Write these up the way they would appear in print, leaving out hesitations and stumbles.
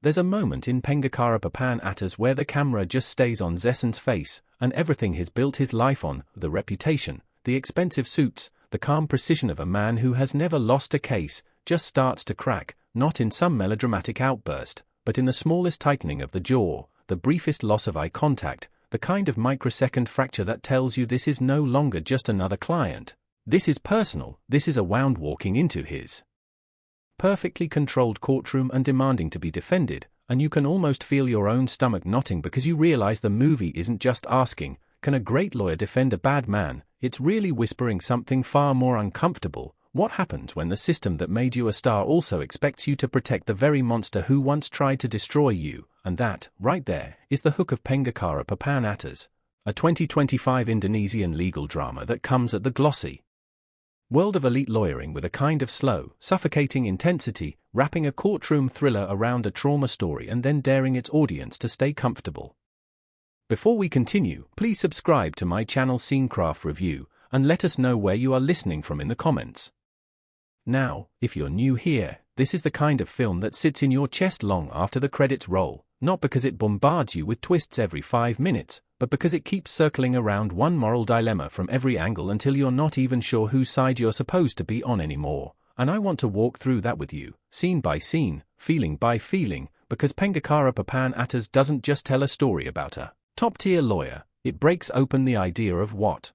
There's a moment in Pengacara Papan where the camera just stays on Zesan's face, and everything he's built his life on, the reputation, the expensive suits, the calm precision of a man who has never lost a case, just starts to crack, not in some melodramatic outburst, but in the smallest tightening of the jaw, the briefest loss of eye contact, the kind of microsecond fracture that tells you this is no longer just another client. This is personal, this is a wound walking into his perfectly controlled courtroom and demanding to be defended, and you can almost feel your own stomach knotting because you realize the movie isn't just asking, can a great lawyer defend a bad man? It's really whispering something far more uncomfortable. What happens when the system that made you a star also expects you to protect the very monster who once tried to destroy you? And that, right there, is the hook of Pengacara Papan, a 2025 Indonesian legal drama that comes at the glossy world of elite lawyering with a kind of slow, suffocating intensity, wrapping a courtroom thriller around a trauma story and then daring its audience to stay comfortable. Before we continue, please subscribe to my channel Scenecraft Review, and let us know where you are listening from in the comments. Now, if you're new here, this is the kind of film that sits in your chest long after the credits roll, not because it bombards you with twists every 5 minutes, but because it keeps circling around one moral dilemma from every angle until you're not even sure whose side you're supposed to be on anymore. And I want to walk through that with you, scene by scene, feeling by feeling, because Pengacara Papan doesn't just tell a story about a top-tier lawyer, it breaks open the idea of what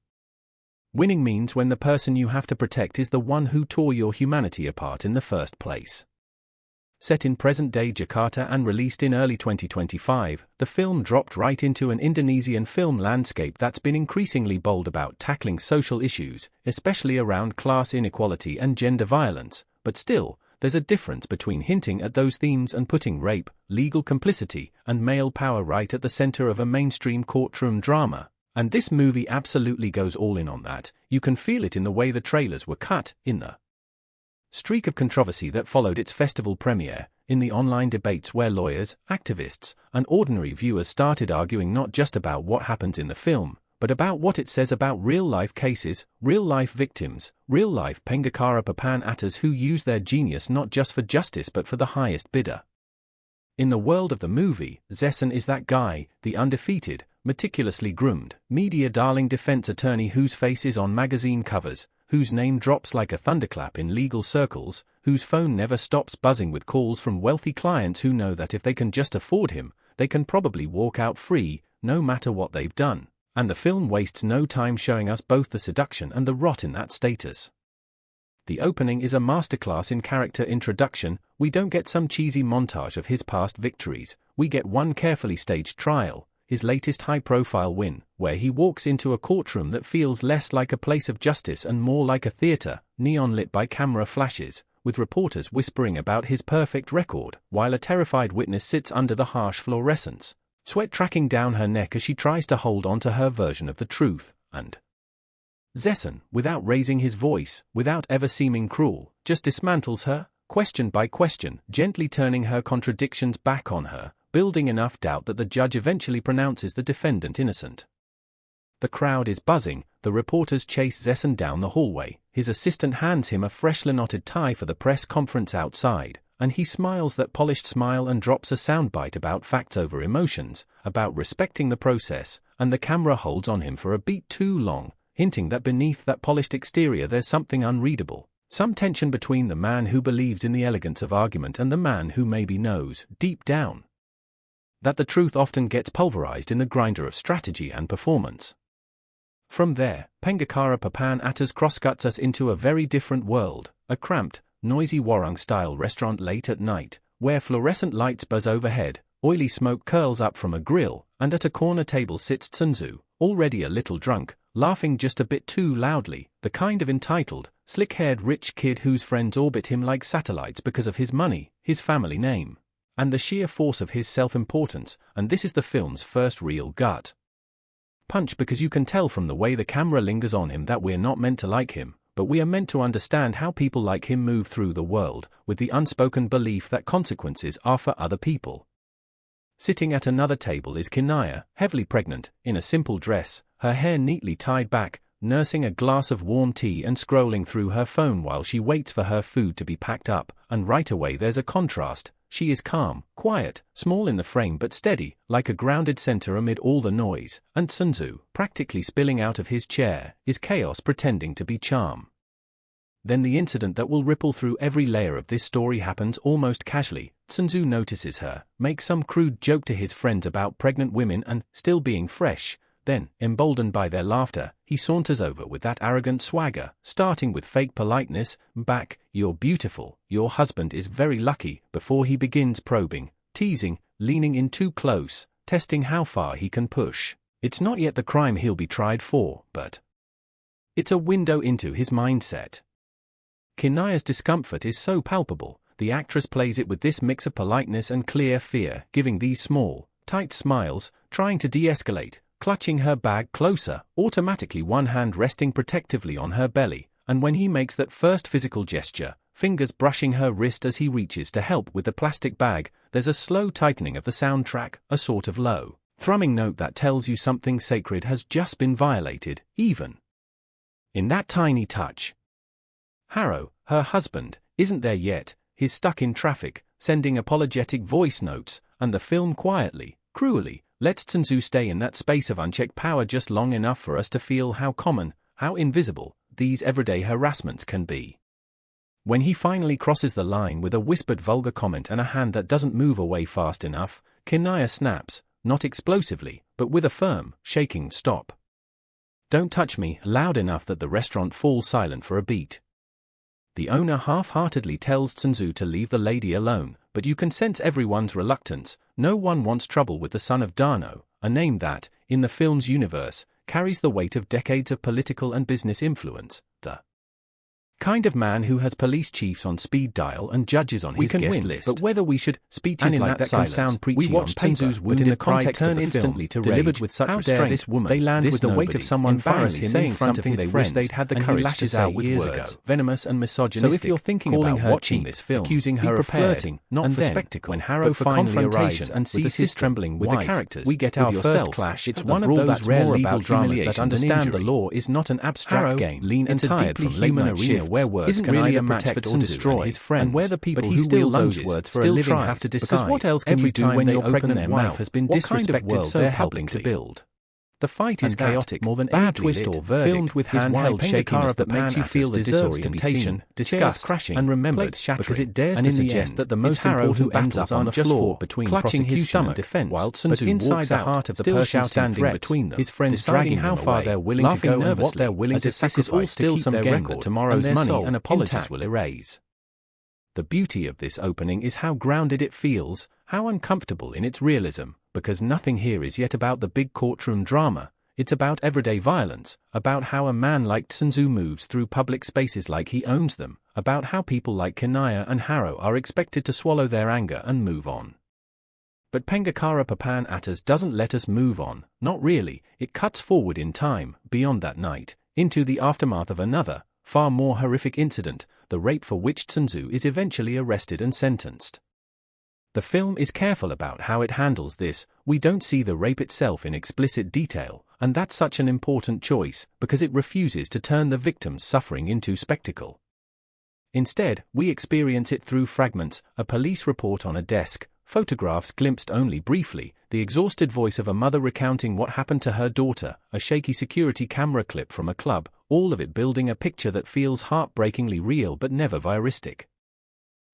winning means when the person you have to protect is the one who tore your humanity apart in the first place. Set in present-day Jakarta and released in early 2025, the film dropped right into an Indonesian film landscape that's been increasingly bold about tackling social issues, especially around class inequality and gender violence, but still, there's a difference between hinting at those themes and putting rape, legal complicity, and male power right at the center of a mainstream courtroom drama. And this movie absolutely goes all in on that. You can feel it in the way the trailers were cut, in the streak of controversy that followed its festival premiere, in the online debates where lawyers, activists, and ordinary viewers started arguing not just about what happens in the film, but about what it says about real-life cases, real-life victims, real-life Pengacara Papan who use their genius not just for justice but for the highest bidder. In the world of the movie, Zesan is that guy, the undefeated, meticulously groomed, media darling defense attorney whose face is on magazine covers, whose name drops like a thunderclap in legal circles, whose phone never stops buzzing with calls from wealthy clients who know that if they can just afford him, they can probably walk out free, no matter what they've done. And the film wastes no time showing us both the seduction and the rot in that status. The opening is a masterclass in character introduction. We don't get some cheesy montage of his past victories, we get one carefully staged trial, his latest high-profile win, where he walks into a courtroom that feels less like a place of justice and more like a theater, neon lit by camera flashes, with reporters whispering about his perfect record, while a terrified witness sits under the harsh fluorescence, sweat tracking down her neck as she tries to hold on to her version of the truth, and Zesan, without raising his voice, without ever seeming cruel, just dismantles her, question by question, gently turning her contradictions back on her, building enough doubt that the judge eventually pronounces the defendant innocent. The crowd is buzzing, the reporters chase Zesan down the hallway, his assistant hands him a freshly knotted tie for the press conference outside, and he smiles that polished smile and drops a soundbite about facts over emotions, about respecting the process, and the camera holds on him for a beat too long, hinting that beneath that polished exterior there's something unreadable, some tension between the man who believes in the elegance of argument and the man who maybe knows, deep down, that the truth often gets pulverized in the grinder of strategy and performance. From there, Pengacara Papan crosscuts us into a very different world, a cramped, noisy warung-style restaurant late at night, where fluorescent lights buzz overhead, oily smoke curls up from a grill, and at a corner table sits Tsunzu, already a little drunk, laughing just a bit too loudly, the kind of entitled, slick-haired rich kid whose friends orbit him like satellites because of his money, his family name, and the sheer force of his self-importance. And this is the film's first real gut punch, because you can tell from the way the camera lingers on him that we're not meant to like him, but we are meant to understand how people like him move through the world, with the unspoken belief that consequences are for other people. Sitting at another table is Kinaya, heavily pregnant, in a simple dress, her hair neatly tied back, nursing a glass of warm tea and scrolling through her phone while she waits for her food to be packed up, and right away there's a contrast. she is calm, quiet, small in the frame but steady, like a grounded center amid all the noise, and Tsunzu, practically spilling out of his chair, is chaos pretending to be charm. Then the incident that will ripple through every layer of this story happens almost casually. Tsunzu notices her, makes some crude joke to his friends about pregnant women and still being fresh. Then, emboldened by their laughter, he saunters over with that arrogant swagger, starting with fake politeness, back, "You're beautiful, your husband is very lucky," before he begins probing, teasing, leaning in too close, testing how far he can push. It's not yet the crime he'll be tried for, but it's a window into his mindset. Kinaya's discomfort is so palpable, the actress plays it with this mix of politeness and clear fear, giving these small, tight smiles, trying to de-escalate, clutching her bag closer, automatically one hand resting protectively on her belly, and when he makes that first physical gesture, fingers brushing her wrist as he reaches to help with the plastic bag, there's a slow tightening of the soundtrack, a sort of low, thrumming note that tells you something sacred has just been violated, even in that tiny touch. Harrow, her husband, isn't there yet. He's stuck in traffic, sending apologetic voice notes, and the film quietly, cruelly, lets Tsunzu stay in that space of unchecked power just long enough for us to feel how common, how invisible, these everyday harassments can be. When he finally crosses the line with a whispered vulgar comment and a hand that doesn't move away fast enough, Kinaya snaps, not explosively, but with a firm, shaking stop. "Don't touch me," loud enough that the restaurant falls silent for a beat. The owner half-heartedly tells Tsunzu to leave the lady alone, but you can sense everyone's reluctance. No one wants trouble with the son of Dano, a name that, in the film's universe, carries the weight of decades of political and business influence, the kind of man who has police chiefs on speed dial and judges on his guest list. But whether we should, speeches like that can sound preachy. We watch Tsunzu's wounded pride turn instantly to rage, delivered with such restraint. This woman, they land with the weight of someone finally saying something they wish they'd had the courage to say years ago, venomous and misogynistic. So if you're thinking about watching this film, accusing her of flirting, not for spectacle, when Harrow finally arrives and sees his trembling with the characters, we get our first clash. It's one of those rare legal dramas that understand the law is not an abstract game, lean and tired from human arena where words isn't really a match for destroy his friend, and where the people who wield those words for a living have to decide. Because what else can you do when your pregnant wife has been disrespected so publicly? The fight is chaotic, more than any twist or verdict, filmed with handheld shakiness that makes you feel the disorientation, disgust, crashing, and remembered, because it dares to suggest that the most important battles on the floor between clutching his stomach, defense, while Tsunzu inside the heart of the person standing between them, his friends dragging how far they're willing to go and what they're willing to sacrifice to keep their record, tomorrow's money and apologies will erase. The beauty of this opening is how grounded it feels, how uncomfortable in its realism, because nothing here is yet about the big courtroom drama. It's about everyday violence, about how a man like Tsunzu moves through public spaces like he owns them, about how people like Kinaya and Harrow are expected to swallow their anger and move on. But Pengacara Papan doesn't let us move on, not really. It cuts forward in time, beyond that night, into the aftermath of another, far more horrific incident, the rape for which Tsunzu is eventually arrested and sentenced. The film is careful about how it handles this. We don't see the rape itself in explicit detail, and that's such an important choice, because it refuses to turn the victim's suffering into spectacle. Instead, we experience it through fragments, a police report on a desk, photographs glimpsed only briefly, the exhausted voice of a mother recounting what happened to her daughter, a shaky security camera clip from a club, all of it building a picture that feels heartbreakingly real but never voyeuristic.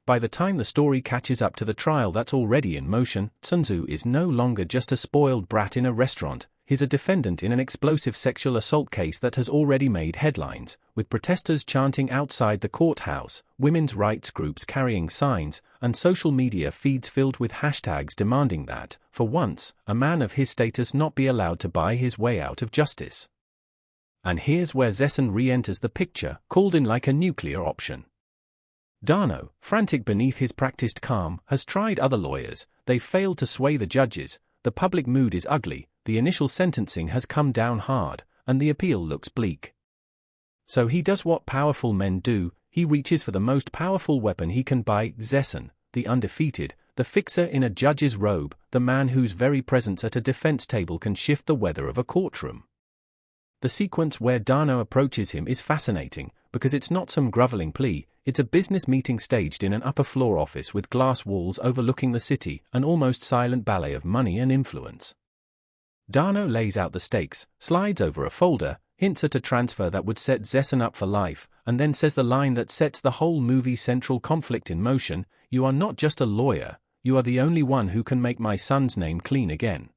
By the time the story catches up to the trial that's already in motion, Tsunzu is no longer just a spoiled brat in a restaurant. He's a defendant in an explosive sexual assault case that has already made headlines, with protesters chanting outside the courthouse, women's rights groups carrying signs, and social media feeds filled with hashtags demanding that, for once, a man of his status not be allowed to buy his way out of justice. And here's where Zessen re-enters the picture, called in like a nuclear option. Dano, frantic beneath his practiced calm, has tried other lawyers. They've failed to sway the judges. The public mood is ugly, the initial sentencing has come down hard, and the appeal looks bleak. So he does what powerful men do, he reaches for the most powerful weapon he can buy, Zessen, the undefeated, the fixer in a judge's robe, the man whose very presence at a defense table can shift the weather of a courtroom. The sequence where Dano approaches him is fascinating, because it's not some groveling plea, it's a business meeting staged in an upper-floor office with glass walls overlooking the city, an almost silent ballet of money and influence. Dano lays out the stakes, slides over a folder, hints at a transfer that would set Zessen up for life, and then says the line that sets the whole movie's central conflict in motion: "You are not just a lawyer, you are the only one who can make my son's name clean again."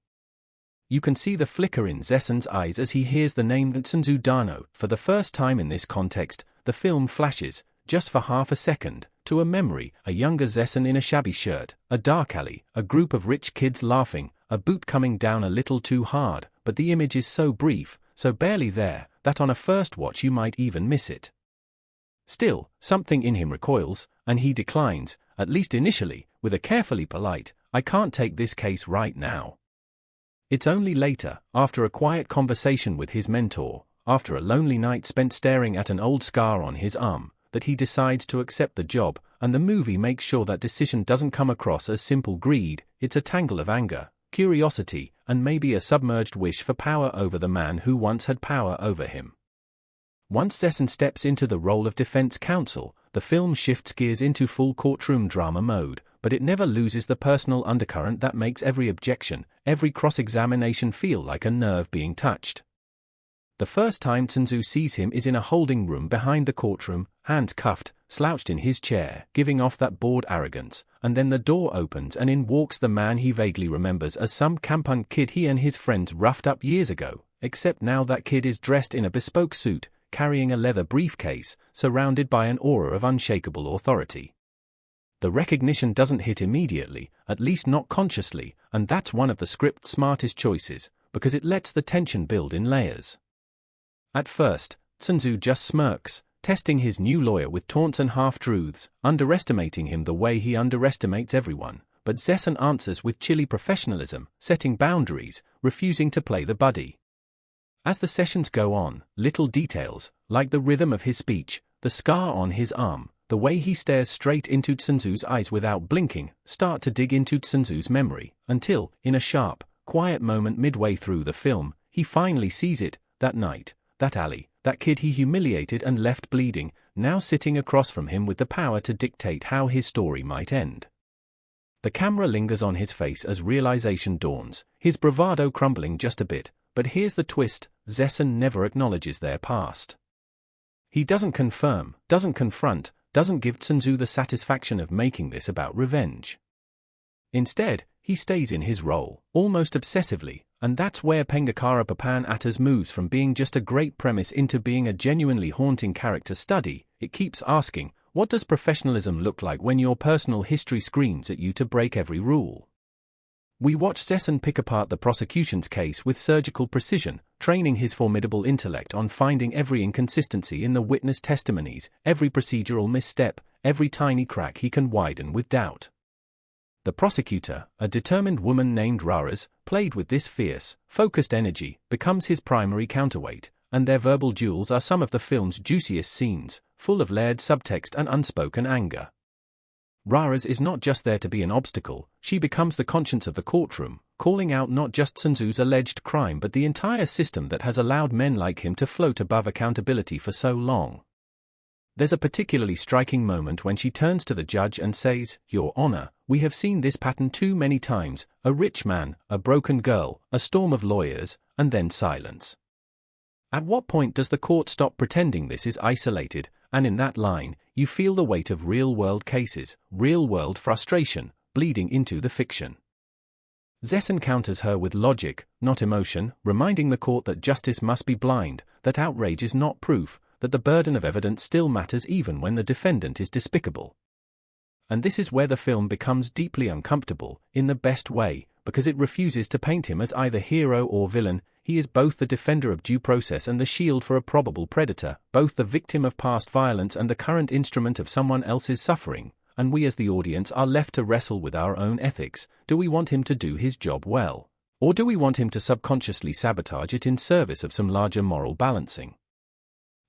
You can see the flicker in Zessen's eyes as he hears the name Tsunzu Dano. For the first time in this context, the film flashes, just for half a second, to a memory: a younger Zessen in a shabby shirt, a dark alley, a group of rich kids laughing, a boot coming down a little too hard, but the image is so brief, so barely there, that on a first watch you might even miss it. Still, something in him recoils, and he declines, at least initially, with a carefully polite, "I can't take this case right now." It's only later, after a quiet conversation with his mentor, after a lonely night spent staring at an old scar on his arm, that he decides to accept the job, and the movie makes sure that decision doesn't come across as simple greed. It's a tangle of anger, curiosity, and maybe a submerged wish for power over the man who once had power over him. Once Zessen steps into the role of defense counsel, the film shifts gears into full courtroom drama mode, but it never loses the personal undercurrent that makes every objection, every cross-examination feel like a nerve being touched. The first time Tsunzu sees him is in a holding room behind the courtroom, hands cuffed, slouched in his chair, giving off that bored arrogance, and then the door opens and in walks the man he vaguely remembers as some campunk kid he and his friends roughed up years ago, except now that kid is dressed in a bespoke suit, carrying a leather briefcase, surrounded by an aura of unshakable authority. The recognition doesn't hit immediately, at least not consciously, and that's one of the script's smartest choices, because it lets the tension build in layers. At first, Tsunzu just smirks, testing his new lawyer with taunts and half-truths, underestimating him the way he underestimates everyone, but Zessen answers with chilly professionalism, setting boundaries, refusing to play the buddy. As the sessions go on, little details, like the rhythm of his speech, the scar on his arm, the way he stares straight into Tsunzu's eyes without blinking, start to dig into Tsunzu's memory, until, in a sharp, quiet moment midway through the film, he finally sees it: that night, that alley, that kid he humiliated and left bleeding, now sitting across from him with the power to dictate how his story might end. The camera lingers on his face as realization dawns, his bravado crumbling just a bit, but here's the twist: Zessen never acknowledges their past. He doesn't confirm, doesn't confront, doesn't give Tsunzu the satisfaction of making this about revenge. Instead, he stays in his role, almost obsessively, and that's where Pengacara Papan moves from being just a great premise into being a genuinely haunting character study. It keeps asking, what does professionalism look like when your personal history screams at you to break every rule? We watch Zessen pick apart the prosecution's case with surgical precision, training his formidable intellect on finding every inconsistency in the witness testimonies, every procedural misstep, every tiny crack he can widen with doubt. The prosecutor, a determined woman named Raras, played with this fierce, focused energy, becomes his primary counterweight, and their verbal duels are some of the film's juiciest scenes, full of layered subtext and unspoken anger. Raras is not just there to be an obstacle, she becomes the conscience of the courtroom, calling out not just Tsunzu's alleged crime but the entire system that has allowed men like him to float above accountability for so long. There's a particularly striking moment when she turns to the judge and says, "Your Honor, we have seen this pattern too many times: a rich man, a broken girl, a storm of lawyers, and then silence." At what point does the court stop pretending this is isolated? And in that line, you feel the weight of real-world cases, real-world frustration, bleeding into the fiction. Zessen counters her with logic, not emotion, reminding the court that justice must be blind, that outrage is not proof, that the burden of evidence still matters even when the defendant is despicable. And this is where the film becomes deeply uncomfortable, in the best way, because it refuses to paint him as either hero or villain. He is both the defender of due process and the shield for a probable predator, both the victim of past violence and the current instrument of someone else's suffering, and we as the audience are left to wrestle with our own ethics. Do we want him to do his job well? Or do we want him to subconsciously sabotage it in service of some larger moral balancing?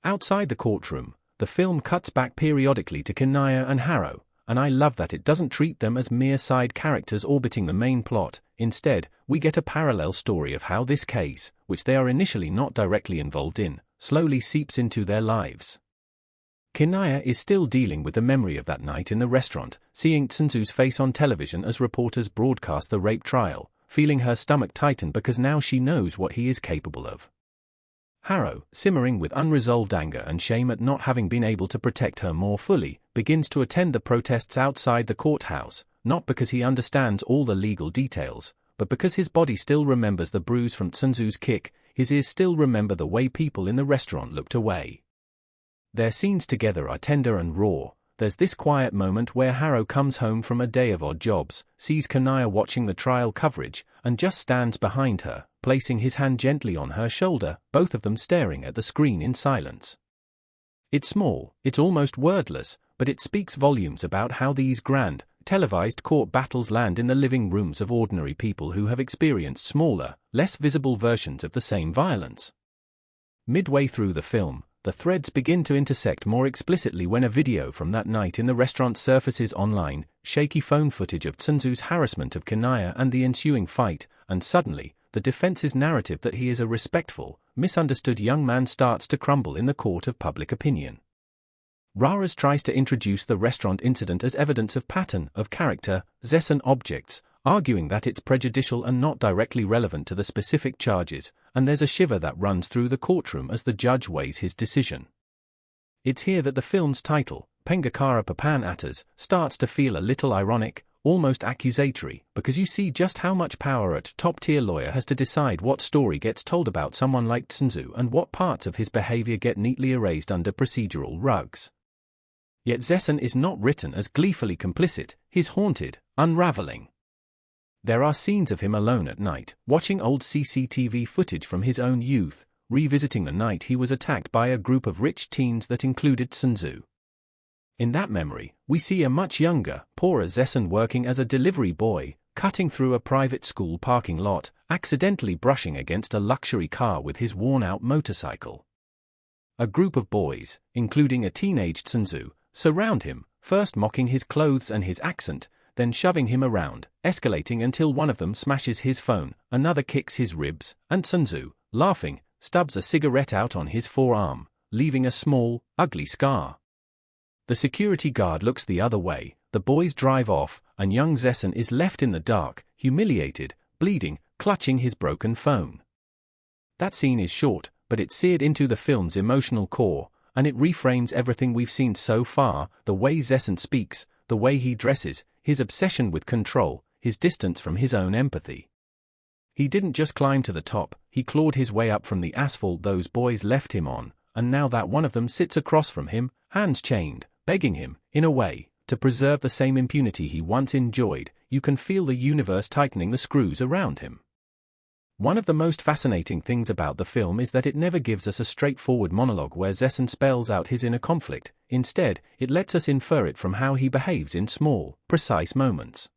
Outside the courtroom, the film cuts back periodically to Kinaya and Harrow, and I love that it doesn't treat them as mere side characters orbiting the main plot. Instead, we get a parallel story of how this case, which they are initially not directly involved in, slowly seeps into their lives. Kinaya is still dealing with the memory of that night in the restaurant, seeing Tsunzu's face on television as reporters broadcast the rape trial, feeling her stomach tighten because now she knows what he is capable of. Haro, simmering with unresolved anger and shame at not having been able to protect her more fully, begins to attend the protests outside the courthouse, not because he understands all the legal details, but because his body still remembers the bruise from Tsunzu's kick, his ears still remember the way people in the restaurant looked away. Their scenes together are tender and raw. There's this quiet moment where Haro comes home from a day of odd jobs, sees Kinaya watching the trial coverage, and just stands behind her, placing his hand gently on her shoulder, both of them staring at the screen in silence. It's small, it's almost wordless, but it speaks volumes about how these grand, televised court battles land in the living rooms of ordinary people who have experienced smaller, less visible versions of the same violence. Midway through the film, the threads begin to intersect more explicitly when a video from that night in the restaurant surfaces online, shaky phone footage of Tsunzu's harassment of Kinaya and the ensuing fight, and suddenly, the defense's narrative that he is a respectful, misunderstood young man starts to crumble in the court of public opinion. Raras tries to introduce the restaurant incident as evidence of pattern, of character, Zessen objects, arguing that it's prejudicial and not directly relevant to the specific charges, and there's a shiver that runs through the courtroom as the judge weighs his decision. It's here that the film's title, Pengacara Papan, starts to feel a little ironic, almost accusatory, because you see just how much power a top-tier lawyer has to decide what story gets told about someone like Tsunzu and what parts of his behavior get neatly erased under procedural rugs. Yet Zessen is not written as gleefully complicit, he's haunted, unraveling. There are scenes of him alone at night, watching old CCTV footage from his own youth, revisiting the night he was attacked by a group of rich teens that included Tsunzu. In that memory, we see a much younger, poorer Zessen working as a delivery boy, cutting through a private school parking lot, accidentally brushing against a luxury car with his worn-out motorcycle. A group of boys, including a teenage Tsunzu, surround him, first mocking his clothes and his accent, then shoving him around, escalating until one of them smashes his phone, another kicks his ribs, and Tsunzu, laughing, stubs a cigarette out on his forearm, leaving a small, ugly scar. The security guard looks the other way, the boys drive off, and young Zessen is left in the dark, humiliated, bleeding, clutching his broken phone. That scene is short, but it's seared into the film's emotional core, and it reframes everything we've seen so far, the way Zessen speaks, the way he dresses, his obsession with control, his distance from his own empathy. He didn't just climb to the top, he clawed his way up from the asphalt those boys left him on, and now that one of them sits across from him, hands chained, begging him, in a way, to preserve the same impunity he once enjoyed, you can feel the universe tightening the screws around him. One of the most fascinating things about the film is that it never gives us a straightforward monologue where Zessen spells out his inner conflict. Instead, it lets us infer it from how he behaves in small, precise moments.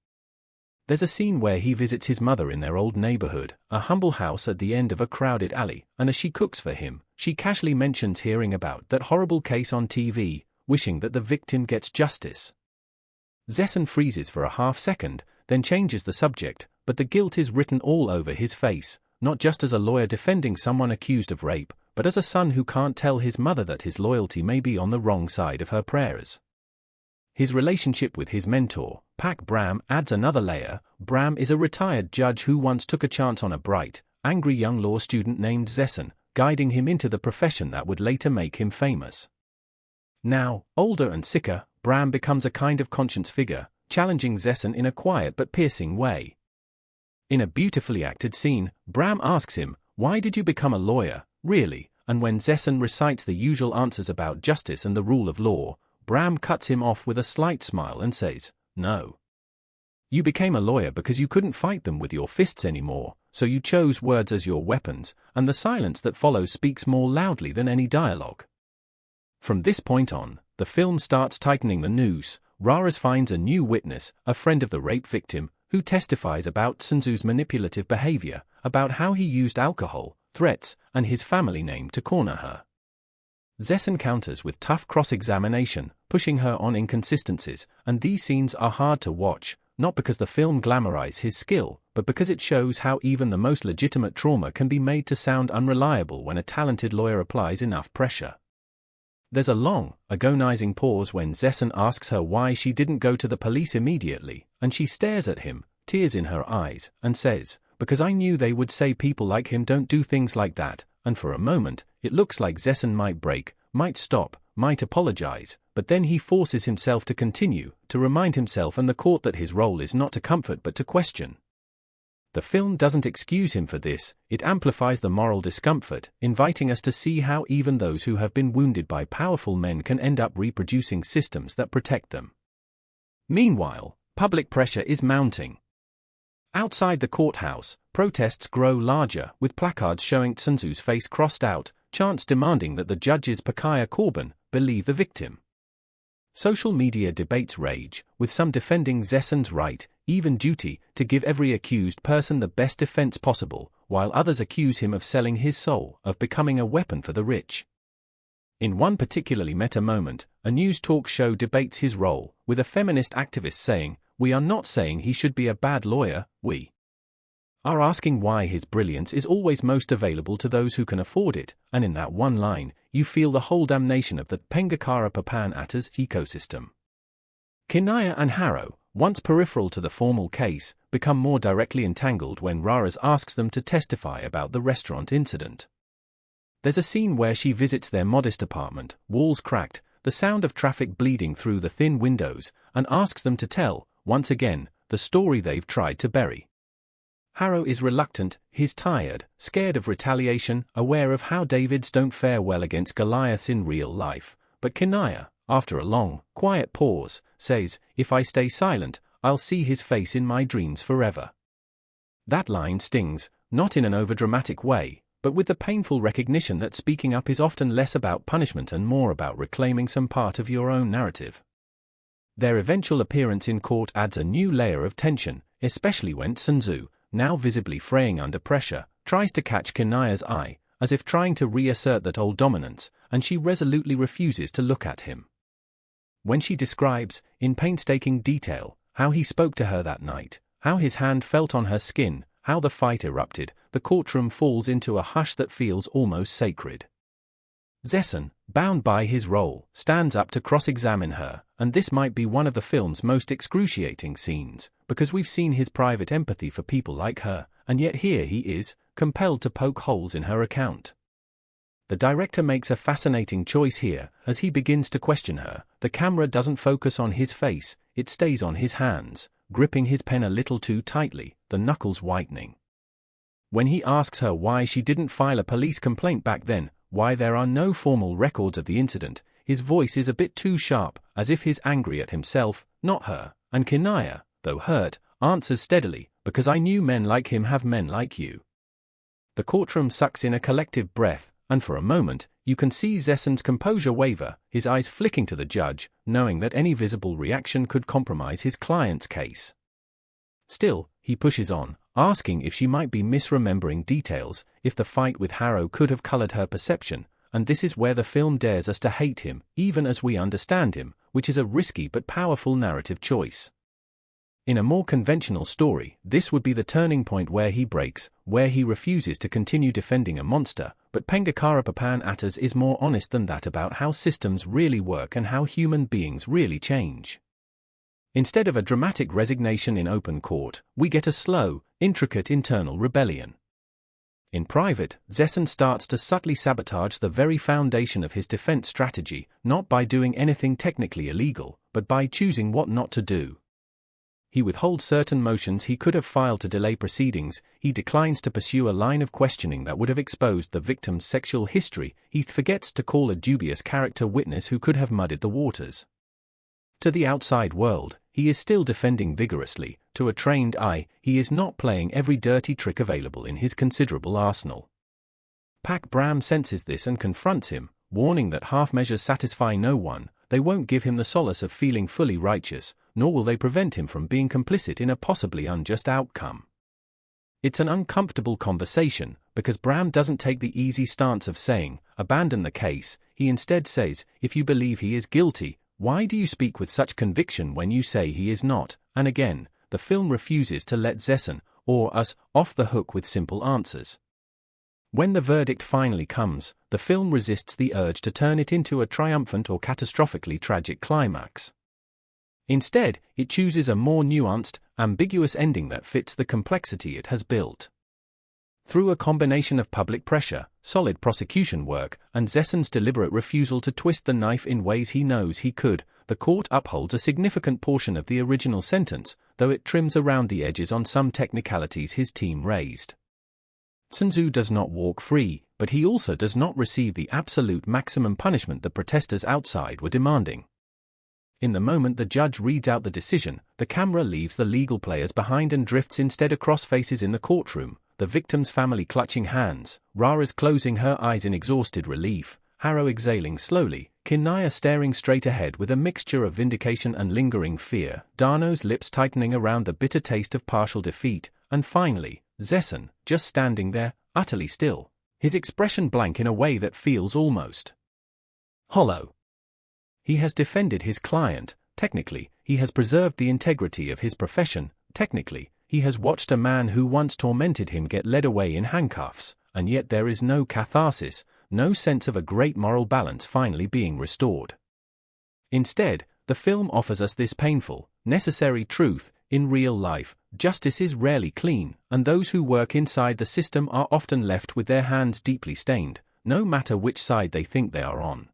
There's a scene where he visits his mother in their old neighborhood, a humble house at the end of a crowded alley, and as she cooks for him, she casually mentions hearing about that horrible case on TV, wishing that the victim gets justice. Zessen freezes for a half-second, then changes the subject, but the guilt is written all over his face, not just as a lawyer defending someone accused of rape, but as a son who can't tell his mother that his loyalty may be on the wrong side of her prayers. His relationship with his mentor, Pak Bram, adds another layer. Bram is a retired judge who once took a chance on a bright, angry young law student named Zessen, guiding him into the profession that would later make him famous. Now, older and sicker, Bram becomes a kind of conscience figure, challenging Zessen in a quiet but piercing way. In a beautifully acted scene, Bram asks him, "Why did you become a lawyer, really?" And when Zessen recites the usual answers about justice and the rule of law, Bram cuts him off with a slight smile and says, "No. You became a lawyer because you couldn't fight them with your fists anymore, so you chose words as your weapons, and the silence that follows speaks more loudly than any dialogue." From this point on, the film starts tightening the noose. Raras finds a new witness, a friend of the rape victim, who testifies about Tsunzu's manipulative behavior, about how he used alcohol, threats, and his family name to corner her. Zessen counters with tough cross-examination, pushing her on inconsistencies, and these scenes are hard to watch, not because the film glamorizes his skill, but because it shows how even the most legitimate trauma can be made to sound unreliable when a talented lawyer applies enough pressure. There's a long, agonizing pause when Zessen asks her why she didn't go to the police immediately, and she stares at him, tears in her eyes, and says, "Because I knew they would say people like him don't do things like that," and for a moment, it looks like Zessen might break, might stop, might apologize, but then he forces himself to continue, to remind himself and the court that his role is not to comfort but to question. The film doesn't excuse him for this, it amplifies the moral discomfort, inviting us to see how even those who have been wounded by powerful men can end up reproducing systems that protect them. Meanwhile, public pressure is mounting. Outside the courthouse, protests grow larger, with placards showing Tsunzu's face crossed out, chants demanding that the judges Pakaya Corbin believe the victim. Social media debates rage, with some defending Zessen's right, even duty, to give every accused person the best defense possible, while others accuse him of selling his soul, of becoming a weapon for the rich. In one particularly meta moment, a news talk show debates his role, with a feminist activist saying, "We are not saying he should be a bad lawyer, we are asking why his brilliance is always most available to those who can afford it," and in that one line, you feel the whole damnation of the Pengacara Papan Atta's ecosystem. Kinaya and Harrow, once peripheral to the formal case, become more directly entangled when Raras asks them to testify about the restaurant incident. There's a scene where she visits their modest apartment, walls cracked, the sound of traffic bleeding through the thin windows, and asks them to tell, once again, the story they've tried to bury. Harrow is reluctant, he's tired, scared of retaliation, aware of how Davids don't fare well against Goliaths in real life, but Kinaya, after a long, quiet pause, says, "If I stay silent, I'll see his face in my dreams forever." That line stings, not in an overdramatic way, but with the painful recognition that speaking up is often less about punishment and more about reclaiming some part of your own narrative. Their eventual appearance in court adds a new layer of tension, especially when Tsunzu, now visibly fraying under pressure, tries to catch Kinaya's eye, as if trying to reassert that old dominance, and she resolutely refuses to look at him. When she describes, in painstaking detail, how he spoke to her that night, how his hand felt on her skin, how the fight erupted, the courtroom falls into a hush that feels almost sacred. Zessen, bound by his role, stands up to cross-examine her, and this might be one of the film's most excruciating scenes, because we've seen his private empathy for people like her, and yet here he is, compelled to poke holes in her account. The director makes a fascinating choice here, as he begins to question her. The camera doesn't focus on his face, it stays on his hands, gripping his pen a little too tightly, the knuckles whitening. When he asks her why she didn't file a police complaint back then, why there are no formal records of the incident, his voice is a bit too sharp, as if he's angry at himself, not her, and Kinaya, though hurt, answers steadily, "Because I knew men like him have men like you." The courtroom sucks in a collective breath, and for a moment, you can see Zessen's composure waver, his eyes flicking to the judge, knowing that any visible reaction could compromise his client's case. Still, he pushes on, asking if she might be misremembering details, if the fight with Harrow could have colored her perception, and this is where the film dares us to hate him, even as we understand him, which is a risky but powerful narrative choice. In a more conventional story, this would be the turning point where he breaks, where he refuses to continue defending a monster, but Pengacara Papan Atta's is more honest than that about how systems really work and how human beings really change. Instead of a dramatic resignation in open court, we get a slow, intricate internal rebellion. In private, Zessen starts to subtly sabotage the very foundation of his defense strategy, not by doing anything technically illegal, but by choosing what not to do. He withholds certain motions he could have filed to delay proceedings, he declines to pursue a line of questioning that would have exposed the victim's sexual history, he forgets to call a dubious character witness who could have muddied the waters. To the outside world, he is still defending vigorously. To a trained eye, he is not playing every dirty trick available in his considerable arsenal. Pak Bram senses this and confronts him, warning that half measures satisfy no one. They won't give him the solace of feeling fully righteous, nor will they prevent him from being complicit in a possibly unjust outcome. It's an uncomfortable conversation, because Bram doesn't take the easy stance of saying, abandon the case. He instead says, if you believe he is guilty, why do you speak with such conviction when you say he is not? And again, the film refuses to let Zessen, or us, off the hook with simple answers. When the verdict finally comes, the film resists the urge to turn it into a triumphant or catastrophically tragic climax. Instead, it chooses a more nuanced, ambiguous ending that fits the complexity it has built. Through a combination of public pressure, solid prosecution work, and Zessen's deliberate refusal to twist the knife in ways he knows he could, the court upholds a significant portion of the original sentence, though it trims around the edges on some technicalities his team raised. Sun Tzu does not walk free, but he also does not receive the absolute maximum punishment the protesters outside were demanding. In the moment the judge reads out the decision, the camera leaves the legal players behind and drifts instead across faces in the courtroom, the victim's family clutching hands, Rara's closing her eyes in exhausted relief, Harrow exhaling slowly, Kinaya staring straight ahead with a mixture of vindication and lingering fear, Darno's lips tightening around the bitter taste of partial defeat, and finally, Zessen, just standing there, utterly still, his expression blank in a way that feels almost hollow. He has defended his client, technically, he has preserved the integrity of his profession, technically, he has watched a man who once tormented him get led away in handcuffs, and yet there is no catharsis, no sense of a great moral balance finally being restored. Instead, the film offers us this painful, necessary truth: in real life, justice is rarely clean, and those who work inside the system are often left with their hands deeply stained, no matter which side they think they are on.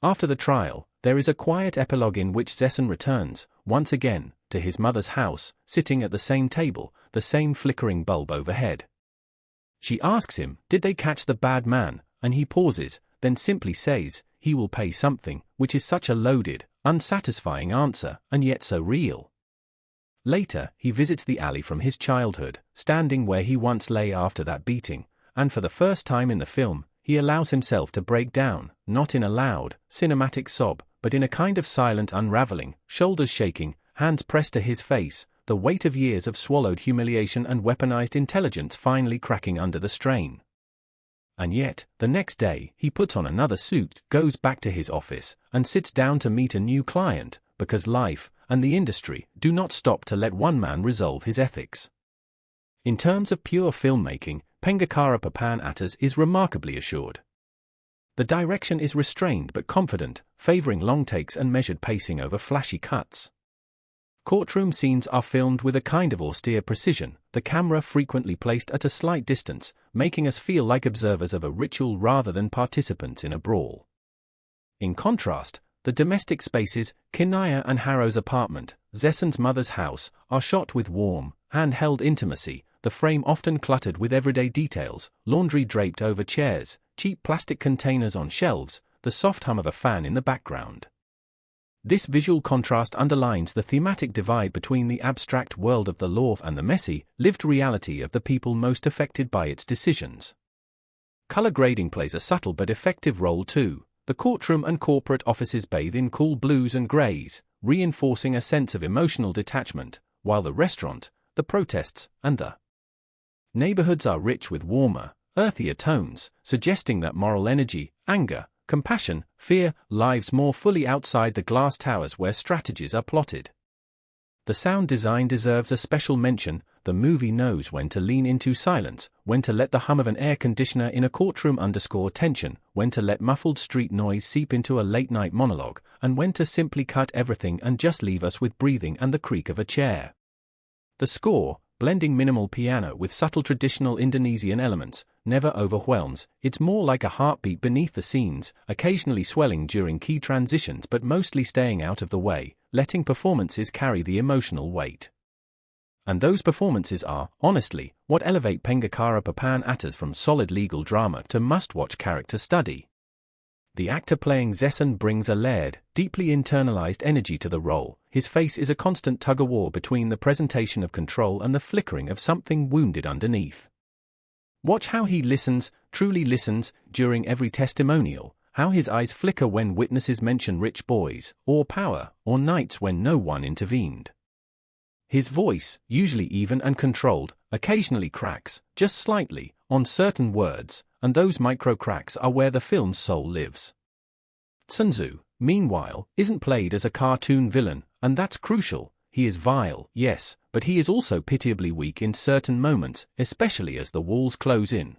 After the trial, there is a quiet epilogue in which Zessen returns, once again, to his mother's house, sitting at the same table, the same flickering bulb overhead. She asks him, did they catch the bad man, and he pauses, then simply says, he will pay something, which is such a loaded, unsatisfying answer, and yet so real. Later, he visits the alley from his childhood, standing where he once lay after that beating, and for the first time in the film, he allows himself to break down, not in a loud, cinematic sob, but in a kind of silent unraveling, shoulders shaking, hands pressed to his face, the weight of years of swallowed humiliation and weaponized intelligence finally cracking under the strain. And yet, the next day, he puts on another suit, goes back to his office, and sits down to meet a new client, because life, and the industry, do not stop to let one man resolve his ethics. In terms of pure filmmaking, Pengacara Papan is remarkably assured. The direction is restrained but confident, favoring long takes and measured pacing over flashy cuts. Courtroom scenes are filmed with a kind of austere precision, the camera frequently placed at a slight distance, making us feel like observers of a ritual rather than participants in a brawl. In contrast, the domestic spaces, Kinaya and Harrow's apartment, Zessen's mother's house, are shot with warm, hand-held intimacy, the frame often cluttered with everyday details, laundry draped over chairs, cheap plastic containers on shelves, the soft hum of a fan in the background. This visual contrast underlines the thematic divide between the abstract world of the law and the messy, lived reality of the people most affected by its decisions. Color grading plays a subtle but effective role too. The courtroom and corporate offices bathe in cool blues and grays, reinforcing a sense of emotional detachment, while the restaurant, the protests, and the neighborhoods are rich with warmer, earthier tones, suggesting that moral energy, anger, compassion, fear, lives more fully outside the glass towers where strategies are plotted. The sound design deserves a special mention. The movie knows when to lean into silence, when to let the hum of an air conditioner in a courtroom underscore tension, when to let muffled street noise seep into a late-night monologue, and when to simply cut everything and just leave us with breathing and the creak of a chair. The score, blending minimal piano with subtle traditional Indonesian elements, never overwhelms. It's more like a heartbeat beneath the scenes, occasionally swelling during key transitions but mostly staying out of the way, letting performances carry the emotional weight. And those performances are, honestly, what elevate Pengacara Papan from solid legal drama to must-watch character study. The actor playing Zessen brings a layered, deeply internalized energy to the role. His face is a constant tug-of-war between the presentation of control and the flickering of something wounded underneath. Watch how he listens, truly listens, during every testimonial, how his eyes flicker when witnesses mention rich boys, or power, or nights when no one intervened. His voice, usually even and controlled, occasionally cracks, just slightly, on certain words, and those micro cracks are where the film's soul lives. Sun Tzu, meanwhile, isn't played as a cartoon villain, and that's crucial. He is vile, yes, but he is also pitiably weak in certain moments, especially as the walls close in.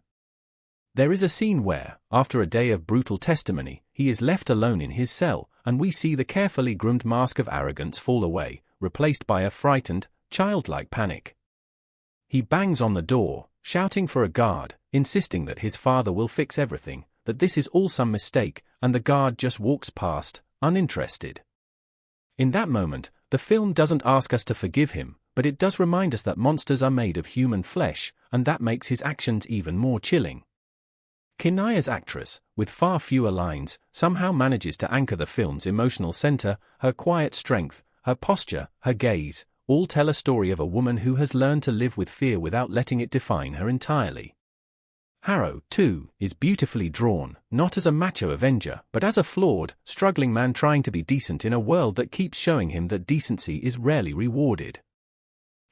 There is a scene where, after a day of brutal testimony, he is left alone in his cell, and we see the carefully groomed mask of arrogance fall away, replaced by a frightened, childlike panic. He bangs on the door, shouting for a guard, insisting that his father will fix everything, that this is all some mistake, and the guard just walks past, uninterested. In that moment, the film doesn't ask us to forgive him, but it does remind us that monsters are made of human flesh, and that makes his actions even more chilling. Kinaya's actress, with far fewer lines, somehow manages to anchor the film's emotional center. Her quiet strength, her posture, her gaze, all tell a story of a woman who has learned to live with fear without letting it define her entirely. Harrow, too, is beautifully drawn, not as a macho avenger, but as a flawed, struggling man trying to be decent in a world that keeps showing him that decency is rarely rewarded.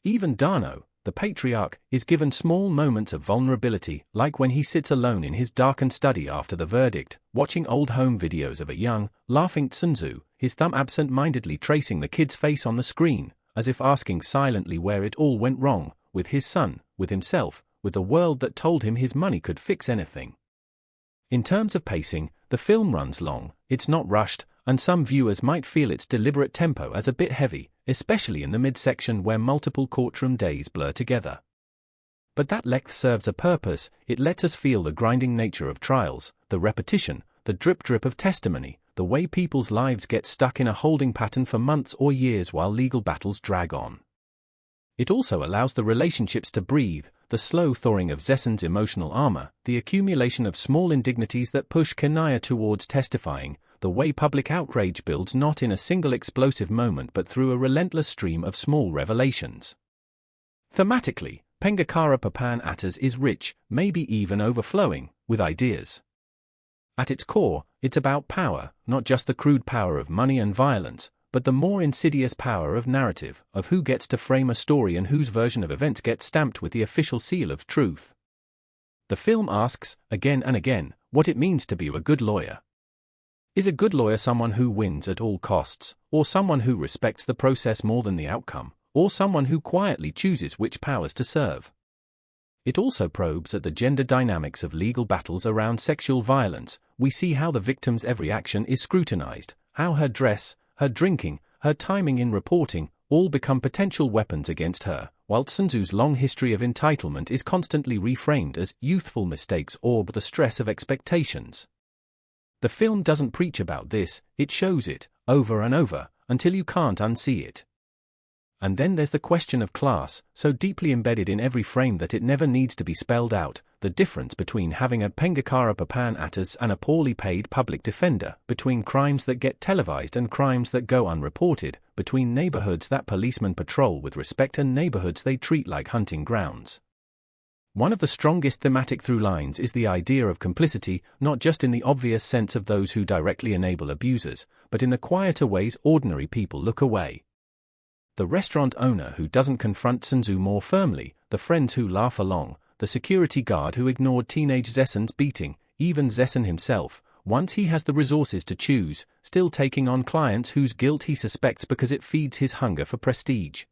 Even Dano, the patriarch, is given small moments of vulnerability, like when he sits alone in his darkened study after the verdict, watching old home videos of a young, laughing Sun Tzu, his thumb absent-mindedly tracing the kid's face on the screen, as if asking silently where it all went wrong, with his son, with himself, with the world that told him his money could fix anything. In terms of pacing, the film runs long, it's not rushed, and some viewers might feel its deliberate tempo as a bit heavy, especially in the midsection where multiple courtroom days blur together. But that length serves a purpose. It lets us feel the grinding nature of trials, the repetition, the drip-drip of testimony, the way people's lives get stuck in a holding pattern for months or years while legal battles drag on. It also allows the relationships to breathe, the slow thawing of Zesen's emotional armor, the accumulation of small indignities that push Kinaya towards testifying, the way public outrage builds not in a single explosive moment but through a relentless stream of small revelations. Thematically, Pengacara Papan is rich, maybe even overflowing, with ideas. At its core, it's about power, not just the crude power of money and violence, but the more insidious power of narrative, of who gets to frame a story and whose version of events gets stamped with the official seal of truth. The film asks, again and again, what it means to be a good lawyer. Is a good lawyer someone who wins at all costs, or someone who respects the process more than the outcome, or someone who quietly chooses which powers to serve? It also probes at the gender dynamics of legal battles around sexual violence. We see how the victim's every action is scrutinized, how her dress, her drinking, her timing in reporting, all become potential weapons against her, while Sun Tzu's long history of entitlement is constantly reframed as youthful mistakes or the stress of expectations. The film doesn't preach about this, it shows it, over and over, until you can't unsee it. And then there's the question of class, so deeply embedded in every frame that it never needs to be spelled out, the difference between having a Pengacara Papan and a poorly paid public defender, between crimes that get televised and crimes that go unreported, between neighborhoods that policemen patrol with respect and neighborhoods they treat like hunting grounds. One of the strongest thematic through lines is the idea of complicity, not just in the obvious sense of those who directly enable abusers, but in the quieter ways ordinary people look away. The restaurant owner who doesn't confront Sun Tzu more firmly, the friends who laugh along, the security guard who ignored teenage Zesen's beating, even Zesen himself, once he has the resources to choose, still taking on clients whose guilt he suspects because it feeds his hunger for prestige.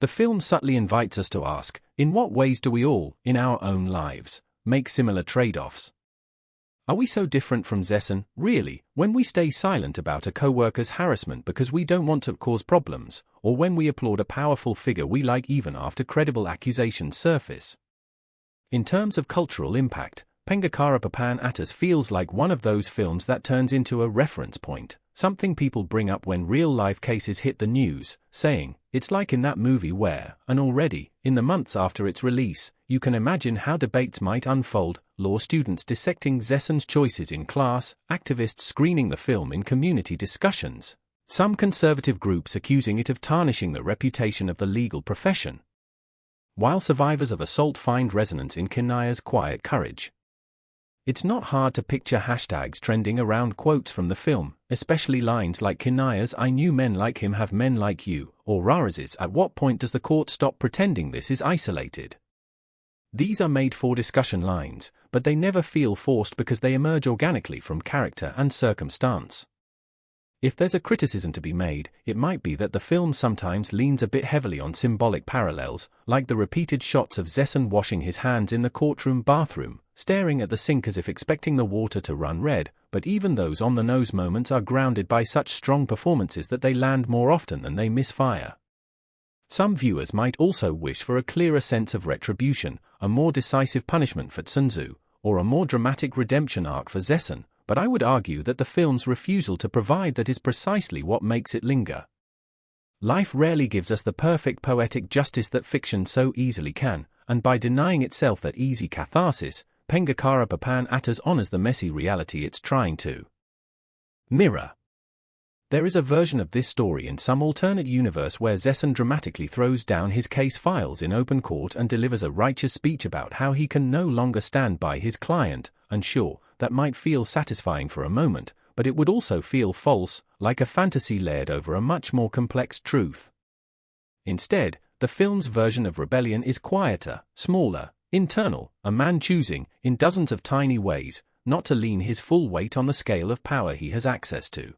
The film subtly invites us to ask, in what ways do we all, in our own lives, make similar trade-offs? Are we so different from Zesen, really, when we stay silent about a co-worker's harassment because we don't want to cause problems, or when we applaud a powerful figure we like even after credible accusations surface? In terms of cultural impact, Pengacara Papan feels like one of those films that turns into a reference point, something people bring up when real-life cases hit the news, saying, it's like in that movie where, and already, in the months after its release, you can imagine how debates might unfold, law students dissecting Zesen's choices in class, activists screening the film in community discussions, some conservative groups accusing it of tarnishing the reputation of the legal profession, while survivors of assault find resonance in Kinaya's quiet courage. It's not hard to picture hashtags trending around quotes from the film, especially lines like Kinaya's "I knew men like him have men like you," or Raras's "At what point does the court stop pretending this is isolated?" These are made for discussion lines, but they never feel forced because they emerge organically from character and circumstance. If there's a criticism to be made, it might be that the film sometimes leans a bit heavily on symbolic parallels, like the repeated shots of Zesson washing his hands in the courtroom bathroom, staring at the sink as if expecting the water to run red, but even those on-the-nose moments are grounded by such strong performances that they land more often than they misfire. Some viewers might also wish for a clearer sense of retribution, a more decisive punishment for Tsunzu, or a more dramatic redemption arc for Zesson, but I would argue that the film's refusal to provide that is precisely what makes it linger. Life rarely gives us the perfect poetic justice that fiction so easily can, and by denying itself that easy catharsis, Pengacara Papan Atas honors the messy reality it's trying to mirror. There is a version of this story in some alternate universe where Zesson dramatically throws down his case files in open court and delivers a righteous speech about how he can no longer stand by his client, and sure, that might feel satisfying for a moment, but it would also feel false, like a fantasy layered over a much more complex truth. Instead, the film's version of rebellion is quieter, smaller, internal, a man choosing, in dozens of tiny ways, not to lean his full weight on the scale of power he has access to.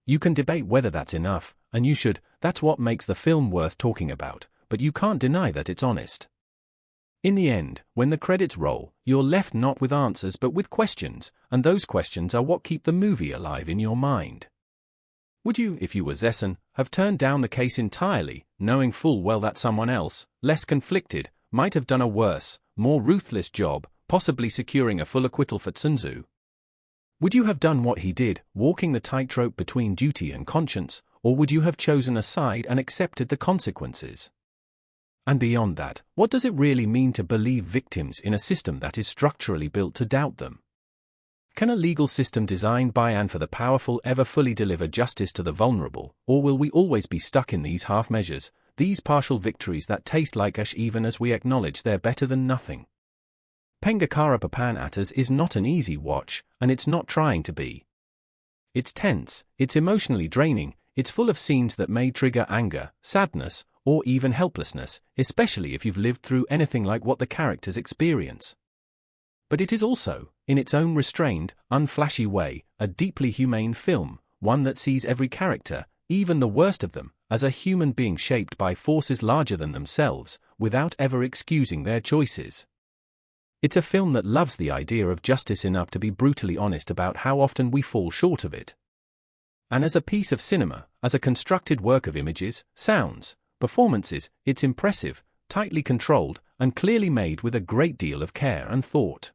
You can debate whether that's enough, and you should. That's what makes the film worth talking about, but you can't deny that it's honest. In the end, when the credits roll, you're left not with answers but with questions, and those questions are what keep the movie alive in your mind. Would you, if you were Zesson, have turned down the case entirely, knowing full well that someone else, less conflicted, might have done a worse, more ruthless job, possibly securing a full acquittal for Tsunzu? Would you have done what he did, walking the tightrope between duty and conscience, or would you have chosen a side and accepted the consequences? And beyond that, what does it really mean to believe victims in a system that is structurally built to doubt them? Can a legal system designed by and for the powerful ever fully deliver justice to the vulnerable, or will we always be stuck in these half measures, these partial victories that taste like ash even as we acknowledge they're better than nothing? Pengacara Papan Atas is not an easy watch, and it's not trying to be. It's tense, it's emotionally draining, it's full of scenes that may trigger anger, sadness, or even helplessness, especially if you've lived through anything like what the characters experience. But it is also, in its own restrained, unflashy way, a deeply humane film, one that sees every character, even the worst of them, as a human being shaped by forces larger than themselves, without ever excusing their choices. It's a film that loves the idea of justice enough to be brutally honest about how often we fall short of it. And as a piece of cinema, as a constructed work of images, sounds, performances, it's impressive, tightly controlled, and clearly made with a great deal of care and thought.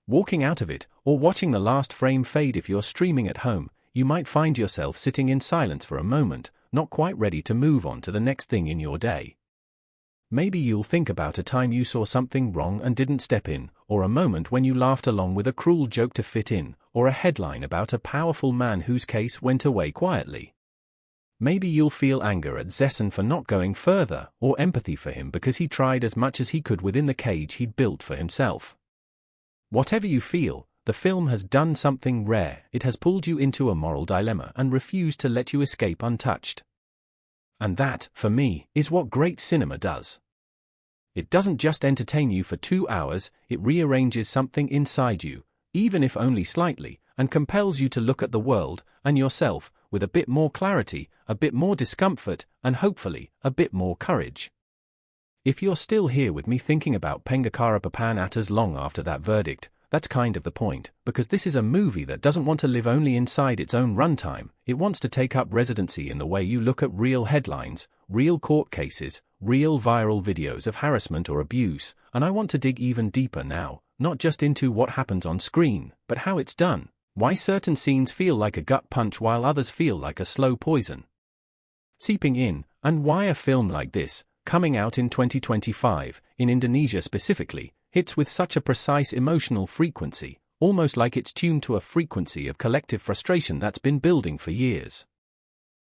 Walking out of it, or watching the last frame fade if you're streaming at home, you might find yourself sitting in silence for a moment, not quite ready to move on to the next thing in your day. Maybe you'll think about a time you saw something wrong and didn't step in, or a moment when you laughed along with a cruel joke to fit in, or a headline about a powerful man whose case went away quietly. Maybe you'll feel anger at Zesson for not going further, or empathy for him because he tried as much as he could within the cage he'd built for himself. Whatever you feel, the film has done something rare. It has pulled you into a moral dilemma and refused to let you escape untouched. And that, for me, is what great cinema does. It doesn't just entertain you for 2 hours, it rearranges something inside you, even if only slightly, and compels you to look at the world, and yourself, with a bit more clarity, a bit more discomfort, and hopefully, a bit more courage. If you're still here with me thinking about Pengacara Papan Atas long after that verdict, that's kind of the point, because this is a movie that doesn't want to live only inside its own runtime, it wants to take up residency in the way you look at real headlines, real court cases, real viral videos of harassment or abuse, and I want to dig even deeper now, not just into what happens on screen, but how it's done, why certain scenes feel like a gut punch while others feel like a slow poison seeping in, and why a film like this, coming out in 2025, in Indonesia specifically, hits with such a precise emotional frequency, almost like it's tuned to a frequency of collective frustration that's been building for years.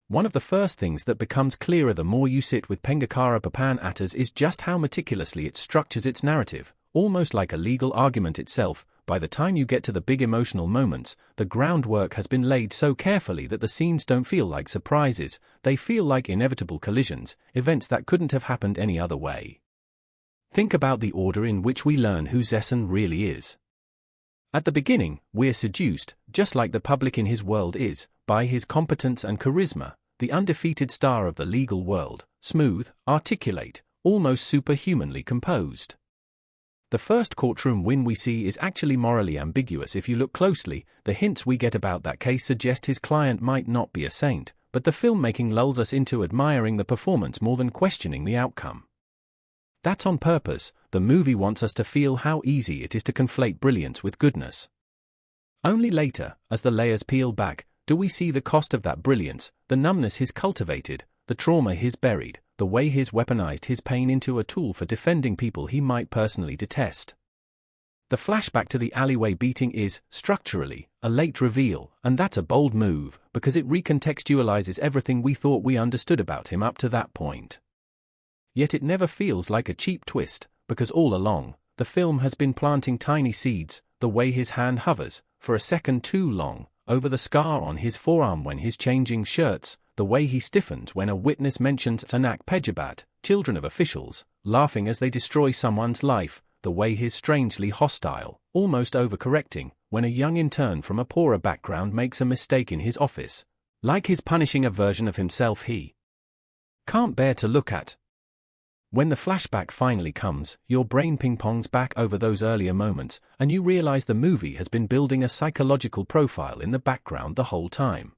One of the first things that becomes clearer the more you sit with Pengacara Papan Atas is just how meticulously it structures its narrative, almost like a legal argument itself. By the time you get to the big emotional moments, the groundwork has been laid so carefully that the scenes don't feel like surprises, they feel like inevitable collisions, events that couldn't have happened any other way. Think about the order in which we learn who Zessen really is. At the beginning, we're seduced, just like the public in his world is, by his competence and charisma, the undefeated star of the legal world, smooth, articulate, almost superhumanly composed. The first courtroom win we see is actually morally ambiguous. If you look closely, the hints we get about that case suggest his client might not be a saint, but the filmmaking lulls us into admiring the performance more than questioning the outcome. That's on purpose. The movie wants us to feel how easy it is to conflate brilliance with goodness. Only later, as the layers peel back, do we see the cost of that brilliance, the numbness he's cultivated, the trauma he's buried, the way he's weaponized his pain into a tool for defending people he might personally detest. The flashback to the alleyway beating is, structurally, a late reveal, and that's a bold move, because it recontextualizes everything we thought we understood about him up to that point. Yet it never feels like a cheap twist, because all along, the film has been planting tiny seeds, the way his hand hovers, for a second too long, over the scar on his forearm when he's changing shirts, the way he stiffens when a witness mentions Anak Pejabat, children of officials, laughing as they destroy someone's life, the way he's strangely hostile, almost overcorrecting, when a young intern from a poorer background makes a mistake in his office, like he's punishing a version of himself he can't bear to look at. When the flashback finally comes, your brain ping-pongs back over those earlier moments, and you realize the movie has been building a psychological profile in the background the whole time.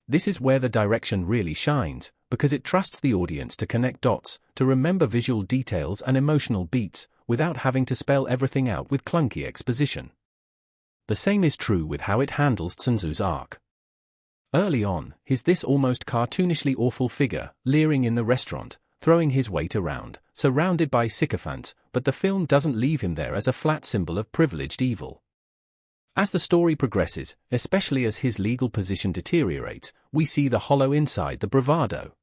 This is where the direction really shines, because it trusts the audience to connect dots, to remember visual details and emotional beats, without having to spell everything out with clunky exposition. The same is true with how it handles Tsunzu's arc. Early on, he's this almost cartoonishly awful figure, leering in the restaurant, throwing his weight around, surrounded by sycophants, but the film doesn't leave him there as a flat symbol of privileged evil. As the story progresses, especially as his legal position deteriorates, we see the hollow inside the bravado.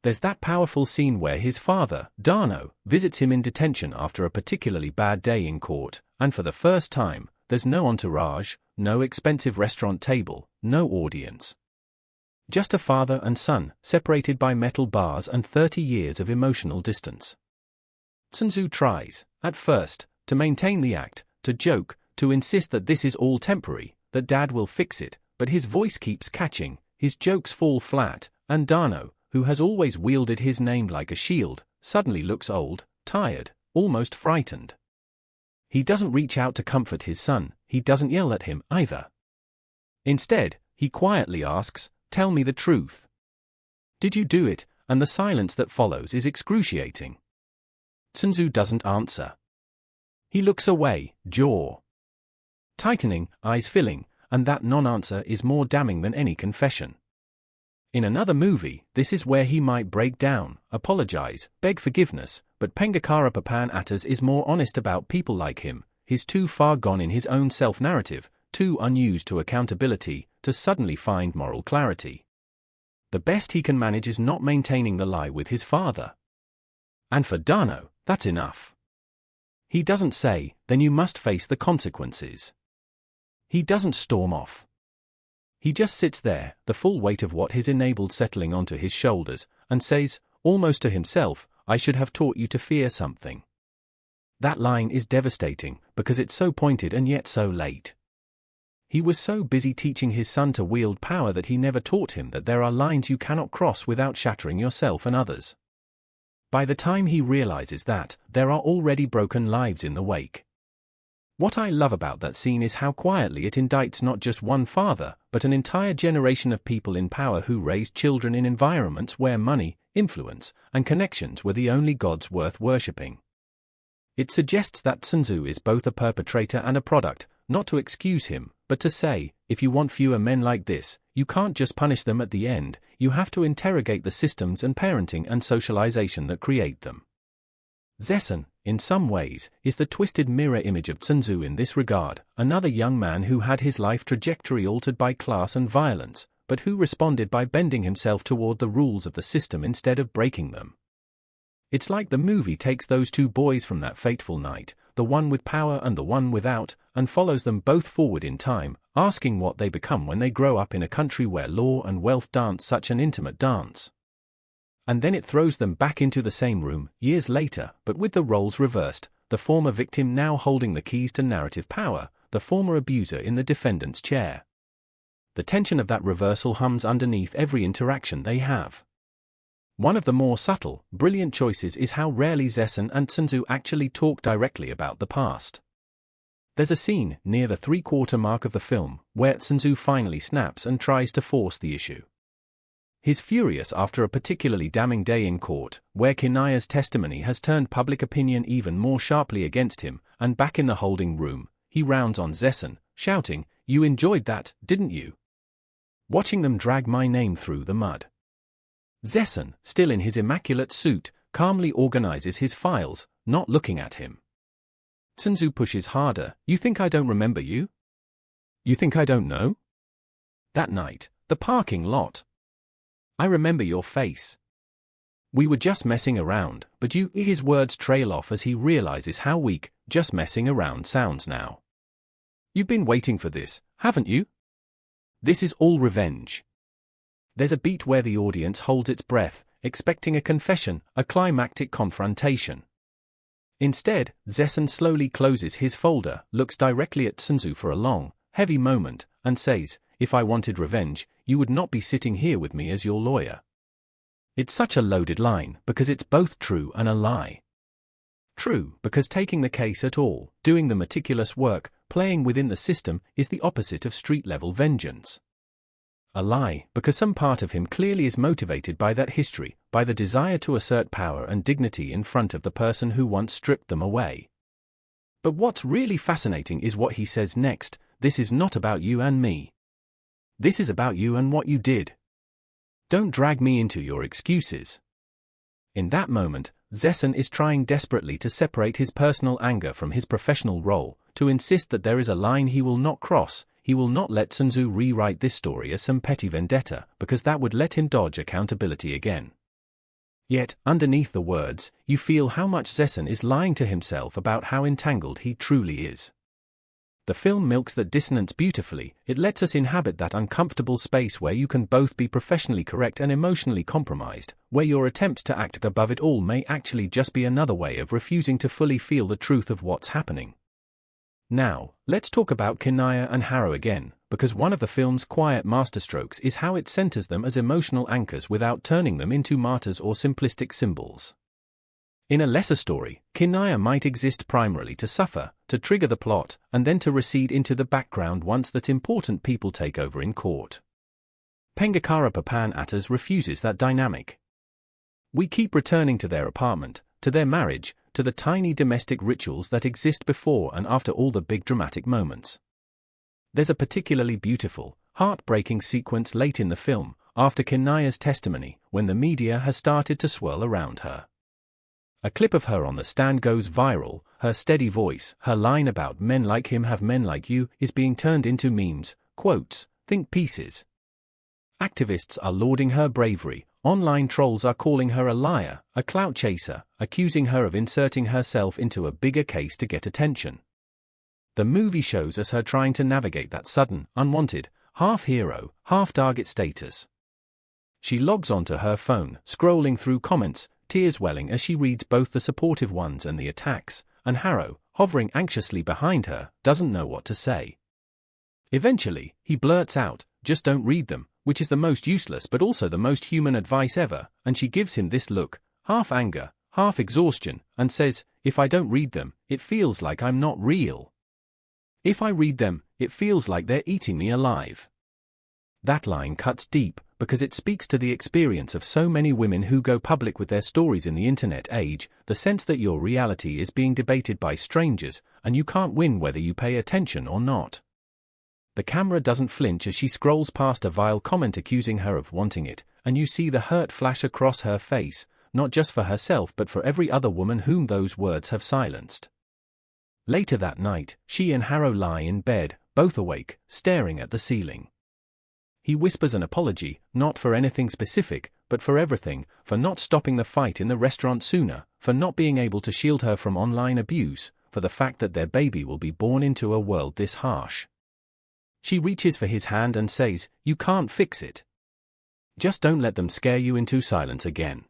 There's that powerful scene where his father, Dano, visits him in detention after a particularly bad day in court, and for the first time, there's no entourage, no expensive restaurant table, no audience. Just a father and son, separated by metal bars and 30 years of emotional distance. Tsunzu tries, at first, to maintain the act, to joke, to insist that this is all temporary, that Dad will fix it, but his voice keeps catching, his jokes fall flat, and Dano, who has always wielded his name like a shield, suddenly looks old, tired, almost frightened. He doesn't reach out to comfort his son, he doesn't yell at him either. Instead, he quietly asks, "Tell me the truth. Did you do it?" And the silence that follows is excruciating. Tsunzu doesn't answer. He looks away, jaw tightening, eyes filling, and that non-answer is more damning than any confession. In another movie, this is where he might break down, apologize, beg forgiveness, but Pengacara Papan is more honest about people like him. He's too far gone in his own self-narrative, too unused to accountability, to suddenly find moral clarity. The best he can manage is not maintaining the lie with his father. And for Dano, that's enough. He doesn't say, "Then you must face the consequences." He doesn't storm off. He just sits there, the full weight of what he's enabled settling onto his shoulders, and says, almost to himself, "I should have taught you to fear something." That line is devastating, because it's so pointed and yet so late. He was so busy teaching his son to wield power that he never taught him that there are lines you cannot cross without shattering yourself and others. By the time he realizes that, there are already broken lives in the wake. What I love about that scene is how quietly it indicts not just one father, but an entire generation of people in power who raised children in environments where money, influence, and connections were the only gods worth worshipping. It suggests that Tsunzu is both a perpetrator and a product, not to excuse him, but to say, if you want fewer men like this, you can't just punish them at the end, you have to interrogate the systems and parenting and socialization that create them. Zessen, in some ways, is the twisted mirror image of Tsunzu in this regard, another young man who had his life trajectory altered by class and violence, but who responded by bending himself toward the rules of the system instead of breaking them. It's like the movie takes those two boys from that fateful night, the one with power and the one without, and follows them both forward in time, asking what they become when they grow up in a country where law and wealth dance such an intimate dance. And then it throws them back into the same room, years later, but with the roles reversed, the former victim now holding the keys to narrative power, the former abuser in the defendant's chair. The tension of that reversal hums underneath every interaction they have. One of the more subtle, brilliant choices is how rarely Zessen and Tsunzu actually talk directly about the past. There's a scene, near the three-quarter mark of the film, where Tsunzu finally snaps and tries to force the issue. He's furious after a particularly damning day in court, where Kinaya's testimony has turned public opinion even more sharply against him, and back in the holding room, he rounds on Zessen, shouting, "You enjoyed that, didn't you? Watching them drag my name through the mud." Zessen, still in his immaculate suit, calmly organizes his files, not looking at him. Tsunzu pushes harder. "You think I don't remember you? You think I don't know? That night, the parking lot. I remember your face. We were just messing around, but you..." His words trail off as he realizes how weak "just messing around" sounds now. "You've been waiting for this, haven't you? This is all revenge." There's a beat where the audience holds its breath, expecting a confession, a climactic confrontation. Instead, Zessen slowly closes his folder, looks directly at Tsunzu for a long, heavy moment, and says, "If I wanted revenge, you would not be sitting here with me as your lawyer." It's such a loaded line, because it's both true and a lie. True, because taking the case at all, doing the meticulous work, playing within the system, is the opposite of street-level vengeance. A lie, because some part of him clearly is motivated by that history, by the desire to assert power and dignity in front of the person who once stripped them away. But what's really fascinating is what he says next: "This is not about you and me. This is about you and what you did. Don't drag me into your excuses." In that moment, Zessen is trying desperately to separate his personal anger from his professional role, to insist that there is a line he will not cross. He will not let Tsunzu rewrite this story as some petty vendetta, because that would let him dodge accountability again. Yet, underneath the words, you feel how much Zessen is lying to himself about how entangled he truly is. The film milks that dissonance beautifully. It lets us inhabit that uncomfortable space where you can both be professionally correct and emotionally compromised, where your attempt to act above it all may actually just be another way of refusing to fully feel the truth of what's happening. Now, let's talk about Kinaya and Harrow again, because one of the film's quiet masterstrokes is how it centers them as emotional anchors without turning them into martyrs or simplistic symbols. In a lesser story, Kinaya might exist primarily to suffer, to trigger the plot, and then to recede into the background once that important people take over in court. Pengacara Papan refuses that dynamic. We keep returning to their apartment, to their marriage, to the tiny domestic rituals that exist before and after all the big dramatic moments. There's a particularly beautiful, heartbreaking sequence late in the film, after Kinaya's testimony, when the media has started to swirl around her. A clip of her on the stand goes viral. Her steady voice, her line about "men like him have men like you," is being turned into memes, quotes, think pieces. Activists are lauding her bravery. Online trolls are calling her a liar, a clout chaser, accusing her of inserting herself into a bigger case to get attention. The movie shows us her trying to navigate that sudden, unwanted, half-hero, half-target status. She logs onto her phone, scrolling through comments, tears welling as she reads both the supportive ones and the attacks, and Harrow, hovering anxiously behind her, doesn't know what to say. Eventually, he blurts out, "Just don't read them," which is the most useless but also the most human advice ever, and she gives him this look, half anger, half exhaustion, and says, "If I don't read them, it feels like I'm not real. If I read them, it feels like they're eating me alive." That line cuts deep, because it speaks to the experience of so many women who go public with their stories in the internet age, the sense that your reality is being debated by strangers, and you can't win whether you pay attention or not. The camera doesn't flinch as she scrolls past a vile comment accusing her of wanting it, and you see the hurt flash across her face, not just for herself but for every other woman whom those words have silenced. Later that night, she and Harrow lie in bed, both awake, staring at the ceiling. He whispers an apology, not for anything specific, but for everything, for not stopping the fight in the restaurant sooner, for not being able to shield her from online abuse, for the fact that their baby will be born into a world this harsh. She reaches for his hand and says, "You can't fix it. Just don't let them scare you into silence again."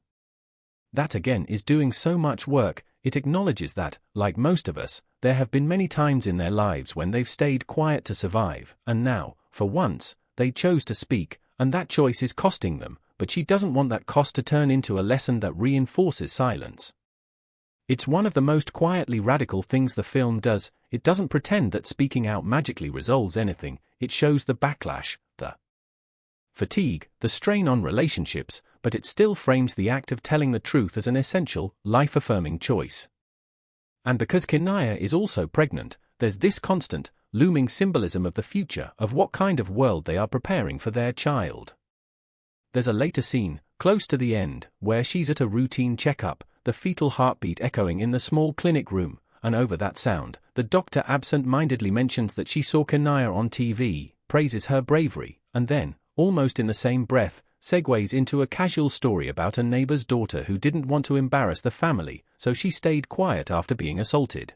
That again is doing so much work. It acknowledges that, like most of us, there have been many times in their lives when they've stayed quiet to survive, and now, for once, they chose to speak, and that choice is costing them, but she doesn't want that cost to turn into a lesson that reinforces silence. It's one of the most quietly radical things the film does. It doesn't pretend that speaking out magically resolves anything. It shows the backlash, the fatigue, the strain on relationships, but it still frames the act of telling the truth as an essential, life-affirming choice. And because Kinaya is also pregnant, there's this constant, looming symbolism of the future, of what kind of world they are preparing for their child. There's a later scene, close to the end, where she's at a routine checkup, the fetal heartbeat echoing in the small clinic room, and over that sound, the doctor absent-mindedly mentions that she saw Kinaya on TV, praises her bravery, and then, almost in the same breath, segues into a casual story about a neighbor's daughter who didn't want to embarrass the family, so she stayed quiet after being assaulted.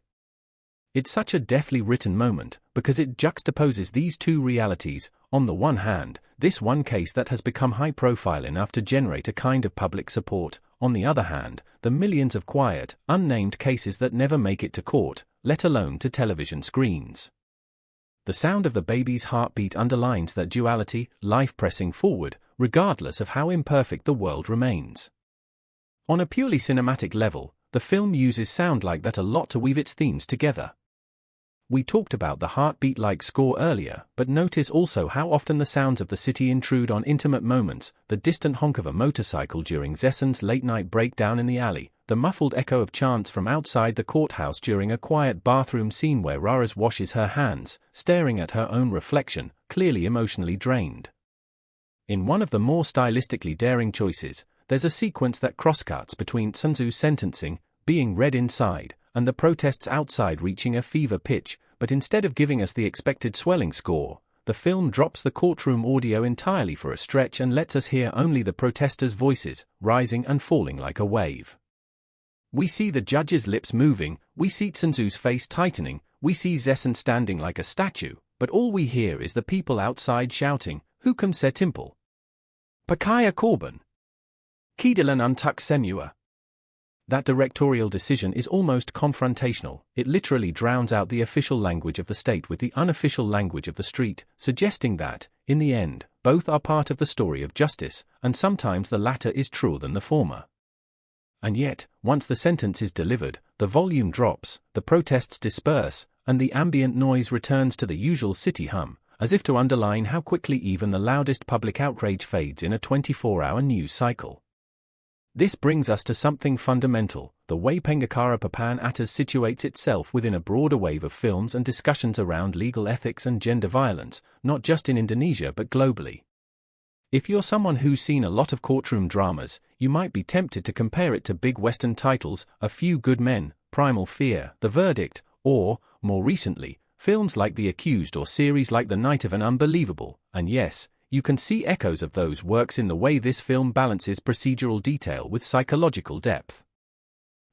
It's such a deftly written moment, because it juxtaposes these two realities. On the one hand, this one case that has become high-profile enough to generate a kind of public support. On the other hand, the millions of quiet, unnamed cases that never make it to court, let alone to television screens. The sound of the baby's heartbeat underlines that duality, life pressing forward, regardless of how imperfect the world remains. On a purely cinematic level, the film uses sound like that a lot to weave its themes together. We talked about the heartbeat-like score earlier, but notice also how often the sounds of the city intrude on intimate moments, the distant honk of a motorcycle during Zessen's late-night breakdown in the alley, the muffled echo of chants from outside the courthouse during a quiet bathroom scene where Raras washes her hands, staring at her own reflection, clearly emotionally drained. In one of the more stylistically daring choices, there's a sequence that crosscuts between Sun Tzu's sentencing, being read inside, and the protests outside reaching a fever pitch, but instead of giving us the expected swelling score, the film drops the courtroom audio entirely for a stretch and lets us hear only the protesters' voices, rising and falling like a wave. We see the judge's lips moving, we see Sun Tzu's face tightening, we see Zessen standing like a statue, but all we hear is the people outside shouting, "Hukum Setimple! Pakaya Korban! Kidalan Untuk Semua!" That directorial decision is almost confrontational. It literally drowns out the official language of the state with the unofficial language of the street, suggesting that, in the end, both are part of the story of justice, and sometimes the latter is truer than the former. And yet, once the sentence is delivered, the volume drops, the protests disperse, and the ambient noise returns to the usual city hum, as if to underline how quickly even the loudest public outrage fades in a 24-hour news cycle. This brings us to something fundamental, the way Pengacara Papan situates itself within a broader wave of films and discussions around legal ethics and gender violence, not just in Indonesia but globally. If you're someone who's seen a lot of courtroom dramas, you might be tempted to compare it to big Western titles, A Few Good Men, Primal Fear, The Verdict, or, more recently, films like The Accused or series like The Night of an Unbelievable, and yes, you can see echoes of those works in the way this film balances procedural detail with psychological depth.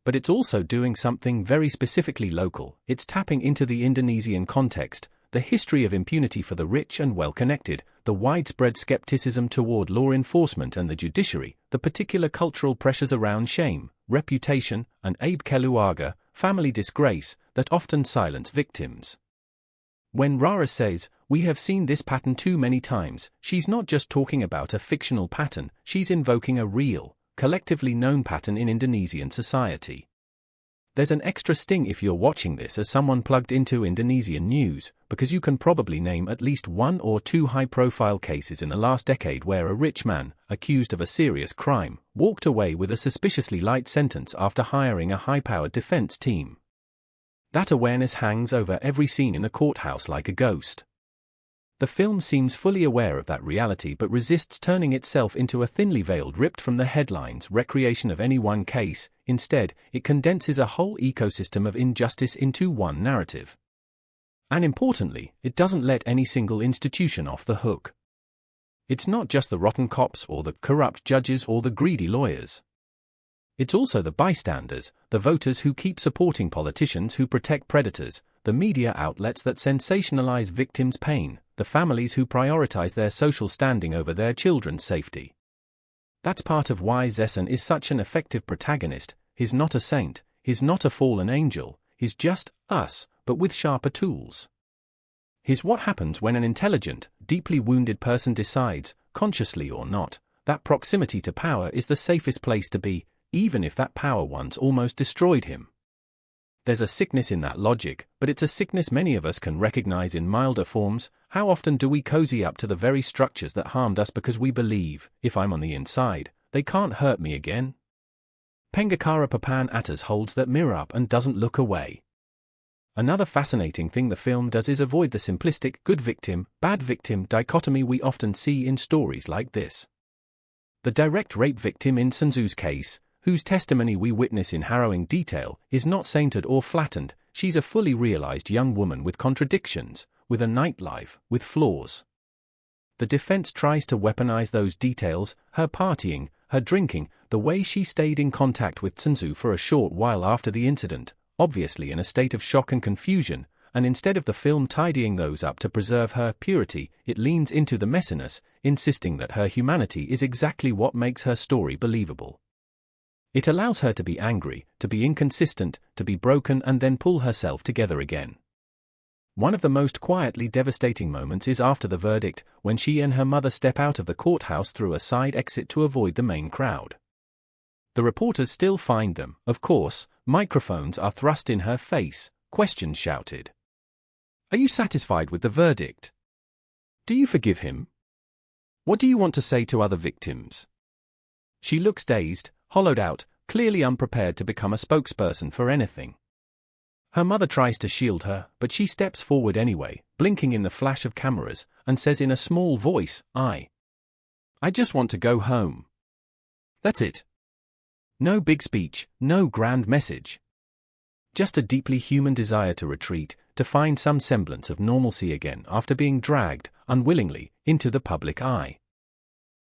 But it's also doing something very specifically local. It's tapping into the Indonesian context, the history of impunity for the rich and well-connected, the widespread skepticism toward law enforcement and the judiciary, the particular cultural pressures around shame, reputation, and aib keluarga, family disgrace, that often silence victims. When Rara says, "We have seen this pattern too many times," she's not just talking about a fictional pattern, she's invoking a real, collectively known pattern in Indonesian society. There's an extra sting if you're watching this as someone plugged into Indonesian news, because you can probably name at least one or two high-profile cases in the last decade where a rich man, accused of a serious crime, walked away with a suspiciously light sentence after hiring a high-powered defense team. That awareness hangs over every scene in the courthouse like a ghost. The film seems fully aware of that reality but resists turning itself into a thinly veiled ripped from the headlines recreation of any one case. Instead, it condenses a whole ecosystem of injustice into one narrative. And importantly, it doesn't let any single institution off the hook. It's not just the rotten cops or the corrupt judges or the greedy lawyers. It's also the bystanders, the voters who keep supporting politicians who protect predators, the media outlets that sensationalize victims' pain, the families who prioritize their social standing over their children's safety. That's part of why Zessen is such an effective protagonist. He's not a saint, he's not a fallen angel, he's just us, but with sharper tools. Here's what happens when an intelligent, deeply wounded person decides, consciously or not, that proximity to power is the safest place to be, even if that power once almost destroyed him. There's a sickness in that logic, but it's a sickness many of us can recognize in milder forms. How often do we cozy up to the very structures that harmed us because we believe, if I'm on the inside, they can't hurt me again? Pengacara Papan holds that mirror up and doesn't look away. Another fascinating thing the film does is avoid the simplistic good victim, bad victim dichotomy we often see in stories like this. The direct rape victim in Sun Tzu's case, whose testimony we witness in harrowing detail, is not sainted or flattened. She's a fully realized young woman with contradictions, with a nightlife, with flaws. The defense tries to weaponize those details, her partying, her drinking, the way she stayed in contact with Sun Tzu for a short while after the incident, obviously in a state of shock and confusion, and instead of the film tidying those up to preserve her purity, it leans into the messiness, insisting that her humanity is exactly what makes her story believable. It allows her to be angry, to be inconsistent, to be broken and then pull herself together again. One of the most quietly devastating moments is after the verdict, when she and her mother step out of the courthouse through a side exit to avoid the main crowd. The reporters still find them, of course, microphones are thrust in her face, questions shouted. Are you satisfied with the verdict? Do you forgive him? What do you want to say to other victims? She looks dazed, hollowed out, clearly unprepared to become a spokesperson for anything. Her mother tries to shield her, but she steps forward anyway, blinking in the flash of cameras, and says in a small voice, I just want to go home. That's it. No big speech, no grand message. Just a deeply human desire to retreat, to find some semblance of normalcy again after being dragged, unwillingly, into the public eye.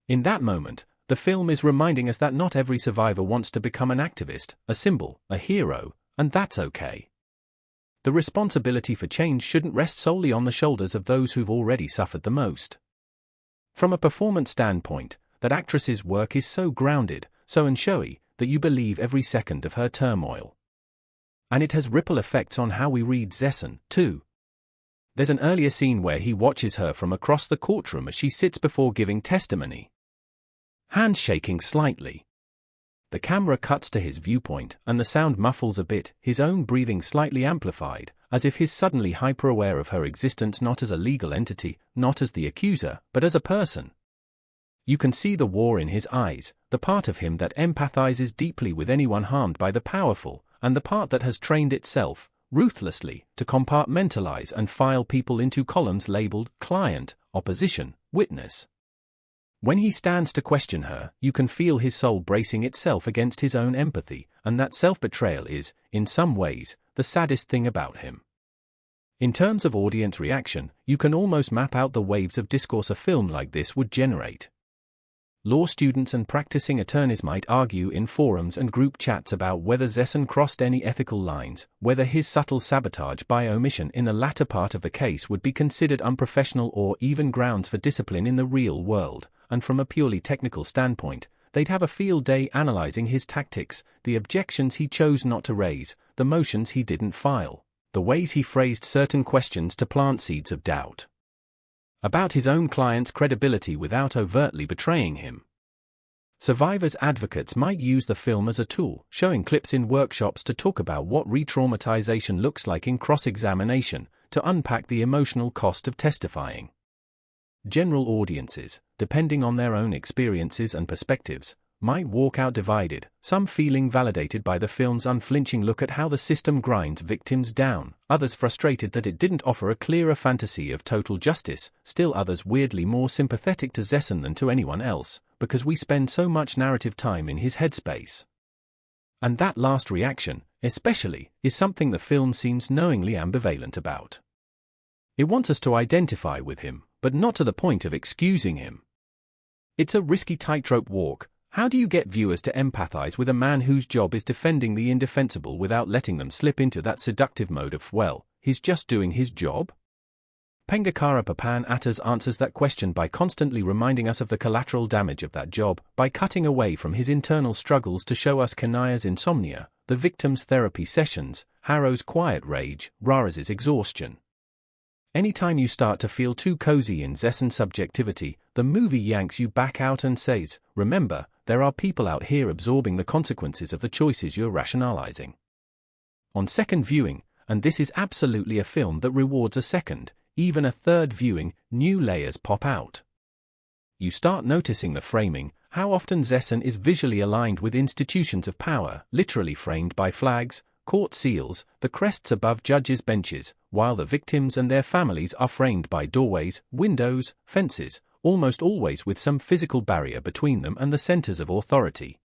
In that moment, the film is reminding us that not every survivor wants to become an activist, a symbol, a hero, and that's okay. The responsibility for change shouldn't rest solely on the shoulders of those who've already suffered the most. From a performance standpoint, that actress's work is so grounded, so unshowy, that you believe every second of her turmoil. And it has ripple effects on how we read Zessen, too. There's an earlier scene where he watches her from across the courtroom as she sits before giving testimony. Hands shaking slightly. The camera cuts to his viewpoint, and the sound muffles a bit, his own breathing slightly amplified, as if he's suddenly hyper-aware of her existence not as a legal entity, not as the accuser, but as a person. You can see the war in his eyes, the part of him that empathizes deeply with anyone harmed by the powerful, and the part that has trained itself, ruthlessly, to compartmentalize and file people into columns labeled client, opposition, witness. When he stands to question her, you can feel his soul bracing itself against his own empathy, and that self-betrayal is, in some ways, the saddest thing about him. In terms of audience reaction, you can almost map out the waves of discourse a film like this would generate. Law students and practicing attorneys might argue in forums and group chats about whether Zessen crossed any ethical lines, whether his subtle sabotage by omission in the latter part of the case would be considered unprofessional or even grounds for discipline in the real world. And from a purely technical standpoint, they'd have a field day analyzing his tactics, the objections he chose not to raise, the motions he didn't file, the ways he phrased certain questions to plant seeds of doubt about his own client's credibility without overtly betraying him. Survivors' advocates might use the film as a tool, showing clips in workshops to talk about what re-traumatization looks like in cross-examination, to unpack the emotional cost of testifying. General audiences, depending on their own experiences and perspectives, might walk out divided, some feeling validated by the film's unflinching look at how the system grinds victims down, others frustrated that it didn't offer a clearer fantasy of total justice, still others weirdly more sympathetic to Zessen than to anyone else, because we spend so much narrative time in his headspace. And that last reaction, especially, is something the film seems knowingly ambivalent about. It wants us to identify with him, but not to the point of excusing him. It's a risky tightrope walk. How do you get viewers to empathize with a man whose job is defending the indefensible without letting them slip into that seductive mode of, well, he's just doing his job? Pengacara Papan answers that question by constantly reminding us of the collateral damage of that job, by cutting away from his internal struggles to show us Kinaya's insomnia, the victim's therapy sessions, Harrow's quiet rage, Rara's exhaustion. Anytime you start to feel too cozy in Zessen's subjectivity, the movie yanks you back out and says, remember, there are people out here absorbing the consequences of the choices you're rationalizing. On second viewing, and this is absolutely a film that rewards a second, even a third viewing, new layers pop out. You start noticing the framing, how often Zessen is visually aligned with institutions of power, literally framed by flags, court seals, the crests above judges' benches, while the victims and their families are framed by doorways, windows, fences, almost always with some physical barrier between them and the centers of authority.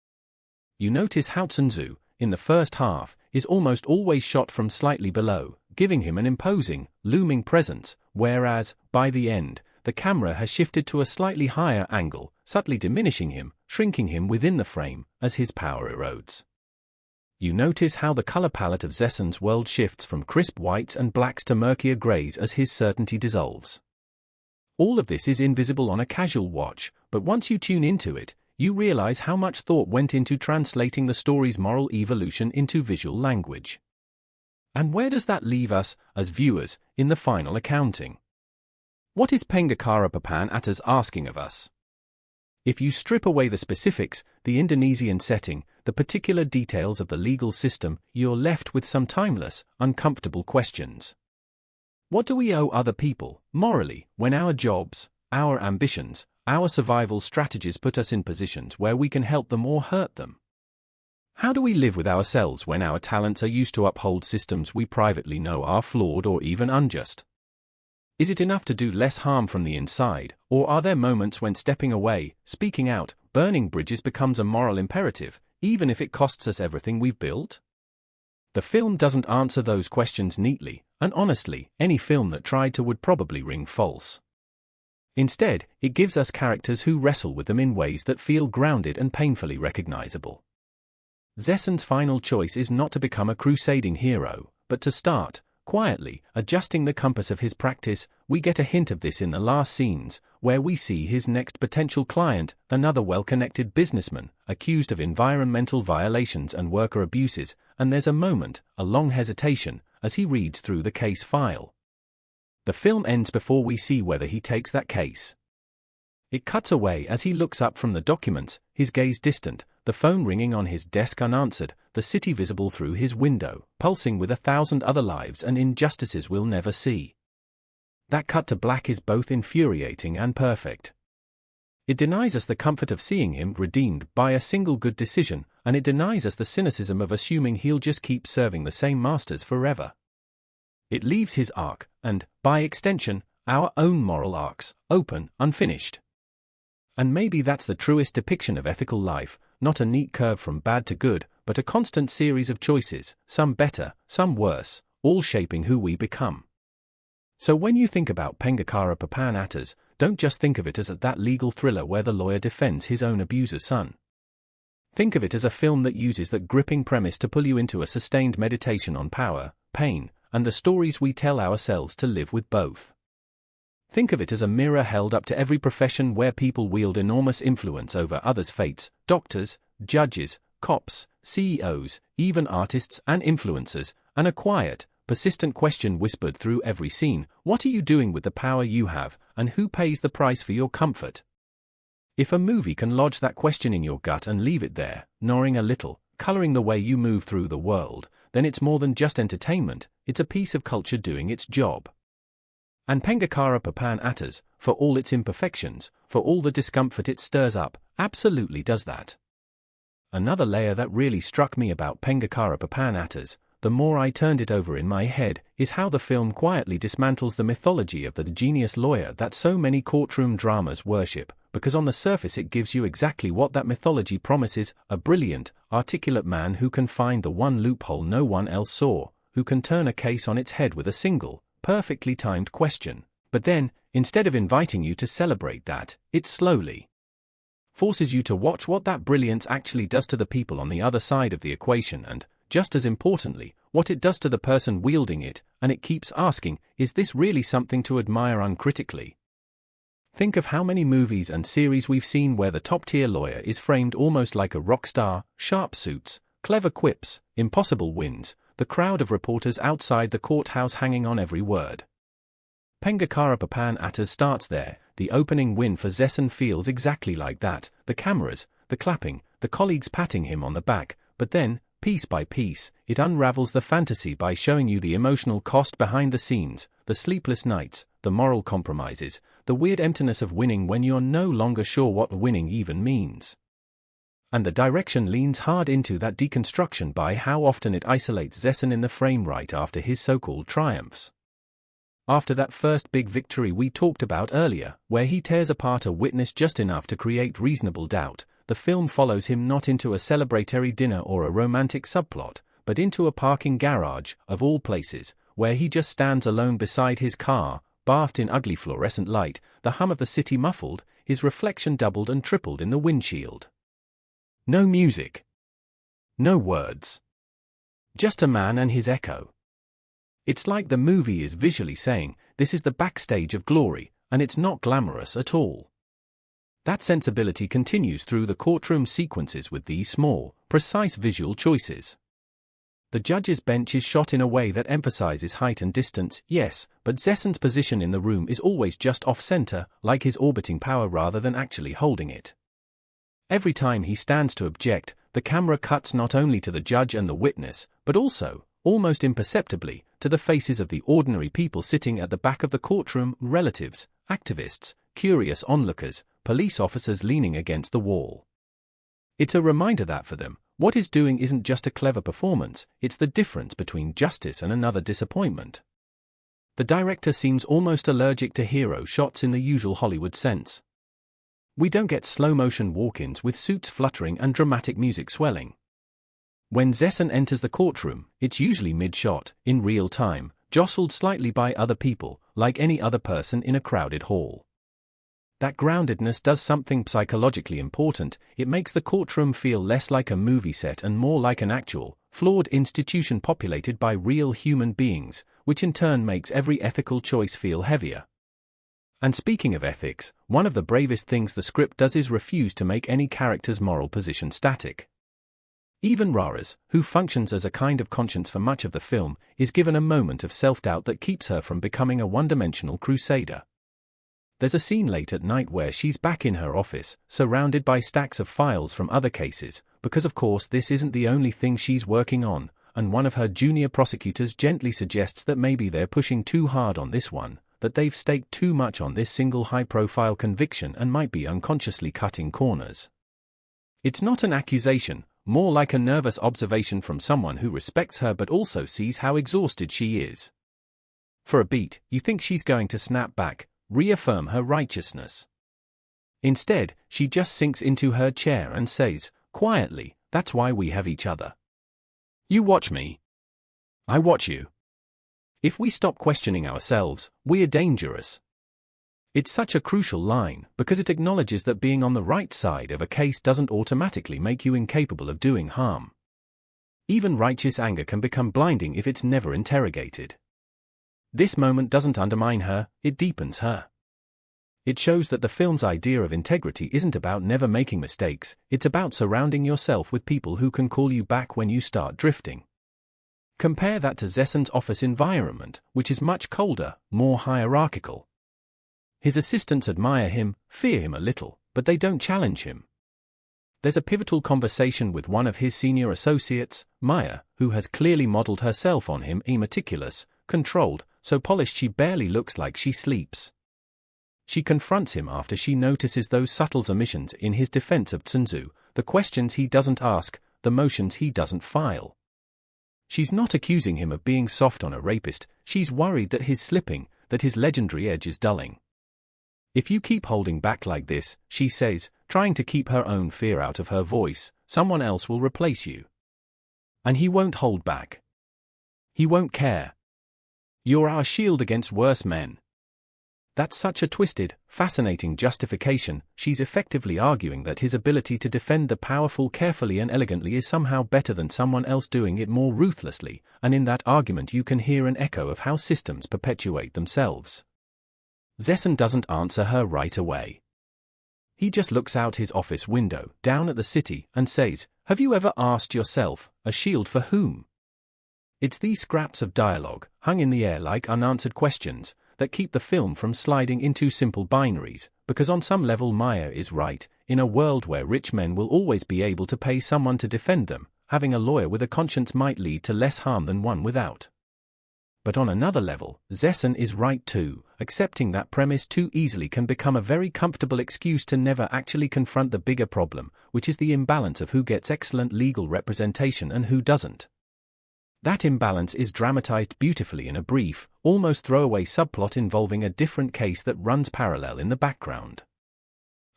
You notice how Tsunzu, in the first half, is almost always shot from slightly below, giving him an imposing, looming presence, whereas, by the end, the camera has shifted to a slightly higher angle, subtly diminishing him, shrinking him within the frame, as his power erodes. You notice how the color palette of Zessen's world shifts from crisp whites and blacks to murkier grays as his certainty dissolves. All of this is invisible on a casual watch, but once you tune into it, you realize how much thought went into translating the story's moral evolution into visual language. And where does that leave us, as viewers, in the final accounting? What is Pengacara Papan asking of us? If you strip away the specifics, the Indonesian setting, the particular details of the legal system, you're left with some timeless, uncomfortable questions. What do we owe other people, morally, when our jobs, our ambitions, our survival strategies put us in positions where we can help them or hurt them? How do we live with ourselves when our talents are used to uphold systems we privately know are flawed or even unjust? Is it enough to do less harm from the inside, or are there moments when stepping away, speaking out, burning bridges becomes a moral imperative, even if it costs us everything we've built? The film doesn't answer those questions neatly, and honestly, any film that tried to would probably ring false. Instead, it gives us characters who wrestle with them in ways that feel grounded and painfully recognizable. Zessen's final choice is not to become a crusading hero, but to start, quietly, adjusting the compass of his practice. We get a hint of this in the last scenes, where we see his next potential client, another well-connected businessman, accused of environmental violations and worker abuses, and there's a moment, a long hesitation, as he reads through the case file. The film ends before we see whether he takes that case. It cuts away as he looks up from the documents, his gaze distant, the phone ringing on his desk unanswered, the city visible through his window, pulsing with 1,000 other lives and injustices we'll never see. That cut to black is both infuriating and perfect. It denies us the comfort of seeing him redeemed by a single good decision, and it denies us the cynicism of assuming he'll just keep serving the same masters forever. It leaves his arc, and, by extension, our own moral arcs, open, unfinished. And maybe that's the truest depiction of ethical life, not a neat curve from bad to good, but a constant series of choices, some better, some worse, all shaping who we become. So when you think about Pengacara Papan, don't just think of it as that legal thriller where the lawyer defends his own abuser's son. Think of it as a film that uses that gripping premise to pull you into a sustained meditation on power, pain, and the stories we tell ourselves to live with both. Think of it as a mirror held up to every profession where people wield enormous influence over others' fates: doctors, judges, cops, CEOs, even artists and influencers, and a quiet, persistent question whispered through every scene: what are you doing with the power you have, and who pays the price for your comfort? If a movie can lodge that question in your gut and leave it there, gnawing a little, coloring the way you move through the world, then it's more than just entertainment, it's a piece of culture doing its job. And Pengacara Papan, for all its imperfections, for all the discomfort it stirs up, absolutely does that. Another layer that really struck me about Pengacara Papan, the more I turned it over in my head, is how the film quietly dismantles the mythology of the genius lawyer that so many courtroom dramas worship, because on the surface it gives you exactly what that mythology promises: a brilliant, articulate man who can find the one loophole no one else saw, who can turn a case on its head with a single, perfectly timed question. But then, instead of inviting you to celebrate that, it slowly forces you to watch what that brilliance actually does to the people on the other side of the equation and, just as importantly, what it does to the person wielding it, and it keeps asking, is this really something to admire uncritically? Think of how many movies and series we've seen where the top-tier lawyer is framed almost like a rock star, sharp suits, clever quips, impossible wins, the crowd of reporters outside the courthouse hanging on every word. Pengacara Papan starts there. The opening win for Zessen feels exactly like that, the cameras, the clapping, the colleagues patting him on the back, but then, piece by piece, it unravels the fantasy by showing you the emotional cost behind the scenes, the sleepless nights, the moral compromises, the weird emptiness of winning when you're no longer sure what winning even means. And the direction leans hard into that deconstruction by how often it isolates Zessen in the frame right after his so-called triumphs. After that first big victory we talked about earlier, where he tears apart a witness just enough to create reasonable doubt, the film follows him not into a celebratory dinner or a romantic subplot, but into a parking garage, of all places, where he just stands alone beside his car, bathed in ugly fluorescent light, the hum of the city muffled, his reflection doubled and tripled in the windshield. No music. No words. Just a man and his echo. It's like the movie is visually saying, this is the backstage of glory, and it's not glamorous at all. That sensibility continues through the courtroom sequences with these small, precise visual choices. The judge's bench is shot in a way that emphasizes height and distance, yes, but Zessen's position in the room is always just off-center, like his orbiting power rather than actually holding it. Every time he stands to object, the camera cuts not only to the judge and the witness, but also, almost imperceptibly, to the faces of the ordinary people sitting at the back of the courtroom, relatives, activists, curious onlookers, police officers leaning against the wall. It's a reminder that for them, what he's doing isn't just a clever performance, it's the difference between justice and another disappointment. The director seems almost allergic to hero shots in the usual Hollywood sense. We don't get slow-motion walk-ins with suits fluttering and dramatic music swelling. When Zessen enters the courtroom, it's usually mid-shot, in real time, jostled slightly by other people, like any other person in a crowded hall. That groundedness does something psychologically important. It makes the courtroom feel less like a movie set and more like an actual, flawed institution populated by real human beings, which in turn makes every ethical choice feel heavier. And speaking of ethics, one of the bravest things the script does is refuse to make any character's moral position static. Even Raras, who functions as a kind of conscience for much of the film, is given a moment of self-doubt that keeps her from becoming a one-dimensional crusader. There's a scene late at night where she's back in her office, surrounded by stacks of files from other cases, because of course this isn't the only thing she's working on, and one of her junior prosecutors gently suggests that maybe they're pushing too hard on this one, that they've staked too much on this single high-profile conviction and might be unconsciously cutting corners. It's not an accusation, more like a nervous observation from someone who respects her but also sees how exhausted she is. For a beat, you think she's going to snap back, reaffirm her righteousness. Instead, she just sinks into her chair and says, quietly, that's why we have each other. You watch me. I watch you. If we stop questioning ourselves, we're dangerous. It's such a crucial line, because it acknowledges that being on the right side of a case doesn't automatically make you incapable of doing harm. Even righteous anger can become blinding if it's never interrogated. This moment doesn't undermine her, it deepens her. It shows that the film's idea of integrity isn't about never making mistakes, it's about surrounding yourself with people who can call you back when you start drifting. Compare that to Zessen's office environment, which is much colder, more hierarchical. His assistants admire him, fear him a little, but they don't challenge him. There's a pivotal conversation with one of his senior associates, Maya, who has clearly modeled herself on him, meticulous, controlled, so polished she barely looks like she sleeps. She confronts him after she notices those subtle omissions in his defense of Tsunzu, the questions he doesn't ask, the motions he doesn't file. She's not accusing him of being soft on a rapist, she's worried that he's slipping, that his legendary edge is dulling. If you keep holding back like this, she says, trying to keep her own fear out of her voice, someone else will replace you. And he won't hold back. He won't care. You're our shield against worse men. That's such a twisted, fascinating justification. She's effectively arguing that his ability to defend the powerful carefully and elegantly is somehow better than someone else doing it more ruthlessly, and in that argument you can hear an echo of how systems perpetuate themselves. Zesson doesn't answer her right away. He just looks out his office window, down at the city, and says, "Have you ever asked yourself, a shield for whom?" It's these scraps of dialogue, hung in the air like unanswered questions, that keep the film from sliding into simple binaries, because on some level Maya is right. In a world where rich men will always be able to pay someone to defend them, having a lawyer with a conscience might lead to less harm than one without. But on another level, Zesson is right too. Accepting that premise too easily can become a very comfortable excuse to never actually confront the bigger problem, which is the imbalance of who gets excellent legal representation and who doesn't. That imbalance is dramatized beautifully in a brief, almost throwaway subplot involving a different case that runs parallel in the background.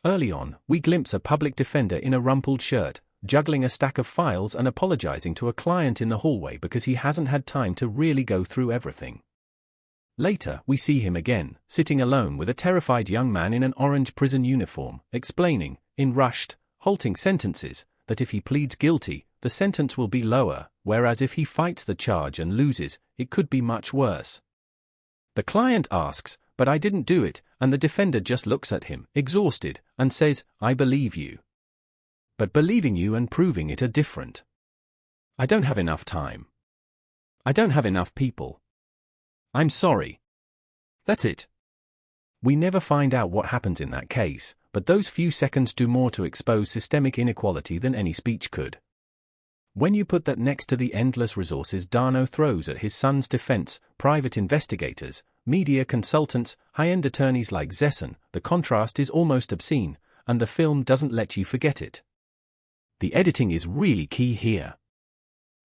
Early on, we glimpse a public defender in a rumpled shirt, juggling a stack of files and apologizing to a client in the hallway because he hasn't had time to really go through everything. Later, we see him again, sitting alone with a terrified young man in an orange prison uniform, explaining, in rushed, halting sentences, that if he pleads guilty, the sentence will be lower, whereas if he fights the charge and loses, it could be much worse. The client asks, "But I didn't do it," and the defender just looks at him, exhausted, and says, "I believe you. But believing you and proving it are different. I don't have enough time. I don't have enough people. I'm sorry." That's it. We never find out what happens in that case, but those few seconds do more to expose systemic inequality than any speech could. When you put that next to the endless resources Darno throws at his son's defense, private investigators, media consultants, high-end attorneys like Zesson, the contrast is almost obscene, and the film doesn't let you forget it. The editing is really key here.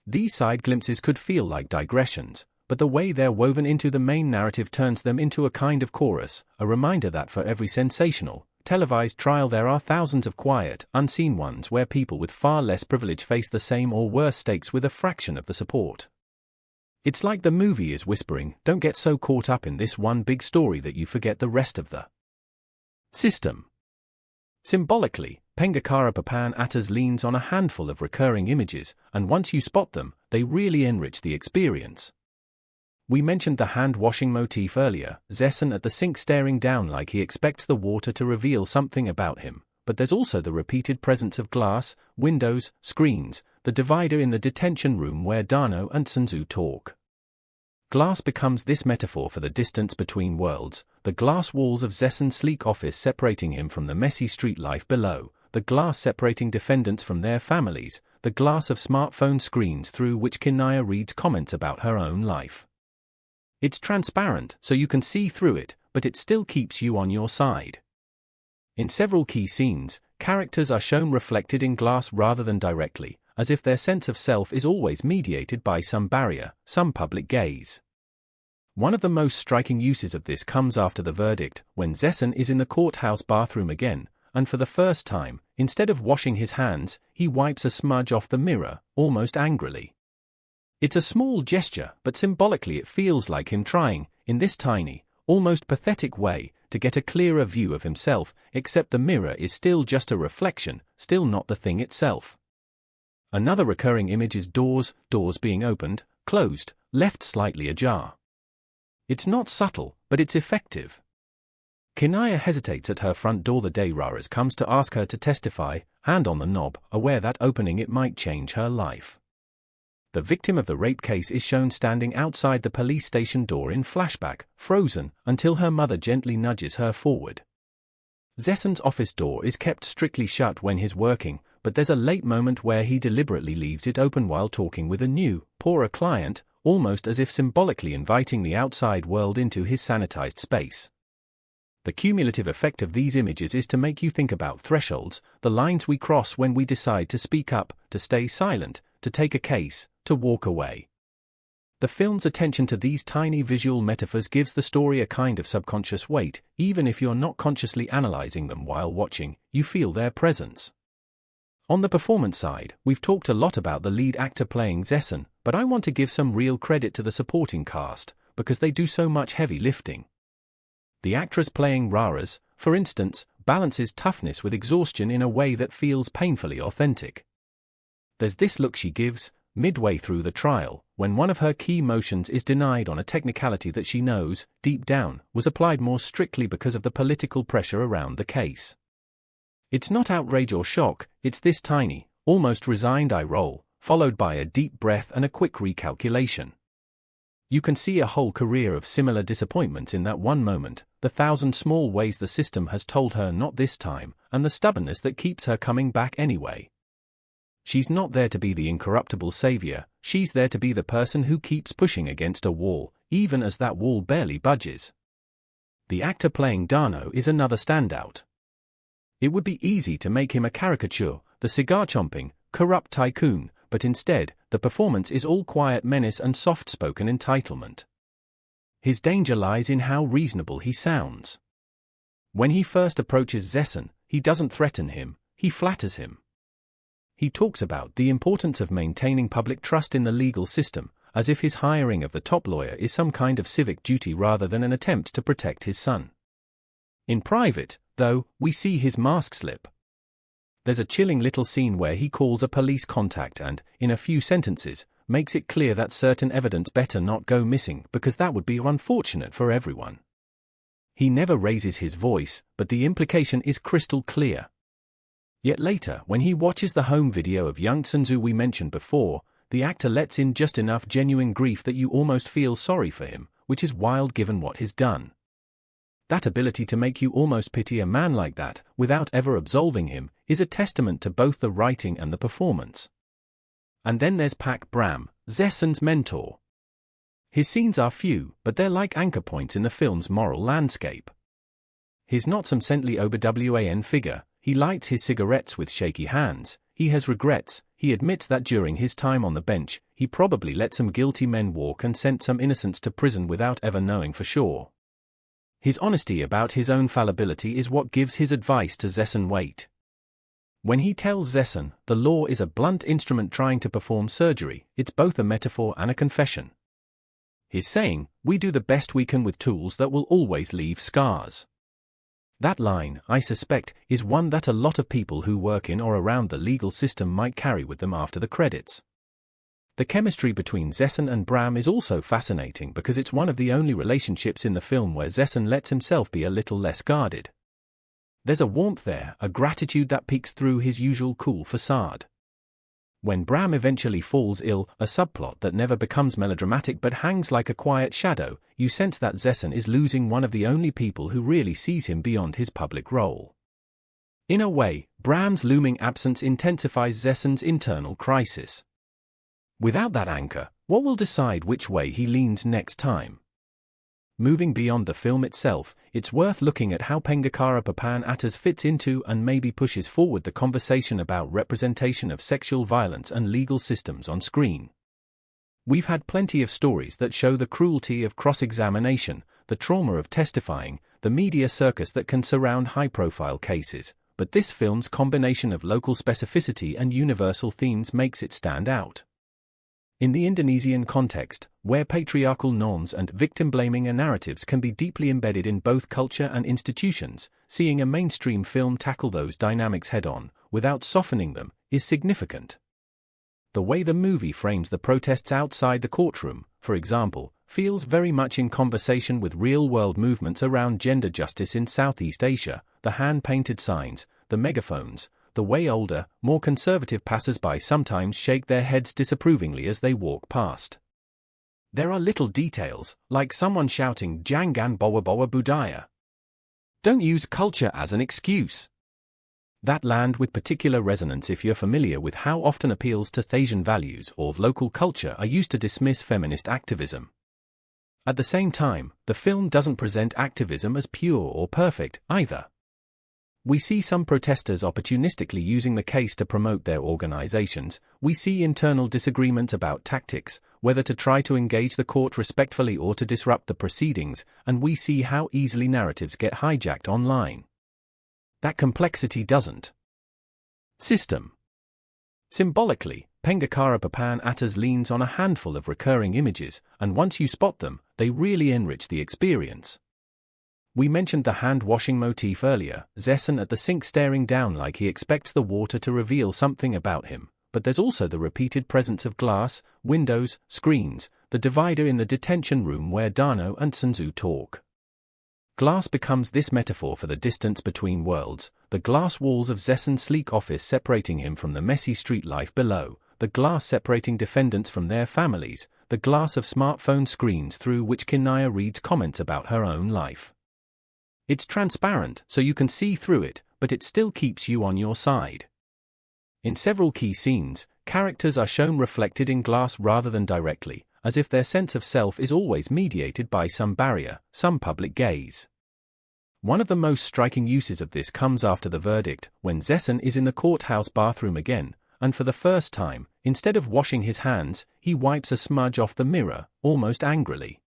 These side glimpses could feel like digressions, but the way they're woven into the main narrative turns them into a kind of chorus, a reminder that for every sensational, televised trial there are thousands of quiet, unseen ones where people with far less privilege face the same or worse stakes with a fraction of the support. It's like the movie is whispering, don't get so caught up in this one big story that you forget the rest of the system. Symbolically, Pengacara Papan leans on a handful of recurring images, and once you spot them, they really enrich the experience. We mentioned the hand-washing motif earlier, Zesson at the sink staring down like he expects the water to reveal something about him, but there's also the repeated presence of glass, windows, screens, the divider in the detention room where Darno and Sunzu talk. Glass becomes this metaphor for the distance between worlds, the glass walls of Zesson's sleek office separating him from the messy street life below, the glass separating defendants from their families, the glass of smartphone screens through which Kinaya reads comments about her own life. It's transparent, so you can see through it, but it still keeps you on your side. In several key scenes, characters are shown reflected in glass rather than directly, as if their sense of self is always mediated by some barrier, some public gaze. One of the most striking uses of this comes after the verdict, when Zesson is in the courthouse bathroom again, and for the first time, instead of washing his hands, he wipes a smudge off the mirror, almost angrily. It's a small gesture, but symbolically it feels like him trying, in this tiny, almost pathetic way, to get a clearer view of himself, except the mirror is still just a reflection, still not the thing itself. Another recurring image is doors being opened, closed, left slightly ajar. It's not subtle, but it's effective. Kinaya hesitates at her front door the day Raras comes to ask her to testify, hand on the knob, aware that opening it might change her life. The victim of the rape case is shown standing outside the police station door in flashback, frozen, until her mother gently nudges her forward. Zesson's office door is kept strictly shut when he's working, but there's a late moment where he deliberately leaves it open while talking with a new, poorer client, almost as if symbolically inviting the outside world into his sanitized space. The cumulative effect of these images is to make you think about thresholds, the lines we cross when we decide to speak up, to stay silent, to take a case, to walk away. The film's attention to these tiny visual metaphors gives the story a kind of subconscious weight. Even if you're not consciously analyzing them while watching, you feel their presence. On the performance side, we've talked a lot about the lead actor playing Zesson, but I want to give some real credit to the supporting cast, because they do so much heavy lifting. The actress playing Raras, for instance, balances toughness with exhaustion in a way that feels painfully authentic. There's this look she gives, midway through the trial, when one of her key motions is denied on a technicality that she knows, deep down, was applied more strictly because of the political pressure around the case. It's not outrage or shock, it's this tiny, almost resigned eye roll, followed by a deep breath and a quick recalculation. You can see a whole career of similar disappointment in that one moment, the thousand small ways the system has told her not this time, and the stubbornness that keeps her coming back anyway. She's not there to be the incorruptible savior, she's there to be the person who keeps pushing against a wall, even as that wall barely budges. The actor playing Dano is another standout. It would be easy to make him a caricature, the cigar-chomping, corrupt tycoon, but instead, the performance is all quiet menace and soft-spoken entitlement. His danger lies in how reasonable he sounds. When he first approaches Zessen, he doesn't threaten him, he flatters him. He talks about the importance of maintaining public trust in the legal system, as if his hiring of the top lawyer is some kind of civic duty rather than an attempt to protect his son. In private, though, we see his mask slip. There's a chilling little scene where he calls a police contact and, in a few sentences, makes it clear that certain evidence better not go missing because that would be unfortunate for everyone. He never raises his voice, but the implication is crystal clear. Yet later, when he watches the home video of young Sunzu we mentioned before, the actor lets in just enough genuine grief that you almost feel sorry for him, which is wild given what he's done. That ability to make you almost pity a man like that, without ever absolving him, is a testament to both the writing and the performance. And then there's Pak Bram, Zessen's mentor. His scenes are few, but they're like anchor points in the film's moral landscape. He's not some saintly OBWAN figure, he lights his cigarettes with shaky hands, he has regrets, he admits that during his time on the bench, he probably let some guilty men walk and sent some innocents to prison without ever knowing for sure. His honesty about his own fallibility is what gives his advice to Zessen weight. When he tells Zessen, the law is a blunt instrument trying to perform surgery, it's both a metaphor and a confession. He's saying, we do the best we can with tools that will always leave scars. That line, I suspect, is one that a lot of people who work in or around the legal system might carry with them after the credits. The chemistry between Zessen and Bram is also fascinating because it's one of the only relationships in the film where Zessen lets himself be a little less guarded. There's a warmth there, a gratitude that peeks through his usual cool facade. When Bram eventually falls ill, a subplot that never becomes melodramatic but hangs like a quiet shadow, you sense that Zessen is losing one of the only people who really sees him beyond his public role. In a way, Bram's looming absence intensifies Zessen's internal crisis. Without that anchor, what will decide which way he leans next time? Moving beyond the film itself, it's worth looking at how Pengacara Papan fits into and maybe pushes forward the conversation about representation of sexual violence and legal systems on screen. We've had plenty of stories that show the cruelty of cross-examination, the trauma of testifying, the media circus that can surround high-profile cases, but this film's combination of local specificity and universal themes makes it stand out. In the Indonesian context, where patriarchal norms and victim-blaming narratives can be deeply embedded in both culture and institutions, seeing a mainstream film tackle those dynamics head-on, without softening them, is significant. The way the movie frames the protests outside the courtroom, for example, feels very much in conversation with real-world movements around gender justice in Southeast Asia, the hand-painted signs, the megaphones, the way older, more conservative passers-by sometimes shake their heads disapprovingly as they walk past. There are little details, like someone shouting "Jangan bawa-bawa budaya." Don't use culture as an excuse. That land with particular resonance if you're familiar with how often appeals to Thasian values or local culture are used to dismiss feminist activism. At the same time, the film doesn't present activism as pure or perfect, either. We see some protesters opportunistically using the case to promote their organizations, we see internal disagreements about tactics, whether to try to engage the court respectfully or to disrupt the proceedings, and we see how easily narratives get hijacked online. That complexity doesn't. System. Symbolically, Pengacara Papan leans on a handful of recurring images, and once you spot them, they really enrich the experience. We mentioned the hand-washing motif earlier, Zessen at the sink staring down like he expects the water to reveal something about him, but there's also the repeated presence of glass, windows, screens, the divider in the detention room where Dano and Sunzu talk. Glass becomes this metaphor for the distance between worlds, the glass walls of Zessen's sleek office separating him from the messy street life below, the glass separating defendants from their families, the glass of smartphone screens through which Kinaya reads comments about her own life. It's transparent, so you can see through it, but it still keeps you on your side. In several key scenes, characters are shown reflected in glass rather than directly, as if their sense of self is always mediated by some barrier, some public gaze. One of the most striking uses of this comes after the verdict, when Zessen is in the courthouse bathroom again, and for the first time, instead of washing his hands, he wipes a smudge off the mirror, almost angrily.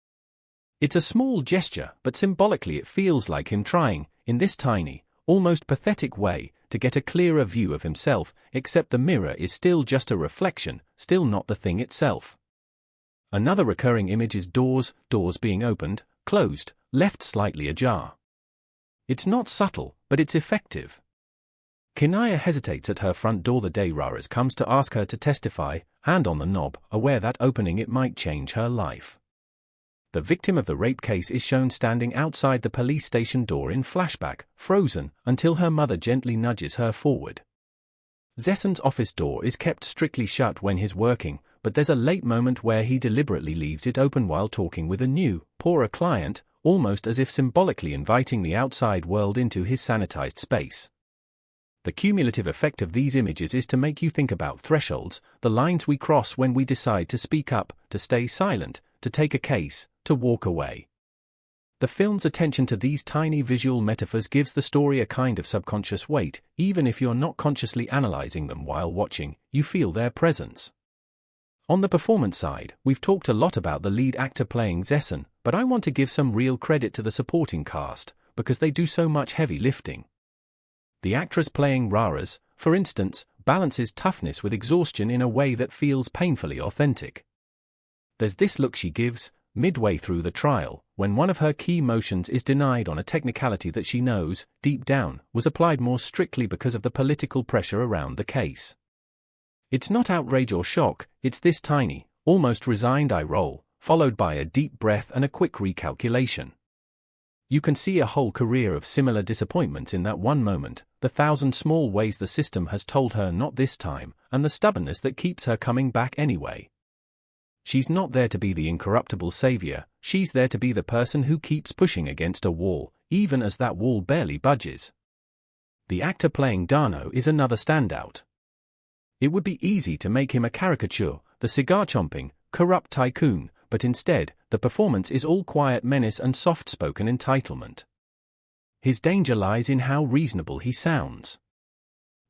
It's a small gesture, but symbolically it feels like him trying, in this tiny, almost pathetic way, to get a clearer view of himself, except the mirror is still just a reflection, still not the thing itself. Another recurring image is doors being opened, closed, left slightly ajar. It's not subtle, but it's effective. Kinaya hesitates at her front door the day Raras comes to ask her to testify, hand on the knob, aware that opening it might change her life. The victim of the rape case is shown standing outside the police station door in flashback, frozen, until her mother gently nudges her forward. Zessen's office door is kept strictly shut when he's working, but there's a late moment where he deliberately leaves it open while talking with a new, poorer client, almost as if symbolically inviting the outside world into his sanitized space. The cumulative effect of these images is to make you think about thresholds, the lines we cross when we decide to speak up, to stay silent, to take a case, to walk away. The film's attention to these tiny visual metaphors gives the story a kind of subconscious weight, even if you're not consciously analyzing them while watching, you feel their presence. On the performance side, we've talked a lot about the lead actor playing Zessen, but I want to give some real credit to the supporting cast, because they do so much heavy lifting. The actress playing Raras, for instance, balances toughness with exhaustion in a way that feels painfully authentic. There's this look she gives, midway through the trial, when one of her key motions is denied on a technicality that she knows, deep down, was applied more strictly because of the political pressure around the case. It's not outrage or shock, it's this tiny, almost resigned eye roll, followed by a deep breath and a quick recalculation. You can see a whole career of similar disappointments in that one moment, the thousand small ways the system has told her not this time, and the stubbornness that keeps her coming back anyway. She's not there to be the incorruptible savior, she's there to be the person who keeps pushing against a wall, even as that wall barely budges. The actor playing Dano is another standout. It would be easy to make him a caricature, the cigar-chomping, corrupt tycoon, but instead, the performance is all quiet menace and soft-spoken entitlement. His danger lies in how reasonable he sounds.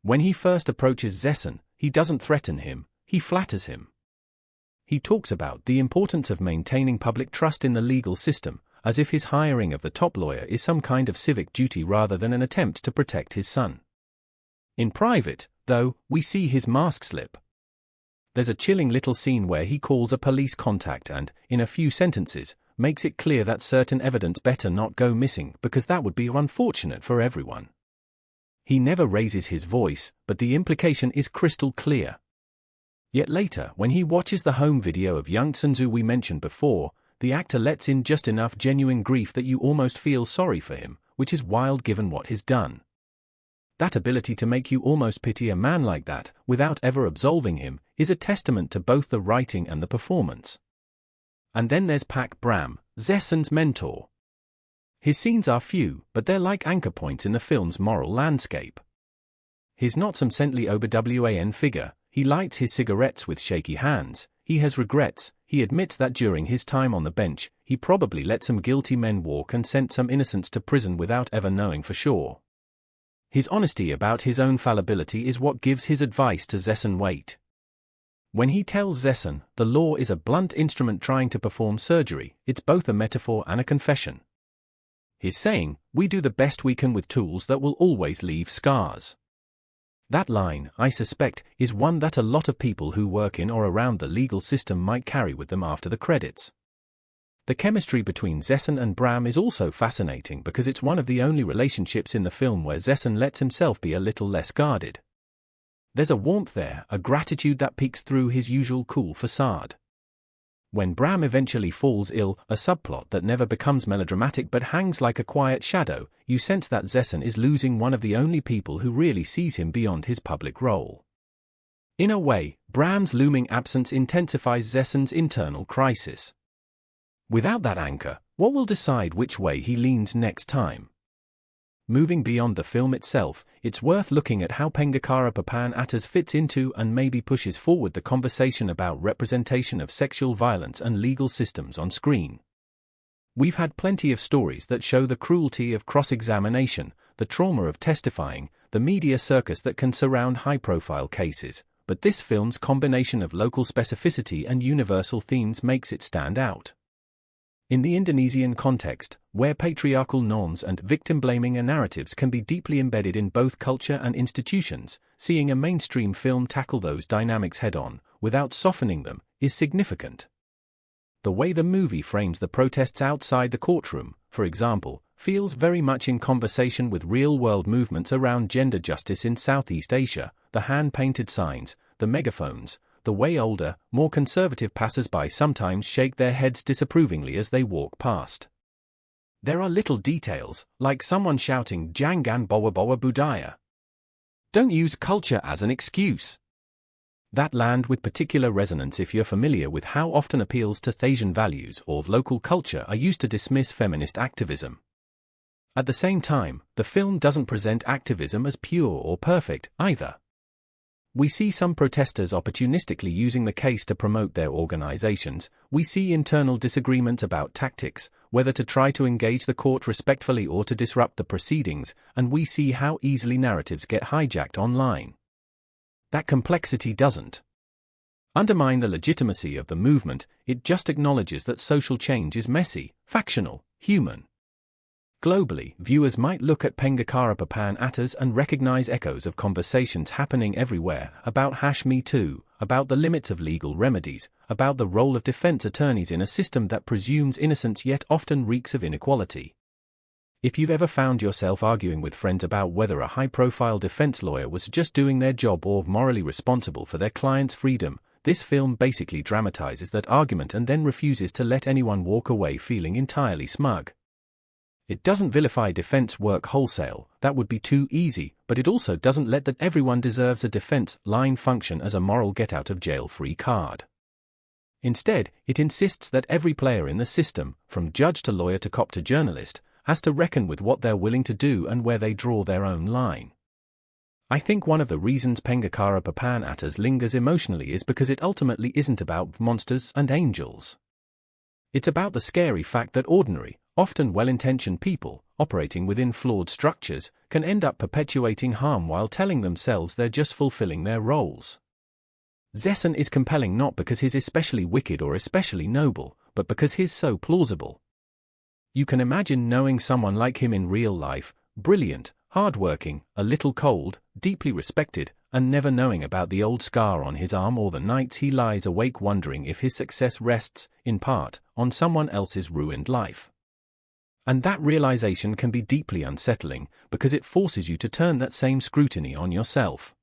When he first approaches Zessen, he doesn't threaten him, he flatters him. He talks about the importance of maintaining public trust in the legal system, as if his hiring of the top lawyer is some kind of civic duty rather than an attempt to protect his son. In private, though, we see his mask slip. There's a chilling little scene where he calls a police contact and, in a few sentences, makes it clear that certain evidence better not go missing because that would be unfortunate for everyone. He never raises his voice, but the implication is crystal clear. Yet later, when he watches the home video of young Sunzu we mentioned before, the actor lets in just enough genuine grief that you almost feel sorry for him, which is wild given what he's done. That ability to make you almost pity a man like that, without ever absolving him, is a testament to both the writing and the performance. And then there's Pak Bram, Zessen's mentor. His scenes are few, but they're like anchor points in the film's moral landscape. He's not some saintly Oberwan figure, he lights his cigarettes with shaky hands, he has regrets, he admits that during his time on the bench, he probably let some guilty men walk and sent some innocents to prison without ever knowing for sure. His honesty about his own fallibility is what gives his advice to Zessen weight. When he tells Zessen, the law is a blunt instrument trying to perform surgery, it's both a metaphor and a confession. He's saying, we do the best we can with tools that will always leave scars. That line, I suspect, is one that a lot of people who work in or around the legal system might carry with them after the credits. The chemistry between Zessen and Bram is also fascinating because it's one of the only relationships in the film where Zessen lets himself be a little less guarded. There's a warmth there, a gratitude that peeks through his usual cool facade. When Bram eventually falls ill, a subplot that never becomes melodramatic but hangs like a quiet shadow, you sense that Zessen is losing one of the only people who really sees him beyond his public role. In a way, Bram's looming absence intensifies Zessen's internal crisis. Without that anchor, what will decide which way he leans next time? Moving beyond the film itself, it's worth looking at how Pengacara Papan fits into and maybe pushes forward the conversation about representation of sexual violence and legal systems on screen. We've had plenty of stories that show the cruelty of cross-examination, the trauma of testifying, the media circus that can surround high-profile cases, but this film's combination of local specificity and universal themes makes it stand out. In the Indonesian context, where patriarchal norms and victim-blaming narratives can be deeply embedded in both culture and institutions, seeing a mainstream film tackle those dynamics head-on, without softening them, is significant. The way the movie frames the protests outside the courtroom, for example, feels very much in conversation with real-world movements around gender justice in Southeast Asia, the hand-painted signs, the megaphones, the way older, more conservative passers-by sometimes shake their heads disapprovingly as they walk past. There are little details, like someone shouting "Jangan bawa-bawa budaya." Don't use culture as an excuse. That land with particular resonance if you're familiar with how often appeals to Asian values or local culture are used to dismiss feminist activism. At the same time, the film doesn't present activism as pure or perfect, either. We see some protesters opportunistically using the case to promote their organizations, we see internal disagreements about tactics, whether to try to engage the court respectfully or to disrupt the proceedings, and we see how easily narratives get hijacked online. That complexity doesn't undermine the legitimacy of the movement, it just acknowledges that social change is messy, factional, human. Globally, viewers might look at Pengacara Papan and recognize echoes of conversations happening everywhere about #Me Too, about the limits of legal remedies, about the role of defense attorneys in a system that presumes innocence yet often reeks of inequality. If you've ever found yourself arguing with friends about whether a high-profile defense lawyer was just doing their job or morally responsible for their client's freedom, this film basically dramatizes that argument and then refuses to let anyone walk away feeling entirely smug. It doesn't vilify defense work wholesale, that would be too easy, but it also doesn't let that everyone deserves a defense line function as a moral get-out-of-jail-free card. Instead, it insists that every player in the system, from judge to lawyer to cop to journalist, has to reckon with what they're willing to do and where they draw their own line. I think one of the reasons Pengacara Papan lingers emotionally is because it ultimately isn't about monsters and angels. It's about the scary fact that ordinary, often well-intentioned people, operating within flawed structures, can end up perpetuating harm while telling themselves they're just fulfilling their roles. Zessen is compelling not because he's especially wicked or especially noble, but because he's so plausible. You can imagine knowing someone like him in real life, brilliant, hard-working, a little cold, deeply respected, and never knowing about the old scar on his arm or the nights he lies awake wondering if his success rests, in part, on someone else's ruined life. And that realization can be deeply unsettling, because it forces you to turn that same scrutiny on yourself.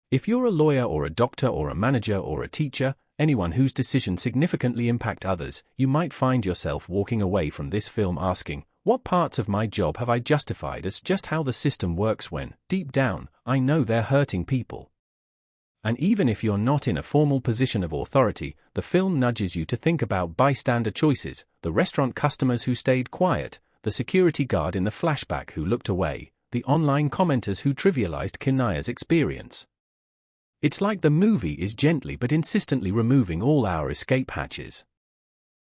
If you're a lawyer or a doctor or a manager or a teacher, anyone whose decisions significantly impact others, you might find yourself walking away from this film asking, what parts of my job have I justified as just how the system works when, deep down, I know they're hurting people? And even if you're not in a formal position of authority, the film nudges you to think about bystander choices, the restaurant customers who stayed quiet, the security guard in the flashback who looked away, the online commenters who trivialized Kinaya's experience. It's like the movie is gently but insistently removing all our escape hatches.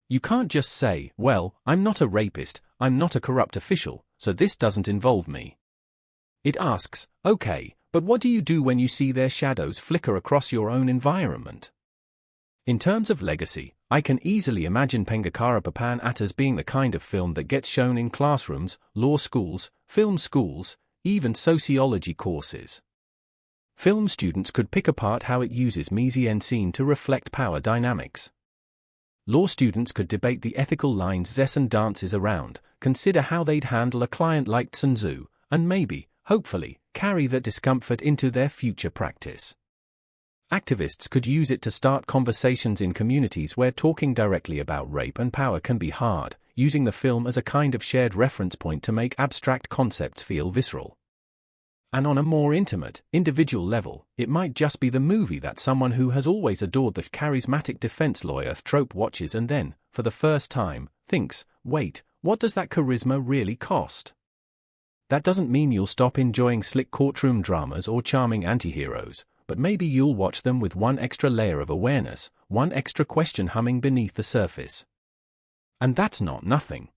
You can't just say, well, I'm not a rapist, I'm not a corrupt official, so this doesn't involve me. It asks, okay, but what do you do when you see their shadows flicker across your own environment? In terms of legacy, I can easily imagine Pengacara Papan being the kind of film that gets shown in classrooms, law schools, film schools, even sociology courses. Film students could pick apart how it uses mise en scene to reflect power dynamics. Law students could debate the ethical lines Zessen dances around, consider how they'd handle a client like Sun Tzu, and maybe, hopefully, carry that discomfort into their future practice. Activists could use it to start conversations in communities where talking directly about rape and power can be hard, using the film as a kind of shared reference point to make abstract concepts feel visceral. And on a more intimate, individual level, it might just be the movie that someone who has always adored the charismatic defense lawyer trope watches and then, for the first time, thinks, wait, what does that charisma really cost? That doesn't mean you'll stop enjoying slick courtroom dramas or charming antiheroes, but maybe you'll watch them with one extra layer of awareness, one extra question humming beneath the surface. And that's not nothing.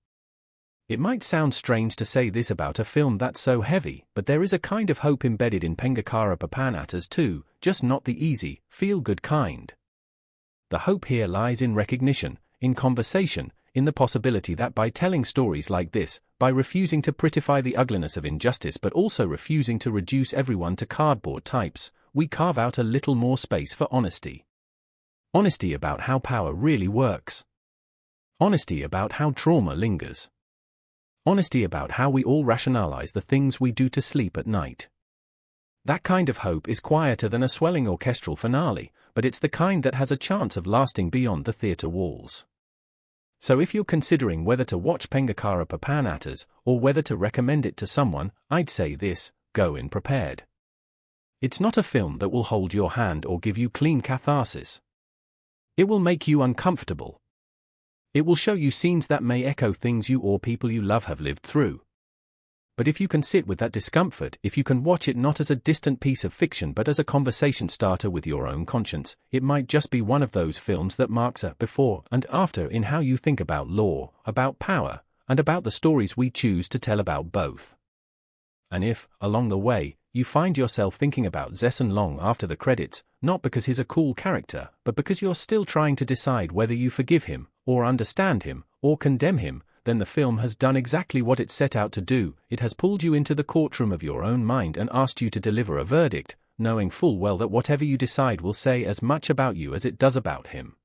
It might sound strange to say this about a film that's so heavy, but there is a kind of hope embedded in Pengacara Papan too, just not the easy, feel-good kind. The hope here lies in recognition, in conversation, in the possibility that by telling stories like this, by refusing to prettify the ugliness of injustice but also refusing to reduce everyone to cardboard types, we carve out a little more space for honesty. Honesty about how power really works. Honesty about how trauma lingers. Honesty about how we all rationalize the things we do to sleep at night. That kind of hope is quieter than a swelling orchestral finale, but it's the kind that has a chance of lasting beyond the theater walls. So if you're considering whether to watch Pengacara Papan or whether to recommend it to someone, I'd say this: go in prepared. It's not a film that will hold your hand or give you clean catharsis. It will make you uncomfortable. It will show you scenes that may echo things you or people you love have lived through. But if you can sit with that discomfort, if you can watch it not as a distant piece of fiction but as a conversation starter with your own conscience, it might just be one of those films that marks a before and after in how you think about law, about power, and about the stories we choose to tell about both. And if, along the way, you find yourself thinking about Zessen long after the credits, not because he's a cool character, but because you're still trying to decide whether you forgive him, or understand him, or condemn him, then the film has done exactly what it set out to do. It has pulled you into the courtroom of your own mind and asked you to deliver a verdict, knowing full well that whatever you decide will say as much about you as it does about him.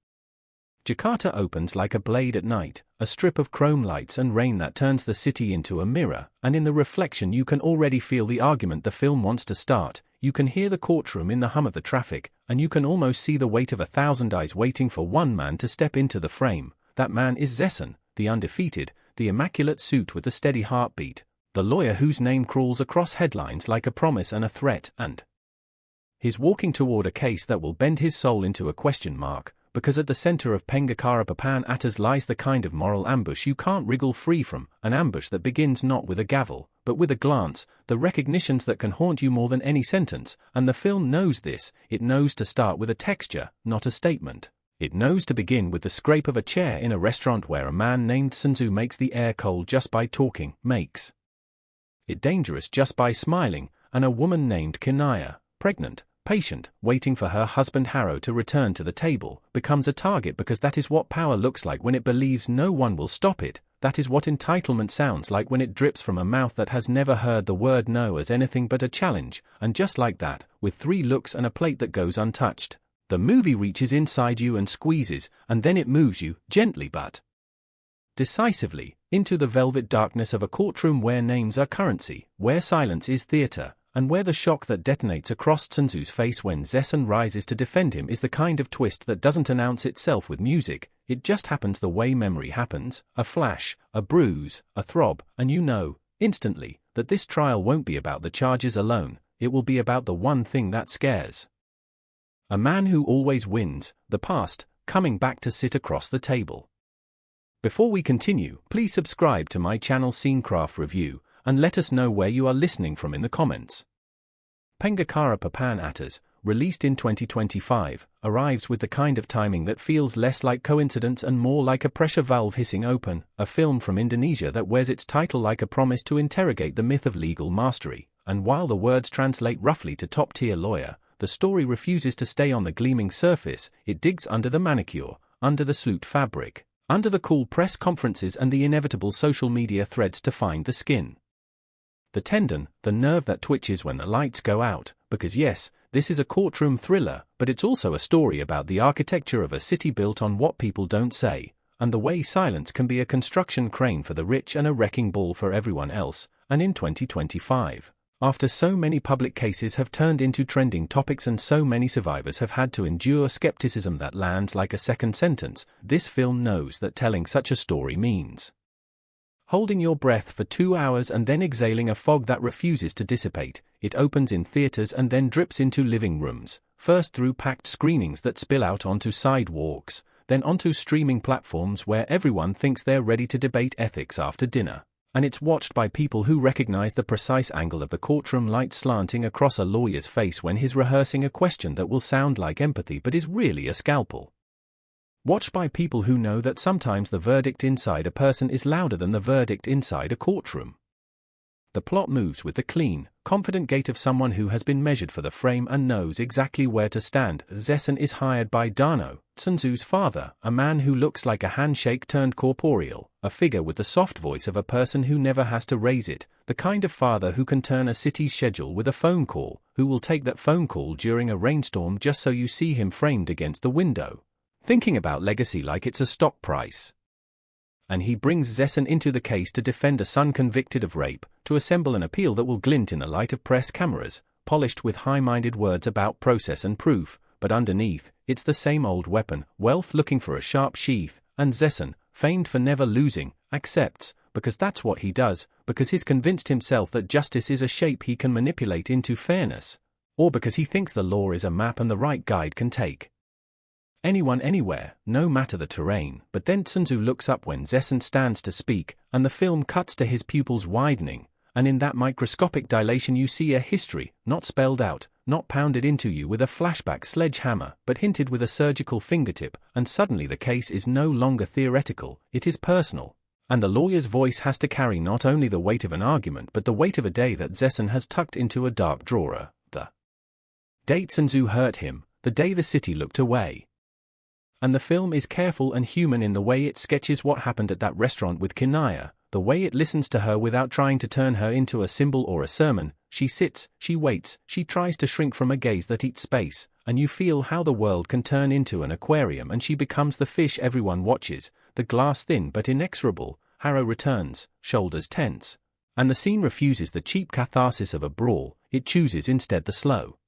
Jakarta opens like a blade at night, a strip of chrome lights and rain that turns the city into a mirror, and in the reflection you can already feel the argument the film wants to start. You can hear the courtroom in the hum of the traffic, and you can almost see the weight of 1,000 eyes waiting for one man to step into the frame. That man is Zessen, the undefeated, the immaculate suit with the steady heartbeat, the lawyer whose name crawls across headlines like a promise and a threat, and he's walking toward a case that will bend his soul into a question mark, because at the center of Pengacara Papan lies the kind of moral ambush you can't wriggle free from, an ambush that begins not with a gavel, but with a glance, the recognitions that can haunt you more than any sentence, and the film knows this. It knows to start with a texture, not a statement. It knows to begin with the scrape of a chair in a restaurant where a man named Sun Tzu makes the air cold just by talking, makes it dangerous just by smiling, and a woman named Kinaya, pregnant, patient, waiting for her husband Harrow to return to the table, becomes a target because that is what power looks like when it believes no one will stop it. That is what entitlement sounds like when it drips from a mouth that has never heard the word no as anything but a challenge, and just like that, with 3 looks and a plate that goes untouched, the movie reaches inside you and squeezes, and then it moves you, gently but decisively, into the velvet darkness of a courtroom where names are currency, where silence is theater, and where the shock that detonates across Sun Tzu's face when Zessen rises to defend him is the kind of twist that doesn't announce itself with music. It just happens the way memory happens, a flash, a bruise, a throb, and you know, instantly, that this trial won't be about the charges alone, it will be about the one thing that scares. A man who always wins, the past, coming back to sit across the table. Before we continue, please subscribe to my channel Scenecraft Review, and let us know where you are listening from in the comments. Pengacara Papan, released in 2025, arrives with the kind of timing that feels less like coincidence and more like a pressure valve hissing open, a film from Indonesia that wears its title like a promise to interrogate the myth of legal mastery, and while the words translate roughly to top-tier lawyer, the story refuses to stay on the gleaming surface. It digs under the manicure, under the sleut fabric, under the cool press conferences and the inevitable social media threads to find the skin. The tendon, the nerve that twitches when the lights go out, because yes, This is a courtroom thriller, but it's also a story about the architecture of a city built on what people don't say, and the way silence can be a construction crane for the rich and a wrecking ball for everyone else. And in 2025, after so many public cases have turned into trending topics and so many survivors have had to endure skepticism that lands like a second sentence, this film knows that telling such a story means holding your breath for 2 hours and then exhaling a fog that refuses to dissipate. It opens in theaters and then drips into living rooms, first through packed screenings that spill out onto sidewalks, then onto streaming platforms where everyone thinks they're ready to debate ethics after dinner. And it's watched by people who recognize the precise angle of the courtroom light slanting across a lawyer's face when he's rehearsing a question that will sound like empathy but is really a scalpel. Watched by people who know that sometimes the verdict inside a person is louder than the verdict inside a courtroom. The plot moves with the clean, confident gait of someone who has been measured for the frame and knows exactly where to stand. Zessen is hired by Dano, Sun Tzu's father, a man who looks like a handshake turned corporeal, a figure with the soft voice of a person who never has to raise it, the kind of father who can turn a city's schedule with a phone call, who will take that phone call during a rainstorm just so you see him framed against the window, thinking about legacy like it's a stock price. And he brings Zessen into the case to defend a son convicted of rape, to assemble an appeal that will glint in the light of press cameras, polished with high-minded words about process and proof, but underneath, it's the same old weapon, wealth looking for a sharp sheath, and Zessen, famed for never losing, accepts, because that's what he does, because he's convinced himself that justice is a shape he can manipulate into fairness, or because he thinks the law is a map and the right guide can take anyone anywhere, no matter the terrain. But then Sun Tzu looks up when Zessen stands to speak, and the film cuts to his pupils widening, and in that microscopic dilation you see a history, not spelled out, not pounded into you with a flashback sledgehammer, but hinted with a surgical fingertip, and suddenly the case is no longer theoretical, it is personal. And the lawyer's voice has to carry not only the weight of an argument but the weight of a day that Zessen has tucked into a dark drawer, the date Sun Tzu hurt him, the day the city looked away. And the film is careful and human in the way it sketches what happened at that restaurant with Kinaya, the way it listens to her without trying to turn her into a symbol or a sermon. She sits, she waits, she tries to shrink from a gaze that eats space, and you feel how the world can turn into an aquarium and she becomes the fish everyone watches, the glass thin but inexorable. Harrow returns, shoulders tense. And the scene refuses the cheap catharsis of a brawl, it chooses instead the slow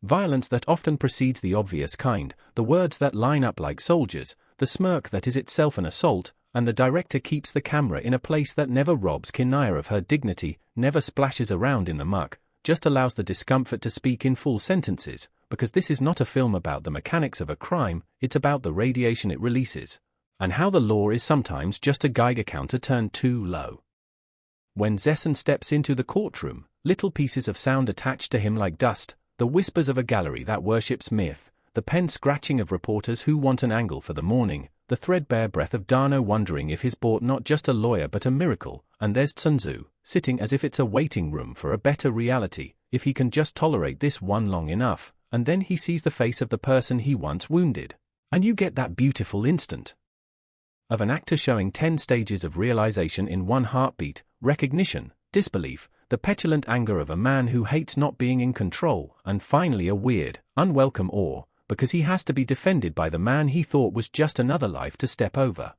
violence that often precedes the obvious kind, the words that line up like soldiers, the smirk that is itself an assault, and the director keeps the camera in a place that never robs Kinaya of her dignity, never splashes around in the muck, just allows the discomfort to speak in full sentences, because this is not a film about the mechanics of a crime, it's about the radiation it releases, and how the law is sometimes just a Geiger counter turned too low. When Zessen steps into the courtroom, little pieces of sound attach to him like dust, the whispers of a gallery that worships myth, the pen scratching of reporters who want an angle for the morning, the threadbare breath of Dano wondering if he's bought not just a lawyer but a miracle, and there's Sun Tzu, sitting as if it's a waiting room for a better reality, if he can just tolerate this one long enough, and then he sees the face of the person he once wounded. And you get that beautiful instant of an actor showing 10 stages of realization in one heartbeat, recognition, disbelief, the petulant anger of a man who hates not being in control, and finally a weird, unwelcome awe, because he has to be defended by the man he thought was just another life to step over.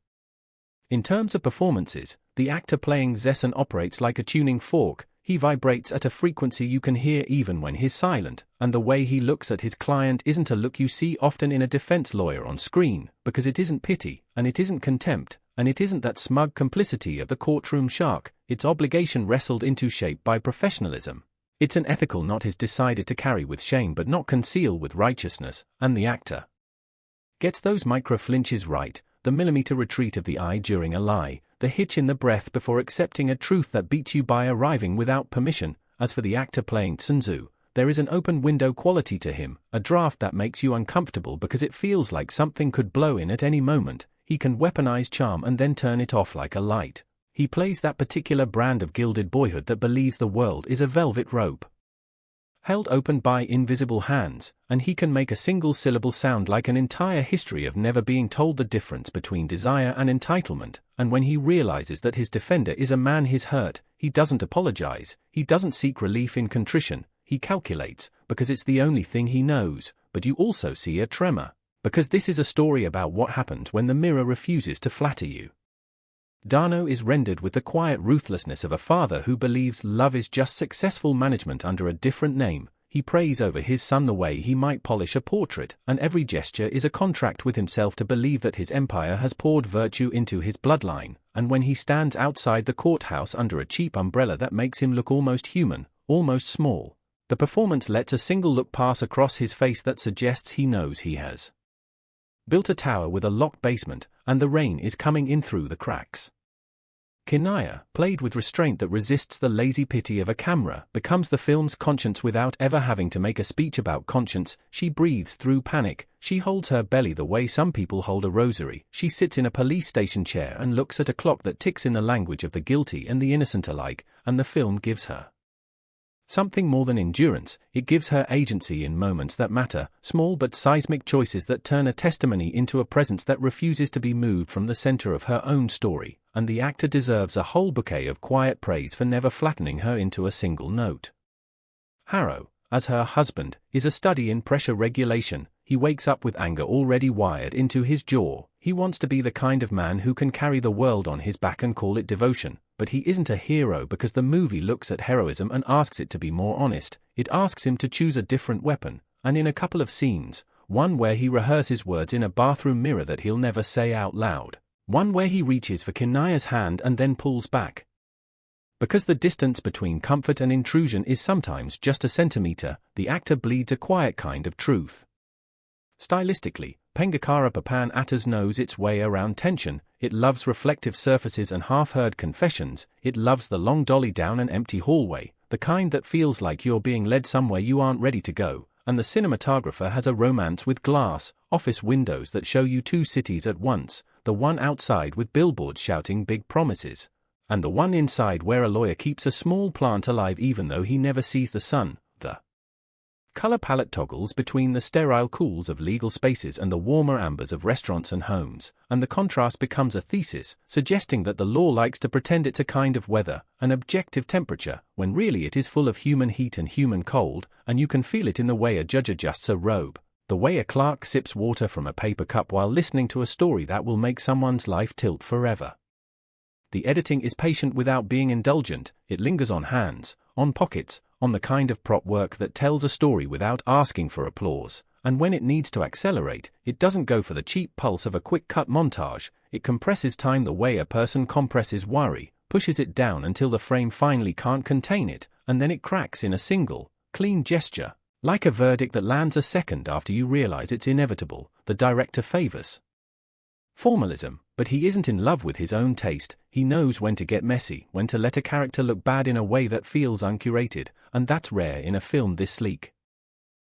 In terms of performances, the actor playing Zessen operates like a tuning fork, he vibrates at a frequency you can hear even when he's silent, and the way he looks at his client isn't a look you see often in a defense lawyer on screen, because it isn't pity, and it isn't contempt, and it isn't that smug complicity of the courtroom shark, it's obligation wrestled into shape by professionalism. It's an ethical knot he's decided to carry with shame but not conceal with righteousness, and the actor gets those micro-flinches right, the millimeter retreat of the eye during a lie, the hitch in the breath before accepting a truth that beats you by arriving without permission. As for the actor playing Sun Tzu, there is an open window quality to him, a draft that makes you uncomfortable because it feels like something could blow in at any moment. He can weaponize charm and then turn it off like a light. He plays that particular brand of gilded boyhood that believes the world is a velvet rope held open by invisible hands, and he can make a single syllable sound like an entire history of never being told the difference between desire and entitlement, and when he realizes that his defender is a man he's hurt, he doesn't apologize, he doesn't seek relief in contrition, he calculates, because it's the only thing he knows, but you also see a tremor, because this is a story about what happens when the mirror refuses to flatter you. Dano is rendered with the quiet ruthlessness of a father who believes love is just successful management under a different name. He prays over his son the way he might polish a portrait, and every gesture is a contract with himself to believe that his empire has poured virtue into his bloodline, and when he stands outside the courthouse under a cheap umbrella that makes him look almost human, almost small, the performance lets a single look pass across his face that suggests he knows he has built a tower with a locked basement, and the rain is coming in through the cracks. Kinaya, played with restraint that resists the lazy pity of a camera, becomes the film's conscience without ever having to make a speech about conscience. She breathes through panic, she holds her belly the way some people hold a rosary, she sits in a police station chair and looks at a clock that ticks in the language of the guilty and the innocent alike, and the film gives her something more than endurance. It gives her agency in moments that matter, small but seismic choices that turn a testimony into a presence that refuses to be moved from the center of her own story, and the actor deserves a whole bouquet of quiet praise for never flattening her into a single note. Harrow, as her husband, is a study in pressure regulation. He wakes up with anger already wired into his jaw. He wants to be the kind of man who can carry the world on his back and call it devotion, but he isn't a hero because the movie looks at heroism and asks it to be more honest. It asks him to choose a different weapon, and in a couple of scenes, one where he rehearses words in a bathroom mirror that he'll never say out loud, one where he reaches for Kinaya's hand and then pulls back. Because the distance between comfort and intrusion is sometimes just a centimeter, the actor bleeds a quiet kind of truth. Stylistically, Pengacara Papan knows its way around tension. It loves reflective surfaces and half-heard confessions. It loves the long dolly down an empty hallway, the kind that feels like you're being led somewhere you aren't ready to go, and the cinematographer has a romance with glass, office windows that show you two cities at once, the one outside with billboards shouting big promises, and the one inside where a lawyer keeps a small plant alive even though he never sees the sun. The color palette toggles between the sterile cools of legal spaces and the warmer ambers of restaurants and homes, and the contrast becomes a thesis, suggesting that the law likes to pretend it's a kind of weather, an objective temperature, when really it is full of human heat and human cold, and you can feel it in the way a judge adjusts a robe, the way a clerk sips water from a paper cup while listening to a story that will make someone's life tilt forever. The editing is patient without being indulgent. It lingers on hands, on pockets, on the kind of prop work that tells a story without asking for applause, and when it needs to accelerate, it doesn't go for the cheap pulse of a quick-cut montage. It compresses time the way a person compresses worry, pushes it down until the frame finally can't contain it, and then it cracks in a single, clean gesture, like a verdict that lands a second after you realize it's inevitable. The director favors formalism, but he isn't in love with his own taste. He knows when to get messy, when to let a character look bad in a way that feels uncurated, and that's rare in a film this sleek.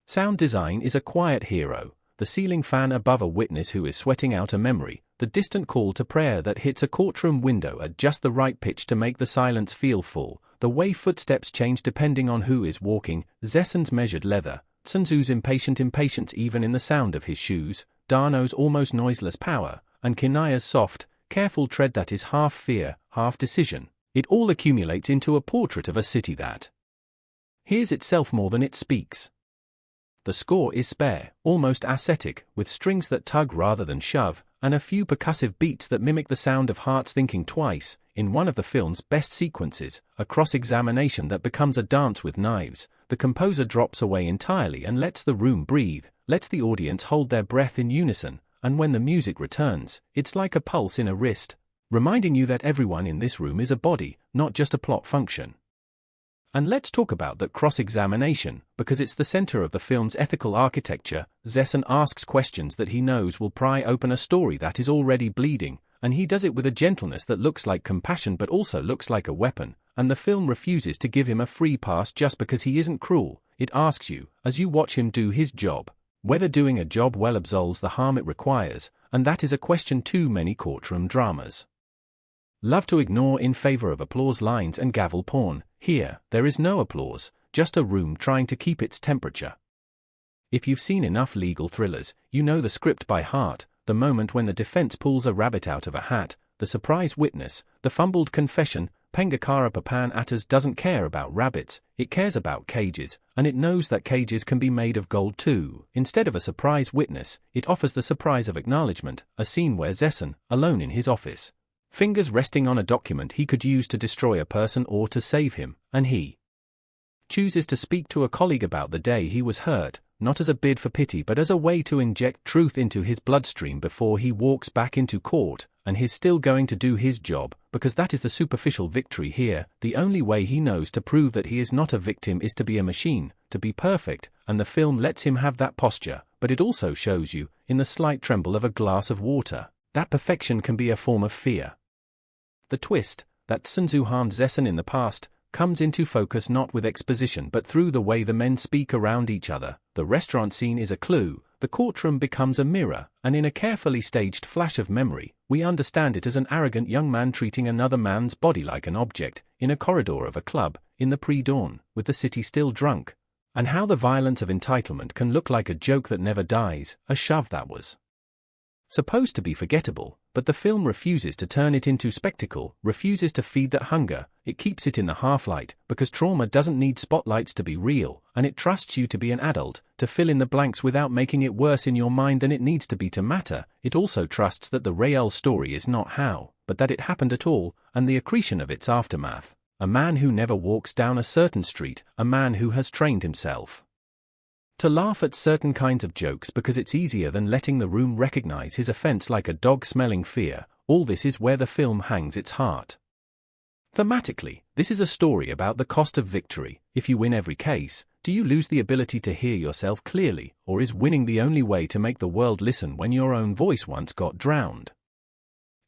Sound design is a quiet hero, the ceiling fan above a witness who is sweating out a memory, the distant call to prayer that hits a courtroom window at just the right pitch to make the silence feel full, the way footsteps change depending on who is walking, Zessen's measured leather, Tsunzu's impatience even in the sound of his shoes, Dano's almost noiseless power, and Kinaya's soft, careful tread that is half fear, half decision. It all accumulates into a portrait of a city that hears itself more than it speaks. The score is spare, almost ascetic, with strings that tug rather than shove, and a few percussive beats that mimic the sound of hearts thinking twice. In one of the film's best sequences, a cross-examination that becomes a dance with knives, the composer drops away entirely and lets the room breathe, lets the audience hold their breath in unison, and when the music returns, it's like a pulse in a wrist, reminding you that everyone in this room is a body, not just a plot function. And let's talk about that cross-examination, because it's the center of the film's ethical architecture. Zessen asks questions that he knows will pry open a story that is already bleeding, and he does it with a gentleness that looks like compassion but also looks like a weapon, and the film refuses to give him a free pass just because he isn't cruel. It asks you, as you watch him do his job, whether doing a job well absolves the harm it requires, and that is a question too many courtroom dramas love to ignore in favor of applause lines and gavel porn. Here, there is no applause, just a room trying to keep its temperature. If you've seen enough legal thrillers, you know the script by heart, the moment when the defense pulls a rabbit out of a hat, the surprise witness, the fumbled confession. Pengacara Papan doesn't care about rabbits, it cares about cages, and it knows that cages can be made of gold too. Instead of a surprise witness, it offers the surprise of acknowledgement, a scene where Zessen, alone in his office, fingers resting on a document he could use to destroy a person or to save him, and he chooses to speak to a colleague about the day he was hurt, not as a bid for pity but as a way to inject truth into his bloodstream before he walks back into court, and he's still going to do his job, because that is the superficial victory here. The only way he knows to prove that he is not a victim is to be a machine, to be perfect, and the film lets him have that posture, but it also shows you, in the slight tremble of a glass of water, that perfection can be a form of fear. The twist, that Sun Tzu harmed Zessen in the past, comes into focus not with exposition but through the way the men speak around each other. The restaurant scene is a clue, the courtroom becomes a mirror, and in a carefully staged flash of memory, we understand it as an arrogant young man treating another man's body like an object, in a corridor of a club, in the pre-dawn, with the city still drunk, and how the violence of entitlement can look like a joke that never dies, a shove that was supposed to be forgettable, but the film refuses to turn it into spectacle, refuses to feed that hunger. It keeps it in the half-light, because trauma doesn't need spotlights to be real, and it trusts you to be an adult, to fill in the blanks without making it worse in your mind than it needs to be to matter. It also trusts that the real story is not how, but that it happened at all, and the accretion of its aftermath. A man who never walks down a certain street, a man who has trained himself to laugh at certain kinds of jokes because it's easier than letting the room recognize his offense like a dog smelling fear. All this is where the film hangs its heart. Thematically, this is a story about the cost of victory. If you win every case, do you lose the ability to hear yourself clearly, or is winning the only way to make the world listen when your own voice once got drowned?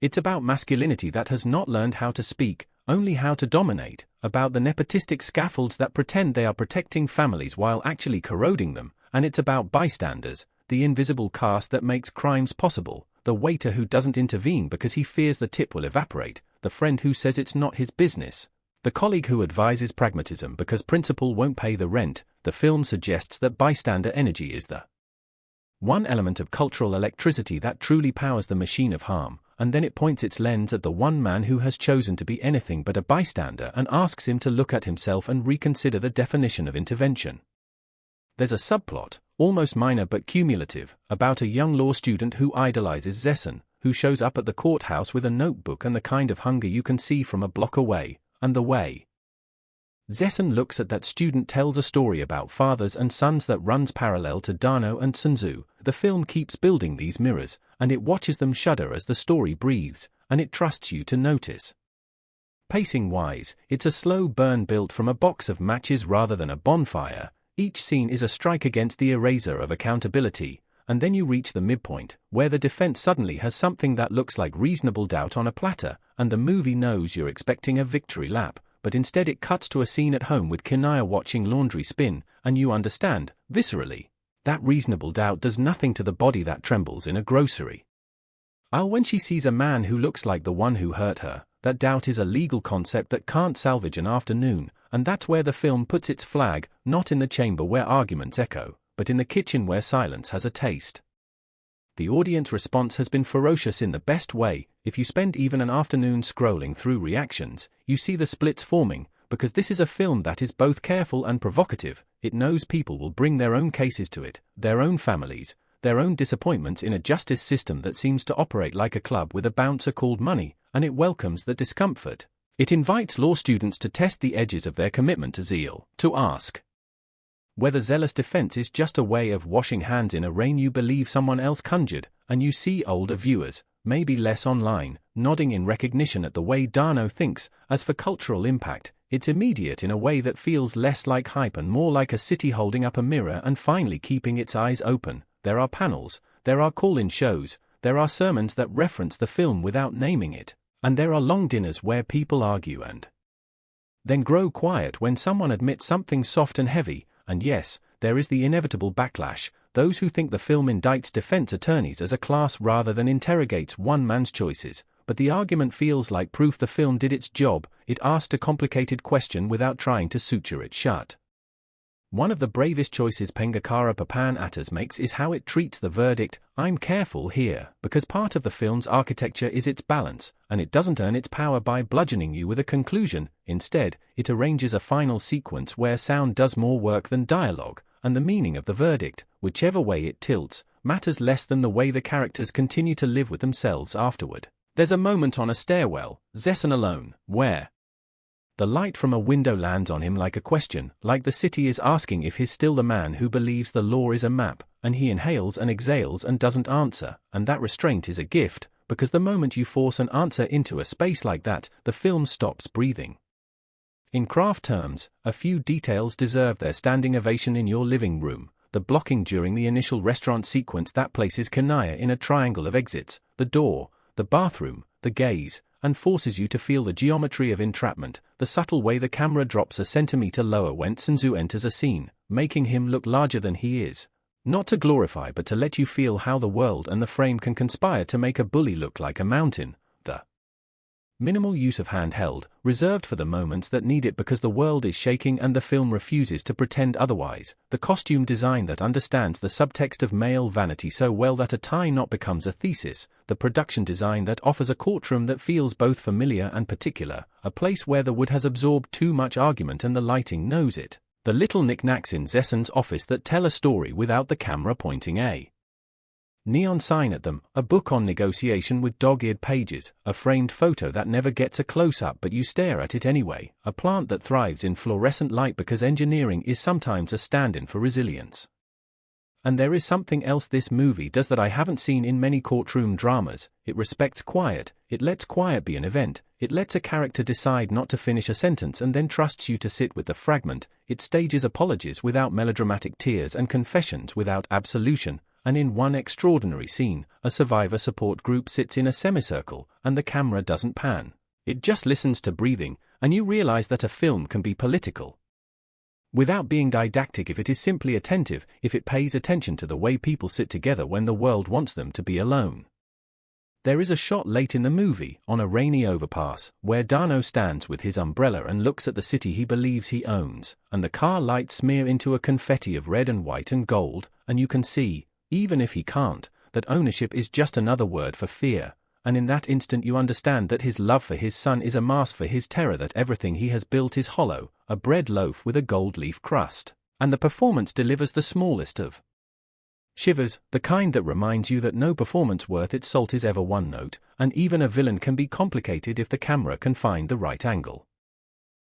It's about masculinity that has not learned how to speak, only how to dominate, about the nepotistic scaffolds that pretend they are protecting families while actually corroding them, and it's about bystanders, the invisible cast that makes crimes possible, the waiter who doesn't intervene because he fears the tip will evaporate, the friend who says it's not his business, the colleague who advises pragmatism because principle won't pay the rent. The film suggests that bystander energy is the one element of cultural electricity that truly powers the machine of harm, and then it points its lens at the one man who has chosen to be anything but a bystander and asks him to look at himself and reconsider the definition of intervention. There's a subplot, almost minor but cumulative, about a young law student who idolizes Zessen, who shows up at the courthouse with a notebook and the kind of hunger you can see from a block away, and the way Zessen looks at that student tells a story about fathers and sons that runs parallel to Dano and Sun Tzu. The film keeps building these mirrors, and it watches them shudder as the story breathes, and it trusts you to notice. Pacing-wise, it's a slow burn built from a box of matches rather than a bonfire. Each scene is a strike against the eraser of accountability, and then you reach the midpoint, where the defense suddenly has something that looks like reasonable doubt on a platter, and the movie knows you're expecting a victory lap, but instead it cuts to a scene at home with Kinaya watching laundry spin, and you understand, viscerally, that reasonable doubt does nothing to the body that trembles in a grocery aisle when she sees a man who looks like the one who hurt her. That doubt is a legal concept that can't salvage an afternoon, and that's where the film puts its flag, not in the chamber where arguments echo, but in the kitchen where silence has a taste. The audience response has been ferocious in the best way. If you spend even an afternoon scrolling through reactions, you see the splits forming, because this is a film that is both careful and provocative. It knows people will bring their own cases to it, their own families, their own disappointments in a justice system that seems to operate like a club with a bouncer called money, and it welcomes the discomfort. It invites law students to test the edges of their commitment to zeal, to ask whether zealous defense is just a way of washing hands in a rain you believe someone else conjured, and you see older viewers, maybe less online, nodding in recognition at the way Dano thinks. As for cultural impact, it's immediate in a way that feels less like hype and more like a city holding up a mirror and finally keeping its eyes open. There are panels, there are call-in shows, there are sermons that reference the film without naming it, and there are long dinners where people argue and then grow quiet when someone admits something soft and heavy. And yes, there is the inevitable backlash, those who think the film indicts defense attorneys as a class rather than interrogates one man's choices, but the argument feels like proof the film did its job. It asked a complicated question without trying to suture it shut. One of the bravest choices Pengacara Papan makes is how it treats the verdict, "I'm careful here," because part of the film's architecture is its balance, and it doesn't earn its power by bludgeoning you with a conclusion. Instead, it arranges a final sequence where sound does more work than dialogue, and the meaning of the verdict, whichever way it tilts, matters less than the way the characters continue to live with themselves afterward. There's a moment on a stairwell, Zessen alone, where the light from a window lands on him like a question, like the city is asking if he's still the man who believes the law is a map, and he inhales and exhales and doesn't answer, and that restraint is a gift, because the moment you force an answer into a space like that, the film stops breathing. In craft terms, a few details deserve their standing ovation in your living room: the blocking during the initial restaurant sequence that places Kinaya in a triangle of exits, the door, the bathroom, the gaze, and forces you to feel the geometry of entrapment, the subtle way the camera drops a centimeter lower when Senzu enters a scene, making him look larger than he is. Not to glorify but to let you feel how the world and the frame can conspire to make a bully look like a mountain. The minimal use of handheld, reserved for the moments that need it because the world is shaking and the film refuses to pretend otherwise. The costume design that understands the subtext of male vanity so well that a tie knot becomes a thesis. The production design that offers a courtroom that feels both familiar and particular, a place where the wood has absorbed too much argument and the lighting knows it. The little knickknacks in Zessen's office that tell a story without the camera pointing a neon sign at them, a book on negotiation with dog-eared pages, a framed photo that never gets a close-up but you stare at it anyway, a plant that thrives in fluorescent light because engineering is sometimes a stand-in for resilience. And there is something else this movie does that I haven't seen in many courtroom dramas: it respects quiet, it lets quiet be an event, it lets a character decide not to finish a sentence and then trusts you to sit with the fragment, it stages apologies without melodramatic tears and confessions without absolution. And in one extraordinary scene, a survivor support group sits in a semicircle, and the camera doesn't pan. It just listens to breathing, and you realize that a film can be political without being didactic if it is simply attentive, if it pays attention to the way people sit together when the world wants them to be alone. There is a shot late in the movie, on a rainy overpass, where Dano stands with his umbrella and looks at the city he believes he owns, and the car lights smear into a confetti of red and white and gold, and you can see, even if he can't, that ownership is just another word for fear, and in that instant you understand that his love for his son is a mask for his terror that everything he has built is hollow, a bread loaf with a gold leaf crust, and the performance delivers the smallest of shivers, the kind that reminds you that no performance worth its salt is ever one note, and even a villain can be complicated if the camera can find the right angle.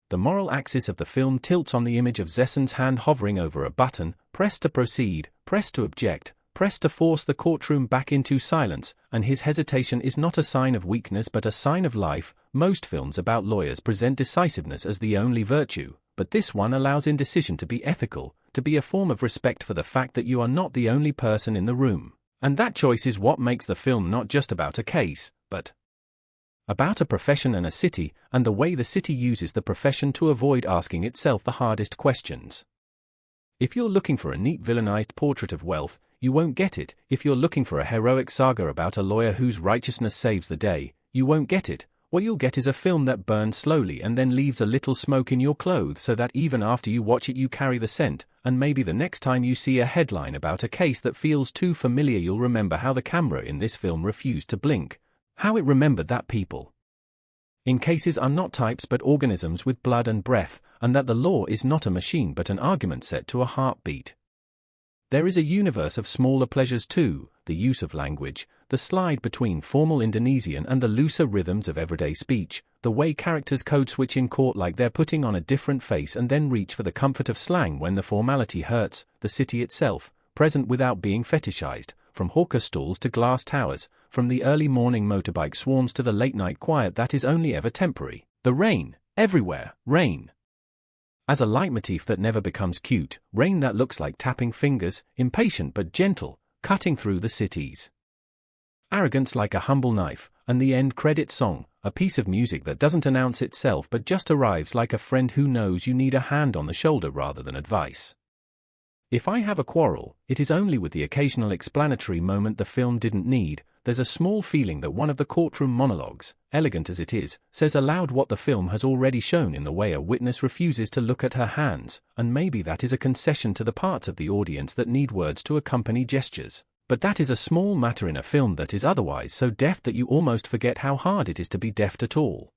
The moral axis of the film tilts on the image of Zessen's hand hovering over a button, press to proceed, press to object, press to force the courtroom back into silence, and his hesitation is not a sign of weakness but a sign of life. Most films about lawyers present decisiveness as the only virtue, but this one allows indecision to be ethical, to be a form of respect for the fact that you are not the only person in the room. And that choice is what makes the film not just about a case, but about a profession and a city, and the way the city uses the profession to avoid asking itself the hardest questions. If you're looking for a neat villainized portrait of wealth, you won't get it. If you're looking for a heroic saga about a lawyer whose righteousness saves the day, you won't get it. What you'll get is a film that burns slowly and then leaves a little smoke in your clothes so that even after you watch it you carry the scent, and maybe the next time you see a headline about a case that feels too familiar you'll remember how the camera in this film refused to blink, how it remembered that people in cases are not types but organisms with blood and breath, and that the law is not a machine but an argument set to a heartbeat. There is a universe of smaller pleasures too, the use of language, the slide between formal Indonesian and the looser rhythms of everyday speech, the way characters code switch in court like they're putting on a different face and then reach for the comfort of slang when the formality hurts, the city itself, present without being fetishized, from hawker stalls to glass towers, from the early morning motorbike swarms to the late night quiet that is only ever temporary, the rain, everywhere, rain. As a leitmotif that never becomes cute, rain that looks like tapping fingers, impatient but gentle, cutting through the cities. Arrogance like a humble knife, and the end credit song, a piece of music that doesn't announce itself but just arrives like a friend who knows you need a hand on the shoulder rather than advice. If I have a quarrel, it is only with the occasional explanatory moment the film didn't need, there's a small feeling that one of the courtroom monologues, elegant as it is, says aloud what the film has already shown in the way a witness refuses to look at her hands, and maybe that is a concession to the parts of the audience that need words to accompany gestures. But that is a small matter in a film that is otherwise so deft that you almost forget how hard it is to be deft at all.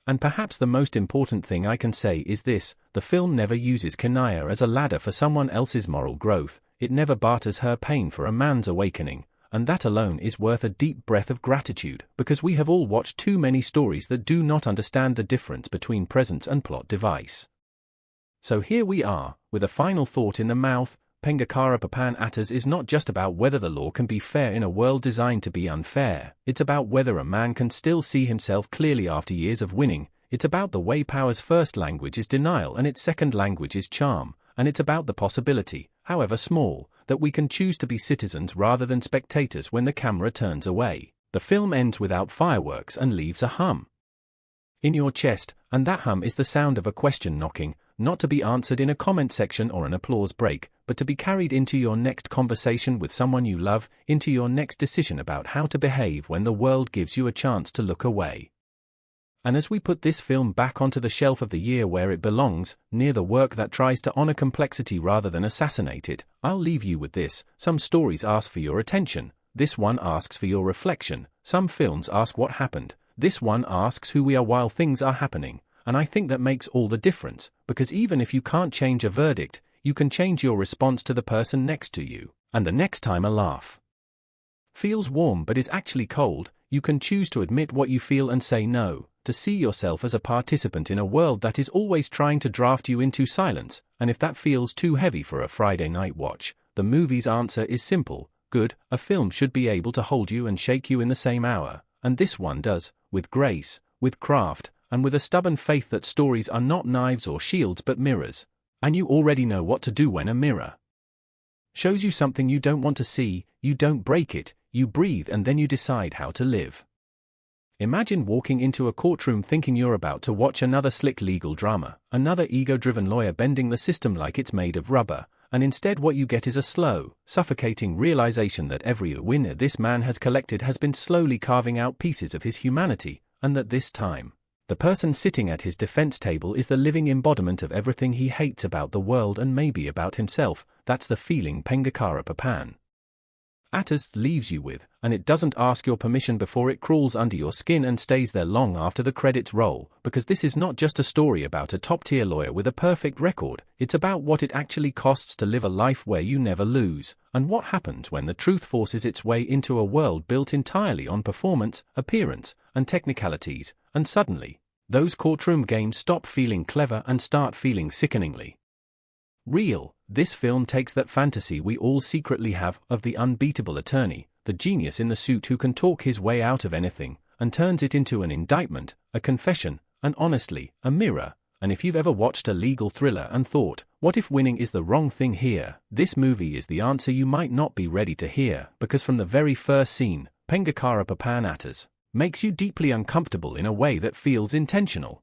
And perhaps the most important thing I can say is this: the film never uses Kinaya as a ladder for someone else's moral growth, it never barters her pain for a man's awakening, and that alone is worth a deep breath of gratitude, because we have all watched too many stories that do not understand the difference between presence and plot device. So here we are, with a final thought in the mouth. Pengacara Papan Atas is not just about whether the law can be fair in a world designed to be unfair, it's about whether a man can still see himself clearly after years of winning, it's about the way power's first language is denial and its second language is charm, and it's about the possibility, however small, that we can choose to be citizens rather than spectators when the camera turns away. The film ends without fireworks and leaves a hum in your chest, and that hum is the sound of a question knocking, not to be answered in a comment section or an applause break, but to be carried into your next conversation with someone you love, into your next decision about how to behave when the world gives you a chance to look away. And as we put this film back onto the shelf of the year where it belongs, near the work that tries to honor complexity rather than assassinate it, I'll leave you with this: some stories ask for your attention, this one asks for your reflection, some films ask what happened, this one asks who we are while things are happening, and I think that makes all the difference, because even if you can't change a verdict, you can change your response to the person next to you, and the next time a laugh feels warm but is actually cold, you can choose to admit what you feel and say no, to see yourself as a participant in a world that is always trying to draft you into silence, and if that feels too heavy for a Friday night watch, the movie's answer is simple: good, a film should be able to hold you and shake you in the same hour, and this one does, with grace, with craft, and with a stubborn faith that stories are not knives or shields but mirrors, and you already know what to do when a mirror shows you something you don't want to see. You don't break it, you breathe, and then you decide how to live. Imagine walking into a courtroom thinking you're about to watch another slick legal drama, another ego-driven lawyer bending the system like it's made of rubber, and instead what you get is a slow, suffocating realization that every winner this man has collected has been slowly carving out pieces of his humanity, and that this time, the person sitting at his defense table is the living embodiment of everything he hates about the world and maybe about himself. That's the feeling Pengacara Papan Atas leaves you with, and it doesn't ask your permission before it crawls under your skin and stays there long after the credits roll, because this is not just a story about a top-tier lawyer with a perfect record, it's about what it actually costs to live a life where you never lose, and what happens when the truth forces its way into a world built entirely on performance, appearance, and technicalities, and suddenly, those courtroom games stop feeling clever and start feeling sickeningly real. This film takes that fantasy we all secretly have of the unbeatable attorney, the genius in the suit who can talk his way out of anything, and turns it into an indictment, a confession, and honestly, a mirror. And if you've ever watched a legal thriller and thought, what if winning is the wrong thing here, this movie is the answer you might not be ready to hear, because from the very first scene, Pengacara Papan Atas makes you deeply uncomfortable in a way that feels intentional,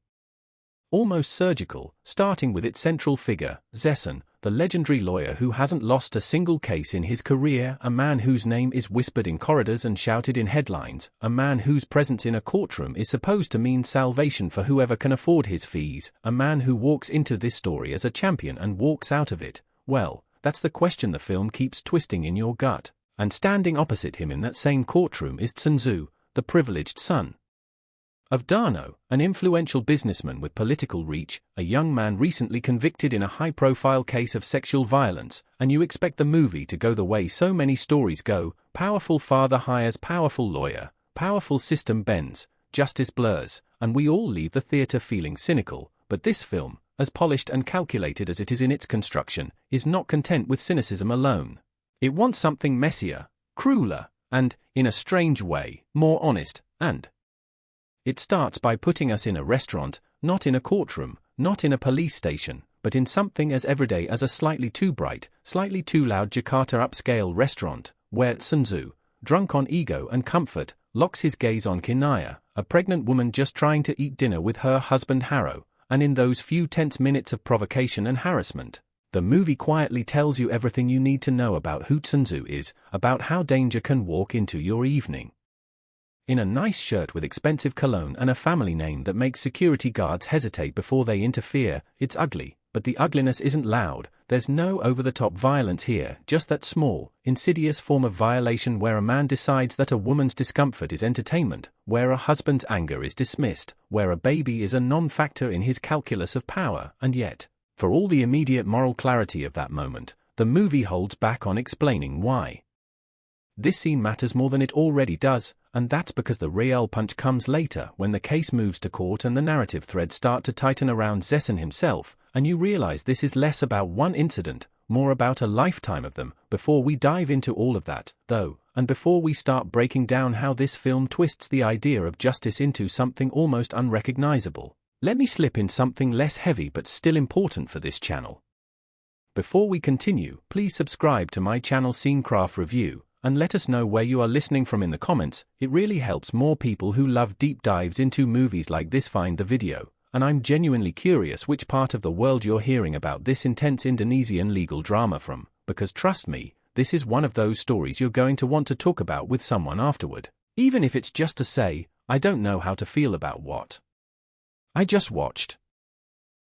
almost surgical, starting with its central figure, Zesan, the legendary lawyer who hasn't lost a single case in his career, a man whose name is whispered in corridors and shouted in headlines, a man whose presence in a courtroom is supposed to mean salvation for whoever can afford his fees, a man who walks into this story as a champion and walks out of it. Well, that's the question the film keeps twisting in your gut. And standing opposite him in that same courtroom is Tsunzu, the privileged son of Dano, an influential businessman with political reach, a young man recently convicted in a high-profile case of sexual violence, and you expect the movie to go the way so many stories go: powerful father hires powerful lawyer, powerful system bends, justice blurs, and we all leave the theater feeling cynical. But this film, as polished and calculated as it is in its construction, is not content with cynicism alone. It wants something messier, crueler, and, in a strange way, more honest, and it starts by putting us in a restaurant, not in a courtroom, not in a police station, but in something as everyday as a slightly too bright, slightly too loud Jakarta upscale restaurant, where Tsunzu, drunk on ego and comfort, locks his gaze on Kinaya, a pregnant woman just trying to eat dinner with her husband Harrow, and in those few tense minutes of provocation and harassment, The movie quietly tells you everything you need to know about who Tsunzu is, about how danger can walk into your evening. In a nice shirt with expensive cologne and a family name that makes security guards hesitate before they interfere, it's ugly, but the ugliness isn't loud. There's no over-the-top violence here, just that small, insidious form of violation where a man decides that a woman's discomfort is entertainment, where a husband's anger is dismissed, where a baby is a non-factor in his calculus of power, and yet, for all the immediate moral clarity of that moment, the movie holds back on explaining why. This scene matters more than it already does, and that's because the real punch comes later when the case moves to court and the narrative threads start to tighten around Zessen himself, and you realize this is less about one incident, more about a lifetime of them. Before we dive into all of that, though, and before we start breaking down how this film twists the idea of justice into something almost unrecognizable, let me slip in something less heavy but still important for this channel. Before we continue, please subscribe to my channel Scenecraft Review, and let us know where you are listening from in the comments. It really helps more people who love deep dives into movies like this find the video, and I'm genuinely curious which part of the world you're hearing about this intense Indonesian legal drama from, because trust me, this is one of those stories you're going to want to talk about with someone afterward, even if it's just to say, I don't know how to feel about what I just watched.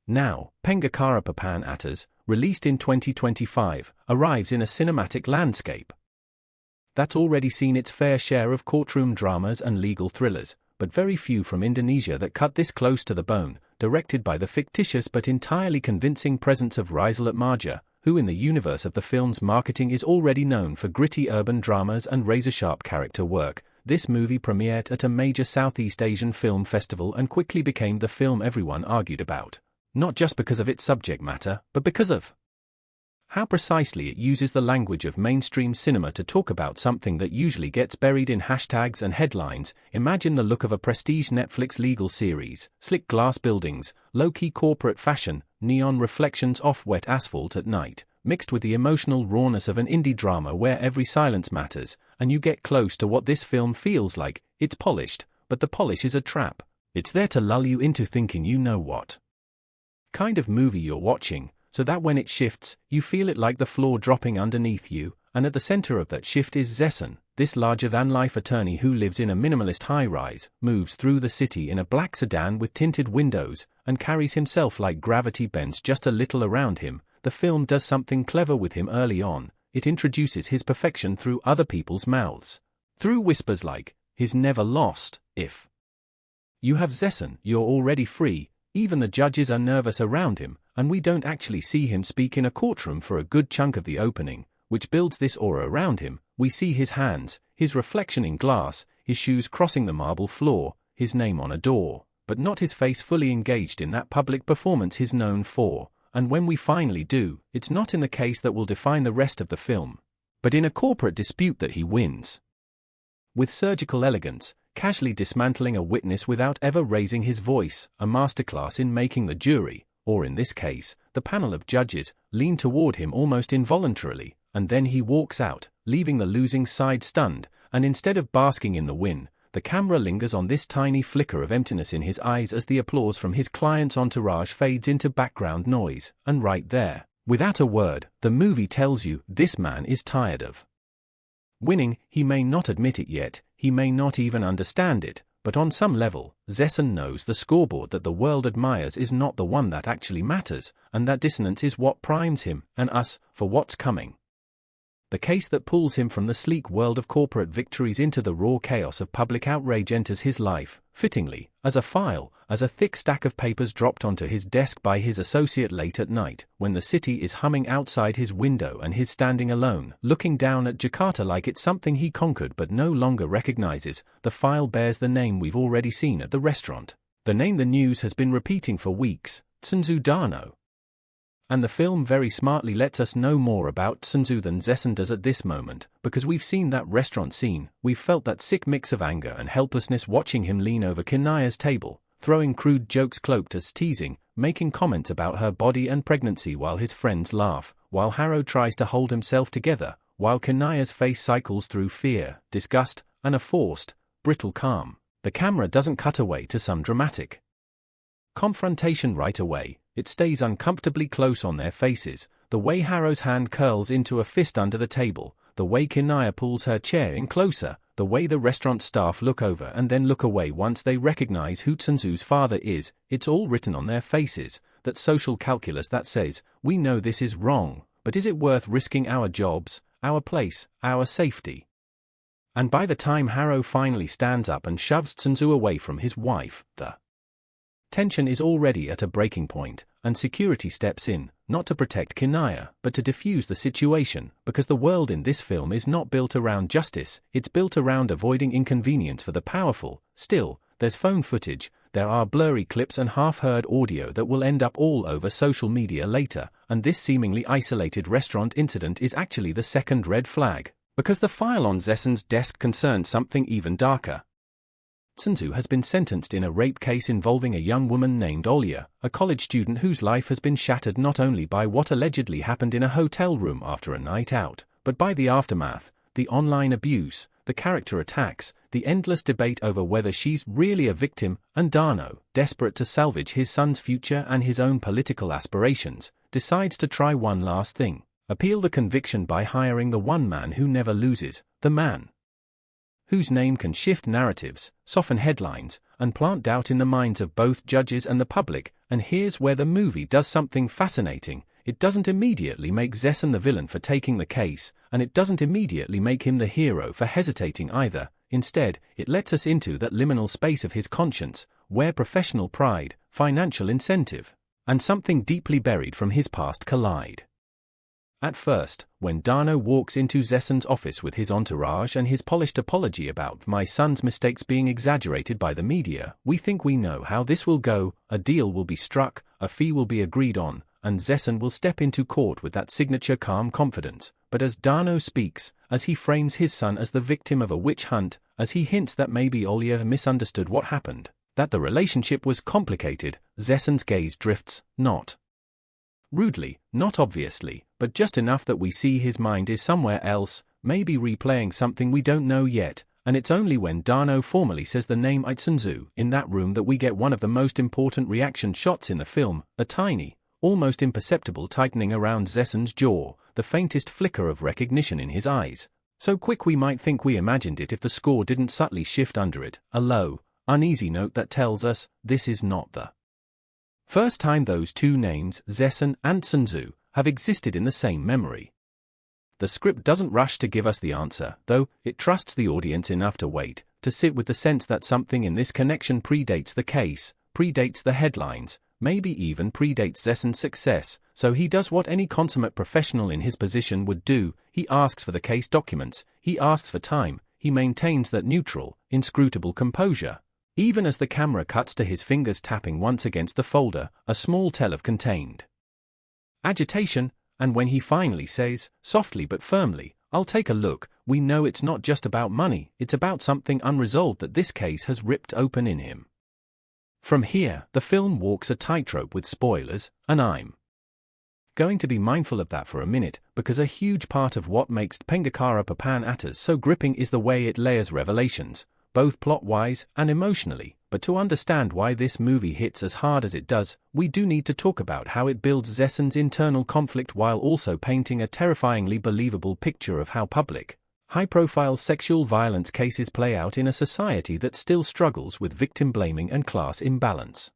Now, Pengacara Papan Atas, released in 2025, arrives in a cinematic landscape that's already seen its fair share of courtroom dramas and legal thrillers, but very few from Indonesia that cut this close to the bone, directed by the fictitious but entirely convincing presence of Rizal Atmaja, who in the universe of the film's marketing is already known for gritty urban dramas and razor-sharp character work. This movie premiered at a major Southeast Asian film festival and quickly became the film everyone argued about, not just because of its subject matter, but because of how precisely it uses the language of mainstream cinema to talk about something that usually gets buried in hashtags and headlines. Imagine the look of a prestige Netflix legal series: slick glass buildings, low-key corporate fashion, neon reflections off wet asphalt at night, mixed with the emotional rawness of an indie drama where every silence matters, and you get close to what this film feels like. It's polished, but the polish is a trap. It's there to lull you into thinking you know what kind of movie you're watching, so that when it shifts, you feel it like the floor dropping underneath you, and at the center of that shift is Zessen, this larger-than-life attorney who lives in a minimalist high-rise, moves through the city in a black sedan with tinted windows, and carries himself like gravity bends just a little around him. The film does something clever with him early on. It introduces his perfection through other people's mouths, through whispers like, "He's never lost, if you have Zessen, you're already free." Even the judges are nervous around him, and we don't actually see him speak in a courtroom for a good chunk of the opening, which builds this aura around him. We see his hands, his reflection in glass, his shoes crossing the marble floor, his name on a door, but not his face fully engaged in that public performance he's known for. And when we finally do, it's not in the case that will define the rest of the film, but in a corporate dispute that he wins. With surgical elegance, casually dismantling a witness without ever raising his voice, a masterclass in making the jury, or in this case, the panel of judges, lean toward him almost involuntarily, and then he walks out, leaving the losing side stunned, and instead of basking in the win, the camera lingers on this tiny flicker of emptiness in his eyes as the applause from his client's entourage fades into background noise, and right there, without a word, the movie tells you this man is tired of winning. He may not admit it yet, he may not even understand it, but on some level, Zessen knows the scoreboard that the world admires is not the one that actually matters, and that dissonance is what primes him, and us, for what's coming. The case that pulls him from the sleek world of corporate victories into the raw chaos of public outrage enters his life, fittingly, as a file, as a thick stack of papers dropped onto his desk by his associate late at night, when the city is humming outside his window and he's standing alone, looking down at Jakarta like it's something he conquered but no longer recognizes. The file bears the name we've already seen at the restaurant, the name the news has been repeating for weeks: Tsunzu Dano. And the film very smartly lets us know more about Tsunzu than Zessen does at this moment, because we've seen that restaurant scene, we've felt that sick mix of anger and helplessness watching him lean over Kinaya's table, throwing crude jokes cloaked as teasing, making comments about her body and pregnancy while his friends laugh, while Harrow tries to hold himself together, while Kinaya's face cycles through fear, disgust, and a forced, brittle calm. The camera doesn't cut away to some dramatic confrontation right away. It stays uncomfortably close on their faces, the way Harrow's hand curls into a fist under the table, the way Kinaya pulls her chair in closer, the way the restaurant staff look over and then look away once they recognize who Tsunzu's father is, it's all written on their faces, that social calculus that says, we know this is wrong, but is it worth risking our jobs, our place, our safety? And by the time Harrow finally stands up and shoves Tsunzu away from his wife, the tension is already at a breaking point, and security steps in, not to protect Kinaya, but to defuse the situation, because the world in this film is not built around justice, it's built around avoiding inconvenience for the powerful. Still, there's phone footage, there are blurry clips and half-heard audio that will end up all over social media later, and this seemingly isolated restaurant incident is actually the second red flag, because the file on Zesen's desk concerns something even darker. Tsunzu has been sentenced in a rape case involving a young woman named Olya, a college student whose life has been shattered not only by what allegedly happened in a hotel room after a night out, but by the aftermath, the online abuse, the character attacks, the endless debate over whether she's really a victim, and Dano, desperate to salvage his son's future and his own political aspirations, decides to try one last thing: appeal the conviction by hiring the one man who never loses, the man whose name can shift narratives, soften headlines, and plant doubt in the minds of both judges and the public. And here's where the movie does something fascinating: it doesn't immediately make Zesen the villain for taking the case, and it doesn't immediately make him the hero for hesitating either. Instead, it lets us into that liminal space of his conscience, where professional pride, financial incentive, and something deeply buried from his past collide. At first, when Dano walks into Zesen's office with his entourage and his polished apology about my son's mistakes being exaggerated by the media, we think we know how this will go: a deal will be struck, a fee will be agreed on, and Zesen will step into court with that signature calm confidence. But as Dano speaks, as he frames his son as the victim of a witch hunt, as he hints that maybe Olya misunderstood what happened, that the relationship was complicated, Zesen's gaze drifts, not rudely, not obviously, but just enough that we see his mind is somewhere else, maybe replaying something we don't know yet. And it's only when Dano formally says the name Tsunzu in that room that we get one of the most important reaction shots in the film: a tiny, almost imperceptible tightening around Zesen's jaw, the faintest flicker of recognition in his eyes. So quick we might think we imagined it if the score didn't subtly shift under it, a low, uneasy note that tells us this is not the first time those two names, Zesen and Tsunzu, have existed in the same memory. The script doesn't rush to give us the answer, though. It trusts the audience enough to wait, to sit with the sense that something in this connection predates the case, predates the headlines, maybe even predates Zesen's success. So he does what any consummate professional in his position would do: he asks for the case documents, he asks for time, he maintains that neutral, inscrutable composure, even as the camera cuts to his fingers tapping once against the folder, a small tell of contained agitation. And when he finally says, softly but firmly, "I'll take a look," we know it's not just about money, it's about something unresolved that this case has ripped open in him. From here, the film walks a tightrope with spoilers, and I'm going to be mindful of that for a minute, because a huge part of what makes Pengacara Papan so gripping is the way it layers revelations, both plot-wise and emotionally. But to understand why this movie hits as hard as it does, we do need to talk about how it builds Zesen's internal conflict while also painting a terrifyingly believable picture of how public, high-profile sexual violence cases play out in a society that still struggles with victim blaming and class imbalance.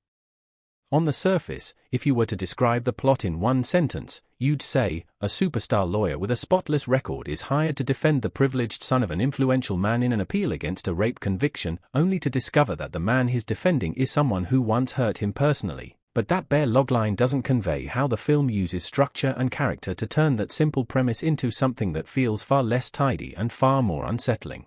On the surface, if you were to describe the plot in one sentence, you'd say, a superstar lawyer with a spotless record is hired to defend the privileged son of an influential man in an appeal against a rape conviction, only to discover that the man he's defending is someone who once hurt him personally. But that bare logline doesn't convey how the film uses structure and character to turn that simple premise into something that feels far less tidy and far more unsettling.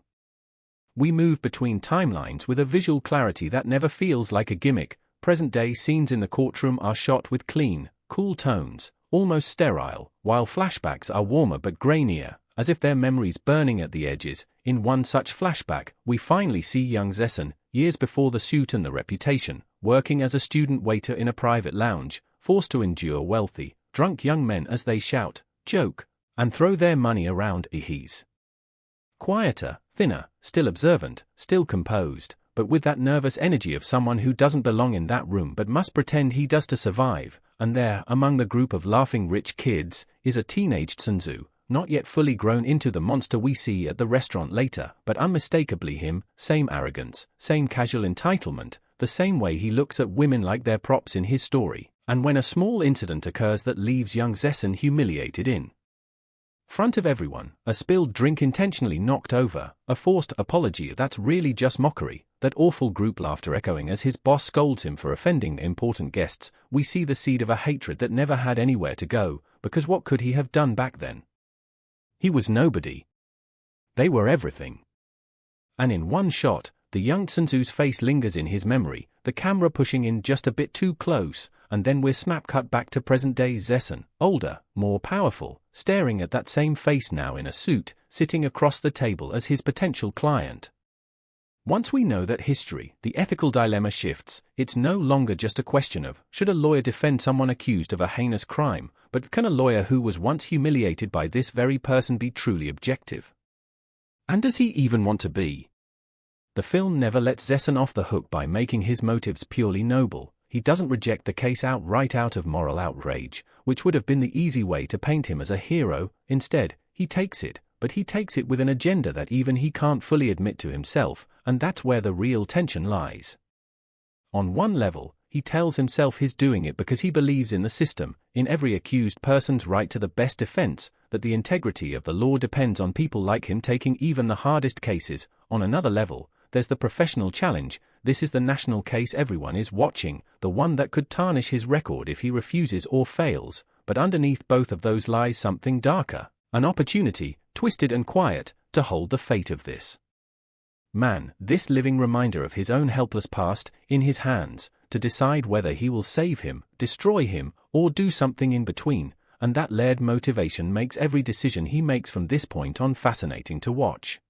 We move between timelines with a visual clarity that never feels like a gimmick. Present-day scenes in the courtroom are shot with clean, cool tones, almost sterile, while flashbacks are warmer but grainier, as if their memories burning at the edges. In one such flashback, we finally see young Zesen, years before the suit and the reputation, working as a student waiter in a private lounge, forced to endure wealthy, drunk young men as they shout, joke, and throw their money around. He's quieter, thinner, still observant, still composed, but with that nervous energy of someone who doesn't belong in that room but must pretend he does to survive. And there, among the group of laughing rich kids, is a teenaged Sunzu, not yet fully grown into the monster we see at the restaurant later, but unmistakably him, same arrogance, same casual entitlement, the same way he looks at women like they're props in his story. And when a small incident occurs that leaves young Zessen humiliated in front of everyone, a spilled drink intentionally knocked over, a forced apology that's really just mockery, that awful group laughter echoing as his boss scolds him for offending important guests, we see the seed of a hatred that never had anywhere to go, because what could he have done back then? He was nobody. They were everything. And in one shot, the young Sunzu's face lingers in his memory, the camera pushing in just a bit too close, and then we're snap cut back to present-day Zessen, older, more powerful, staring at that same face now in a suit, sitting across the table as his potential client. Once we know that history, the ethical dilemma shifts, it's no longer just a question of, should a lawyer defend someone accused of a heinous crime, but can a lawyer who was once humiliated by this very person be truly objective? And does he even want to be? The film never lets Zessen off the hook by making his motives purely noble. He doesn't reject the case outright out of moral outrage, which would have been the easy way to paint him as a hero. Instead, he takes it, but he takes it with an agenda that even he can't fully admit to himself, and that's where the real tension lies. On one level, he tells himself he's doing it because he believes in the system, in every accused person's right to the best defense, that the integrity of the law depends on people like him taking even the hardest cases. On another level, there's the professional challenge. This is the national case everyone is watching, the one that could tarnish his record if he refuses or fails, but underneath both of those lies something darker, an opportunity, twisted and quiet, to hold the fate of this man, this living reminder of his own helpless past, in his hands, to decide whether he will save him, destroy him, or do something in between, and that layered motivation makes every decision he makes from this point on fascinating to watch.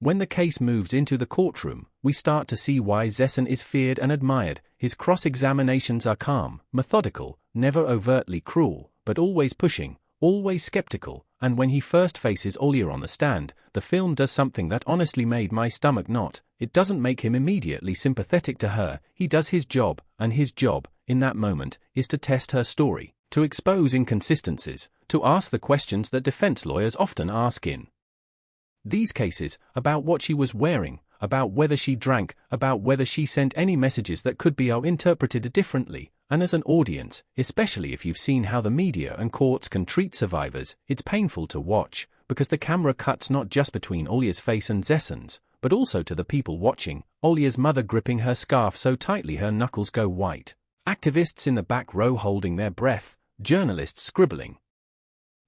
When the case moves into the courtroom, we start to see why Zessen is feared and admired. His cross-examinations are calm, methodical, never overtly cruel, but always pushing, always skeptical, and when he first faces Olya on the stand, the film does something that honestly made my stomach knot. It doesn't make him immediately sympathetic to her, he does his job, and his job, in that moment, is to test her story, to expose inconsistencies, to ask the questions that defense lawyers often ask in these cases, about what she was wearing, about whether she drank, about whether she sent any messages that could be interpreted differently. And as an audience, especially if you've seen how the media and courts can treat survivors, it's painful to watch, because the camera cuts not just between Olya's face and Zessen's, but also to the people watching, Olya's mother gripping her scarf so tightly her knuckles go white, activists in the back row holding their breath, journalists scribbling,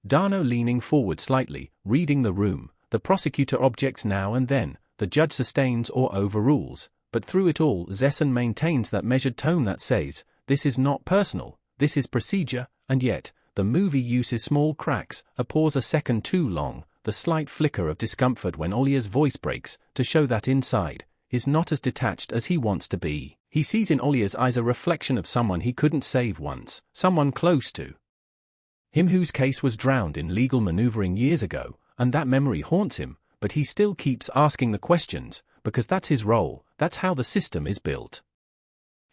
Dano leaning forward slightly, reading the room. The prosecutor objects now and then, the judge sustains or overrules, but through it all Zessen maintains that measured tone that says, this is not personal, this is procedure, and yet, the movie uses small cracks, a pause a second too long, the slight flicker of discomfort when Olya's voice breaks, to show that inside, is not as detached as he wants to be. He sees in Olya's eyes a reflection of someone he couldn't save once, someone close to him whose case was drowned in legal maneuvering years ago, and that memory haunts him, but he still keeps asking the questions, because that's his role, that's how the system is built.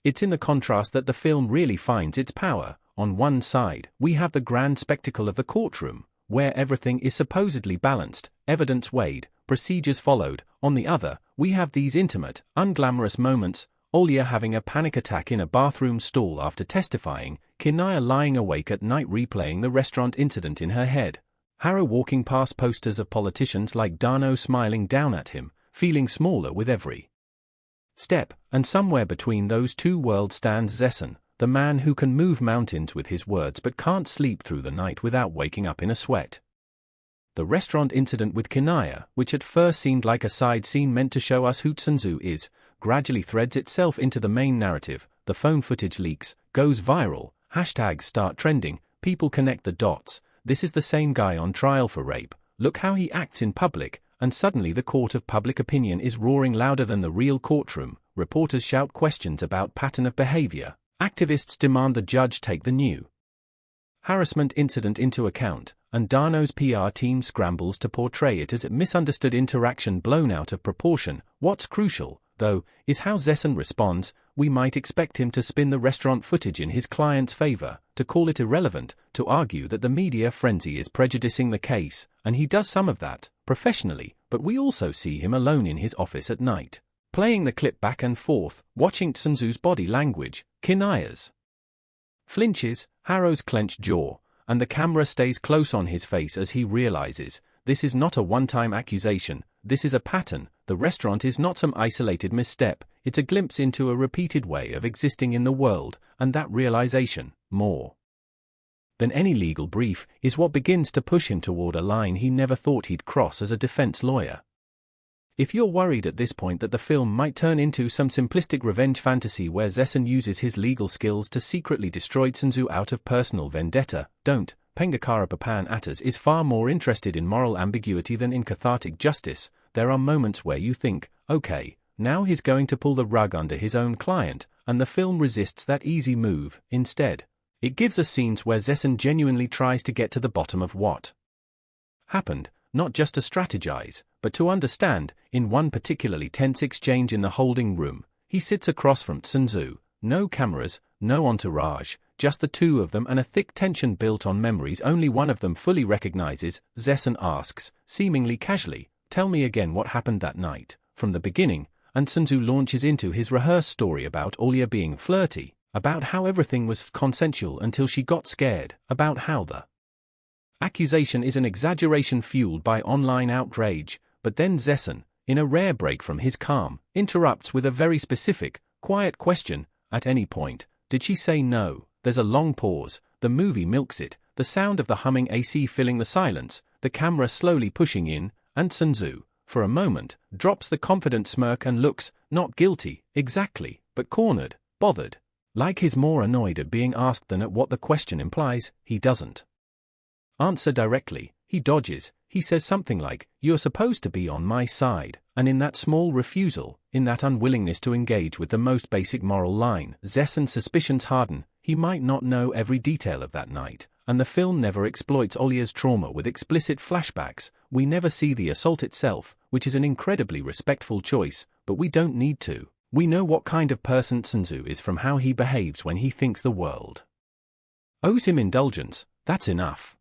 It's in the contrast that the film really finds its power. On one side, we have the grand spectacle of the courtroom, where everything is supposedly balanced, evidence weighed, procedures followed. On the other, we have these intimate, unglamorous moments, Olya having a panic attack in a bathroom stall after testifying, Kinaya lying awake at night replaying the restaurant incident in her head, Harrow walking past posters of politicians like Dano smiling down at him, feeling smaller with every step, and somewhere between those two worlds stands Zessen, the man who can move mountains with his words but can't sleep through the night without waking up in a sweat. The restaurant incident with Kinaya, which at first seemed like a side scene meant to show us who Sunzu is, gradually threads itself into the main narrative. The phone footage leaks, goes viral, hashtags start trending, people connect the dots. This is the same guy on trial for rape, look how he acts in public, and suddenly the court of public opinion is roaring louder than the real courtroom. Reporters shout questions about pattern of behavior, activists demand the judge take the new harassment incident into account, and Dano's PR team scrambles to portray it as a misunderstood interaction blown out of proportion. What's crucial, though, is how Zessen responds. We might expect him to spin the restaurant footage in his client's favor, to call it irrelevant, to argue that the media frenzy is prejudicing the case, and he does some of that, professionally, but we also see him alone in his office at night, playing the clip back and forth, watching Tsunzu's body language, Kinaya's flinches, Harrow's clenched jaw, and the camera stays close on his face as he realizes, this is not a one-time accusation, this is a pattern. The restaurant is not some isolated misstep, it's a glimpse into a repeated way of existing in the world, and that realization, more than any legal brief, is what begins to push him toward a line he never thought he'd cross as a defense lawyer. If you're worried at this point that the film might turn into some simplistic revenge fantasy where Zessen uses his legal skills to secretly destroy Tsunzu out of personal vendetta, don't. Pengacara Papan is far more interested in moral ambiguity than in cathartic justice. There are moments where you think, okay, now he's going to pull the rug under his own client, and the film resists that easy move. Instead, it gives us scenes where Zessen genuinely tries to get to the bottom of what happened, not just to strategize, but to understand. In one particularly tense exchange in the holding room, he sits across from Tsunzu, no cameras, no entourage, just the two of them and a thick tension built on memories only one of them fully recognizes. Zessen asks, seemingly casually, tell me again what happened that night, from the beginning, and Tsunzu launches into his rehearsed story about Olia being flirty, about how everything was consensual until she got scared, about how the accusation is an exaggeration fueled by online outrage, but then Zessen, in a rare break from his calm, interrupts with a very specific, quiet question, at any point, did she say no? There's a long pause, the movie milks it, the sound of the humming AC filling the silence, the camera slowly pushing in, and Tsunzu, for a moment, drops the confident smirk and looks, not guilty, exactly, but cornered, bothered. Like he's more annoyed at being asked than at what the question implies. He doesn't answer directly, he dodges, he says something like, you're supposed to be on my side, and in that small refusal, in that unwillingness to engage with the most basic moral line, Zessen's suspicions harden. He might not know every detail of that night, and the film never exploits Olia's trauma with explicit flashbacks. We never see the assault itself, which is an incredibly respectful choice, but we don't need to. We know what kind of person Tsunzu is from how he behaves when he thinks the world owes him indulgence. That's enough.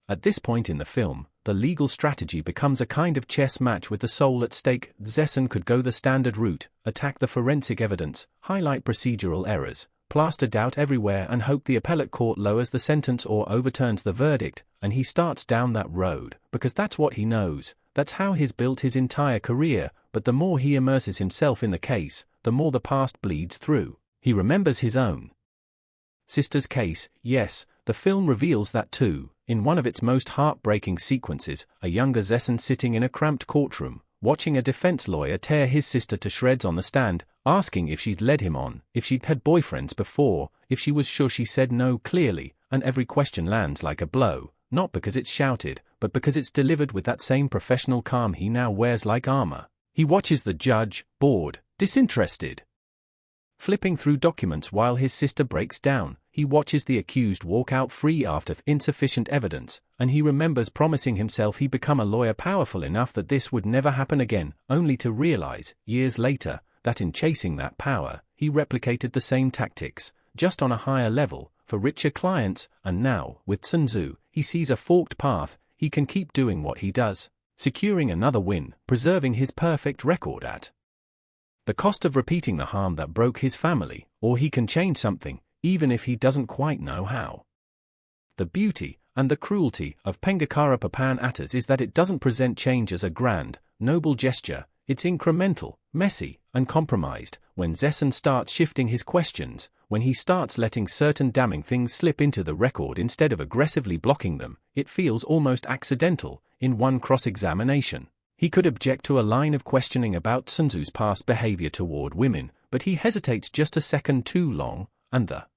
At this point in the film, the legal strategy becomes a kind of chess match with the soul at stake. Zessen could go the standard route, attack the forensic evidence, highlight procedural errors, plaster doubt everywhere and hope the appellate court lowers the sentence or overturns the verdict, and he starts down that road, because that's what he knows, that's how he's built his entire career. But the more he immerses himself in the case, the more the past bleeds through. He remembers his own sister's case. Yes, the film reveals that too. In one of its most heartbreaking sequences, a younger Zessen sitting in a cramped courtroom, watching a defense lawyer tear his sister to shreds on the stand, asking if she'd led him on, if she'd had boyfriends before, if she was sure. She said no clearly, and every question lands like a blow, not because it's shouted, but because it's delivered with that same professional calm he now wears like armor. He watches the judge, bored, disinterested, flipping through documents while his sister breaks down. He watches the accused walk out free after insufficient evidence, and he remembers promising himself he'd become a lawyer powerful enough that this would never happen again, only to realize, years later, that in chasing that power, he replicated the same tactics, just on a higher level, for richer clients. And now, with Tsunzu, he sees a forked path. He can keep doing what he does, securing another win, preserving his perfect record at the cost of repeating the harm that broke his family, or he can change something, even if he doesn't quite know how. The beauty, and the cruelty, of Pengacara Papan is that it doesn't present change as a grand, noble gesture. It's incremental, messy, and compromised. When Zessen starts shifting his questions, when he starts letting certain damning things slip into the record instead of aggressively blocking them, it feels almost accidental. In one cross-examination, he could object to a line of questioning about Tsunzu's past behavior toward women, but he hesitates just a second too long, and the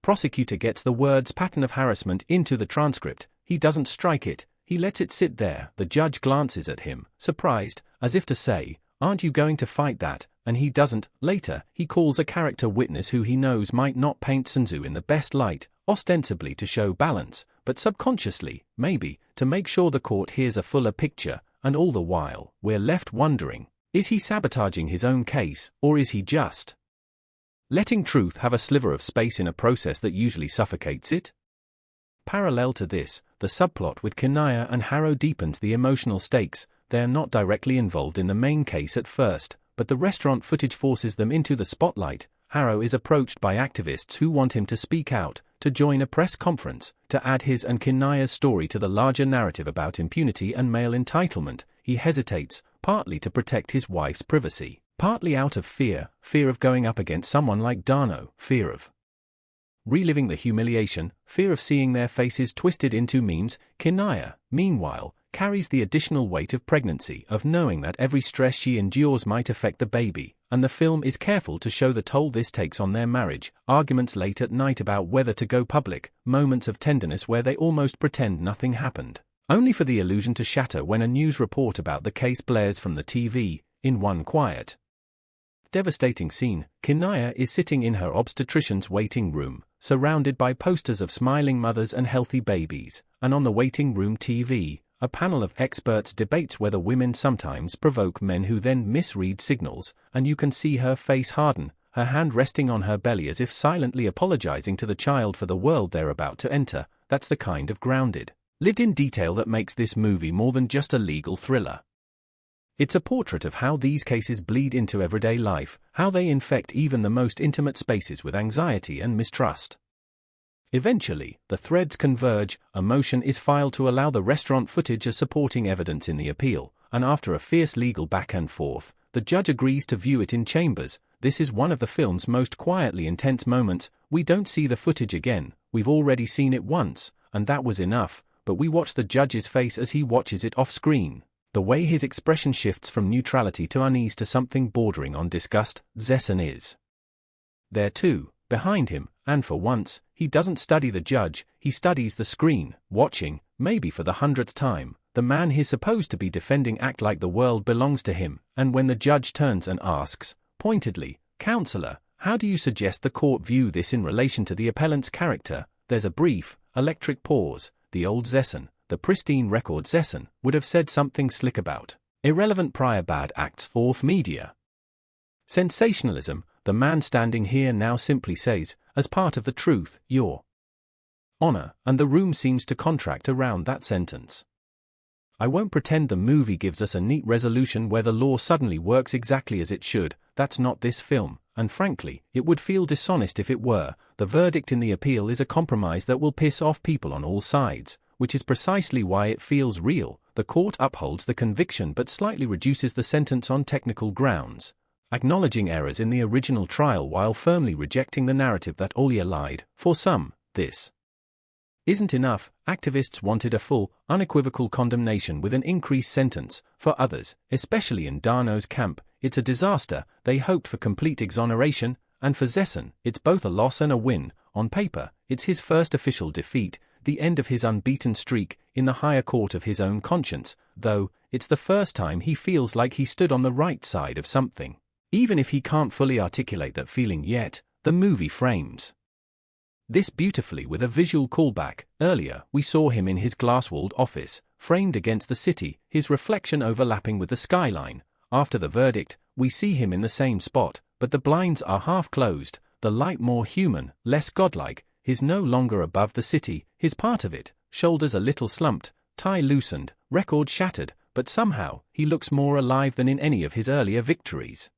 prosecutor gets the words pattern of harassment into the transcript. He doesn't strike it, he lets it sit there. The judge glances at him, surprised, as if to say, aren't you going to fight that? And he doesn't. Later, he calls a character witness who he knows might not paint Tsunzu in the best light, ostensibly to show balance, but subconsciously, maybe, to make sure the court hears a fuller picture. And all the while, we're left wondering, Is he sabotaging his own case, or is he just letting truth have a sliver of space in a process that usually suffocates it? Parallel to this, the subplot with Kinaya and Harrow deepens the emotional stakes. They are not directly involved in the main case at first, but the restaurant footage forces them into the spotlight. Harrow is approached by activists who want him to speak out, to join a press conference, to add his and Kinaya's story to the larger narrative about impunity and male entitlement. He hesitates, partly to protect his wife's privacy, partly out of fear of going up against someone like Dano, fear of reliving the humiliation, fear of seeing their faces twisted into memes. Kinaya, meanwhile, carries the additional weight of pregnancy, of knowing that every stress she endures might affect the baby, and the film is careful to show the toll this takes on their marriage. Arguments late at night about whether to go public, moments of tenderness where they almost pretend nothing happened, only for the illusion to shatter when a news report about the case blares from the TV. In one quiet, devastating scene, Kinaya is sitting in her obstetrician's waiting room, surrounded by posters of smiling mothers and healthy babies, and on the waiting room TV, a panel of experts debates whether women sometimes provoke men who then misread signals, and you can see her face harden, her hand resting on her belly as if silently apologizing to the child for the world they're about to enter. That's the kind of grounded, lived-in detail that makes this movie more than just a legal thriller. It's a portrait of how these cases bleed into everyday life, how they infect even the most intimate spaces with anxiety and mistrust. Eventually, the threads converge, a motion is filed to allow the restaurant footage as supporting evidence in the appeal, and after a fierce legal back and forth, the judge agrees to view it in chambers. This is one of the film's most quietly intense moments. We don't see the footage again, we've already seen it once, and that was enough, but we watch the judge's face as he watches it off-screen. The way his expression shifts from neutrality to unease to something bordering on disgust. Zesson is there too, behind him, and for once, he doesn't study the judge, he studies the screen, watching, maybe for the 100th time, the man he's supposed to be defending act like the world belongs to him. And when the judge turns and asks, pointedly, "Counselor, how do you suggest the court view this in relation to the appellant's character?" there's a brief, electric pause. The old Zesson, the pristine record Zesson, would have said something slick about irrelevant prior bad acts for media sensationalism. The man standing here now simply says, as part of the truth, "Your Honor," and the room seems to contract around that sentence. I won't pretend the movie gives us a neat resolution where the law suddenly works exactly as it should. That's not this film, and frankly, it would feel dishonest if it were. The verdict in the appeal is a compromise that will piss off people on all sides, which is precisely why it feels real. The court upholds the conviction but slightly reduces the sentence on technical grounds, acknowledging errors in the original trial while firmly rejecting the narrative that Olia lied. For some, this isn't enough. Activists wanted a full, unequivocal condemnation with an increased sentence. For others, especially in Dano's camp, it's a disaster. They hoped for complete exoneration, and for Zesson, it's both a loss and a win. On paper, it's his first official defeat, the end of his unbeaten streak in the higher court of his own conscience, though it's the first time he feels like he stood on the right side of something. Even if he can't fully articulate that feeling yet, the movie frames this beautifully with a visual callback. Earlier, we saw him in his glass-walled office, framed against the city, his reflection overlapping with the skyline. After the verdict, we see him in the same spot, but the blinds are half closed, the light more human, less godlike. He's no longer above the city, he's part of it, shoulders a little slumped, tie loosened, record shattered, but somehow, he looks more alive than in any of his earlier victories.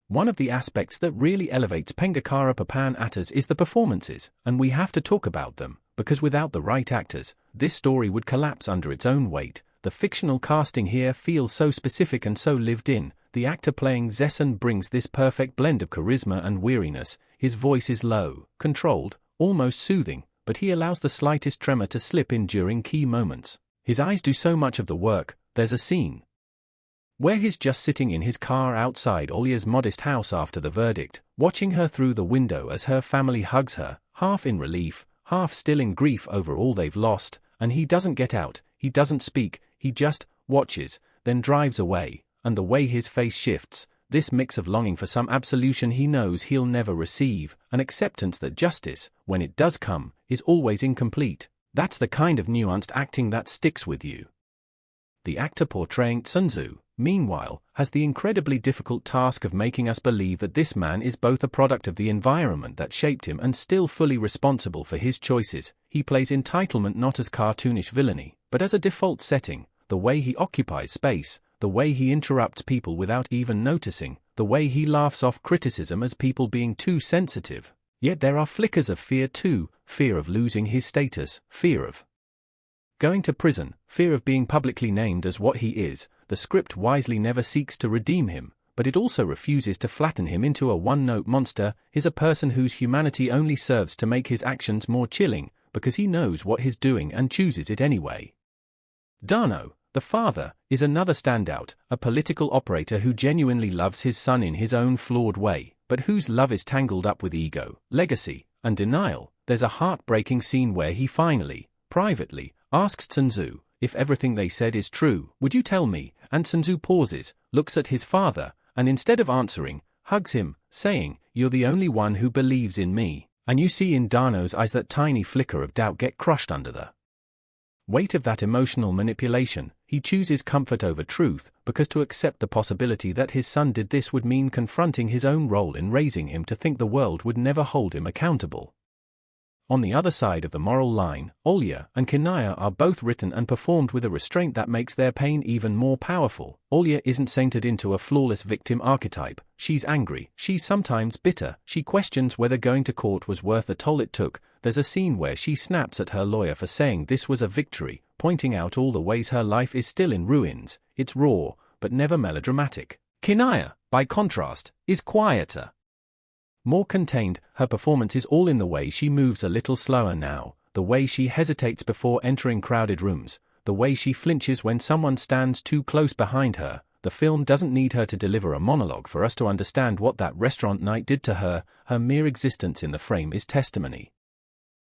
One of the aspects that really elevates Pengacara Papan actors is the performances, and we have to talk about them, because without the right actors, this story would collapse under its own weight. The fictional casting here feels so specific and so lived in. The actor playing Zesson brings this perfect blend of charisma and weariness. His voice is low, controlled, almost soothing, but he allows the slightest tremor to slip in during key moments. His eyes do so much of the work. There's a scene where he's just sitting in his car outside Olia's modest house after the verdict, watching her through the window as her family hugs her, half in relief, half still in grief over all they've lost, and he doesn't get out, he doesn't speak, he just watches, then drives away, and the way his face shifts, this mix of longing for some absolution he knows he'll never receive, an acceptance that justice, when it does come, is always incomplete. That's the kind of nuanced acting that sticks with you. The actor portraying Sun Tzu, meanwhile, has the incredibly difficult task of making us believe that this man is both a product of the environment that shaped him and still fully responsible for his choices. He plays entitlement not as cartoonish villainy, but as a default setting, the way he occupies space, the way he interrupts people without even noticing, the way he laughs off criticism as people being too sensitive. Yet there are flickers of fear too, fear of losing his status, fear of going to prison, fear of being publicly named as what he is. The script wisely never seeks to redeem him, but it also refuses to flatten him into a one-note monster. He's a person whose humanity only serves to make his actions more chilling, because he knows what he's doing and chooses it anyway. Dano, the father, is another standout, a political operator who genuinely loves his son in his own flawed way, but whose love is tangled up with ego, legacy, and denial. There's a heartbreaking scene where he finally, privately, asks Sun Tzu, if everything they said is true, would you tell me? And Sun Tzu pauses, looks at his father, and instead of answering, hugs him, saying, "You're the only one who believes in me." And you see in Dano's eyes that tiny flicker of doubt get crushed under the weight of that emotional manipulation. He chooses comfort over truth, because to accept the possibility that his son did this would mean confronting his own role in raising him to think the world would never hold him accountable. On the other side of the moral line, Olya and Kinaya are both written and performed with a restraint that makes their pain even more powerful. Olya isn't sainted into a flawless victim archetype. She's angry, she's sometimes bitter, she questions whether going to court was worth the toll it took. There's a scene where she snaps at her lawyer for saying this was a victory, pointing out all the ways her life is still in ruins. It's raw, but never melodramatic. Kinaya, by contrast, is quieter, more contained. Her performance is all in the way she moves a little slower now, the way she hesitates before entering crowded rooms, the way she flinches when someone stands too close behind her. The film doesn't need her to deliver a monologue for us to understand what that restaurant night did to her. Her mere existence in the frame is testimony.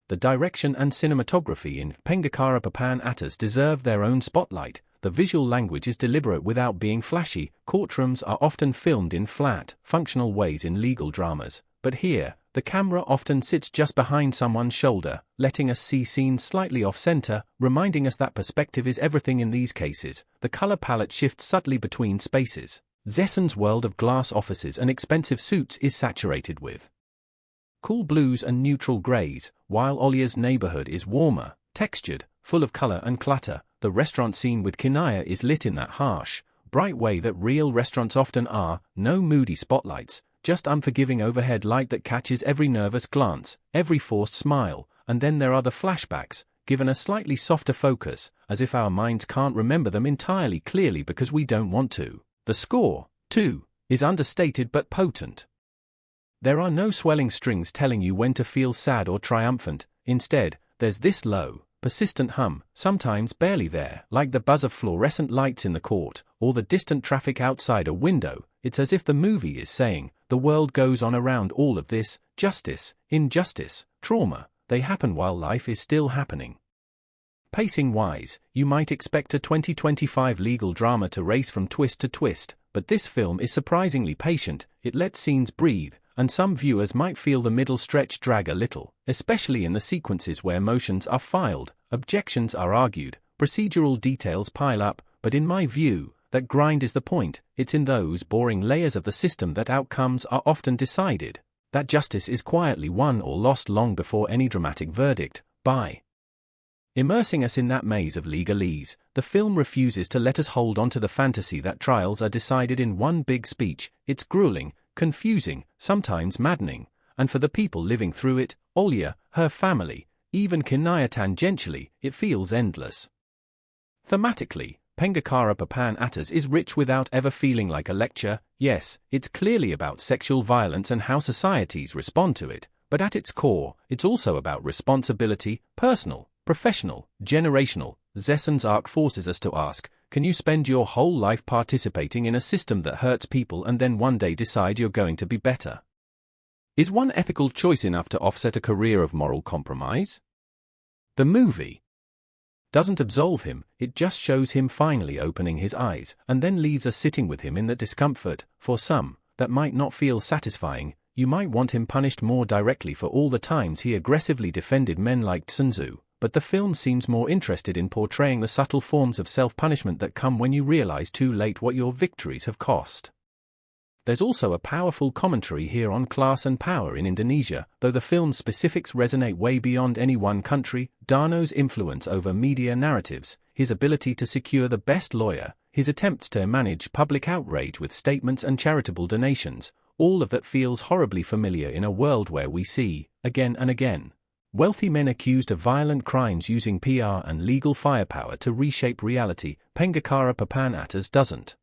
The direction and cinematography in Pengacara Papan deserve their own spotlight. The visual language is deliberate without being flashy. Courtrooms are often filmed in flat, functional ways in legal dramas, but here, the camera often sits just behind someone's shoulder, letting us see scenes slightly off-center, reminding us that perspective is everything in these cases. The color palette shifts subtly between spaces. Zesson's world of glass offices and expensive suits is saturated with cool blues and neutral grays, while Olya's neighborhood is warmer, textured, full of color and clutter. The restaurant scene with Kinaya is lit in that harsh, bright way that real restaurants often are. No moody spotlights, just unforgiving overhead light that catches every nervous glance, every forced smile. And then there are the flashbacks, given a slightly softer focus, as if our minds can't remember them entirely clearly because we don't want to. The score, too, is understated but potent. There are no swelling strings telling you when to feel sad or triumphant. Instead, there's this low, persistent hum, sometimes barely there, like the buzz of fluorescent lights in the court, or the distant traffic outside a window. It's as if the movie is saying, the world goes on around all of this, justice, injustice, trauma, they happen while life is still happening. Pacing-wise, you might expect a 2025 legal drama to race from twist to twist, but this film is surprisingly patient. It lets scenes breathe, and some viewers might feel the middle stretch drag a little, especially in the sequences where motions are filed, objections are argued, procedural details pile up. But in my view, that grind is the point. It's in those boring layers of the system that outcomes are often decided, that justice is quietly won or lost long before any dramatic verdict. By immersing us in that maze of legalese, the film refuses to let us hold on to the fantasy that trials are decided in one big speech. It's grueling, confusing, sometimes maddening, and for the people living through it, Olya, her family, even Kinaya tangentially, it feels endless. Thematically, Pengacara Papan is rich without ever feeling like a lecture. Yes, it's clearly about sexual violence and how societies respond to it, but at its core, it's also about responsibility, personal, professional, generational. Zesson's arc forces us to ask, can you spend your whole life participating in a system that hurts people and then one day decide you're going to be better? Is one ethical choice enough to offset a career of moral compromise? The movie doesn't absolve him, it just shows him finally opening his eyes, and then leaves us sitting with him in the discomfort. For some, that might not feel satisfying. You might want him punished more directly for all the times he aggressively defended men like Sun Tzu. but the film seems more interested in portraying the subtle forms of self-punishment that come when you realize too late what your victories have cost. There's also a powerful commentary here on class and power in Indonesia, though the film's specifics resonate way beyond any one country. Darno's influence over media narratives, his ability to secure the best lawyer, his attempts to manage public outrage with statements and charitable donations, all of that feels horribly familiar in a world where we see, again and again, wealthy men accused of violent crimes using PR and legal firepower to reshape reality. Pengacara Papan doesn't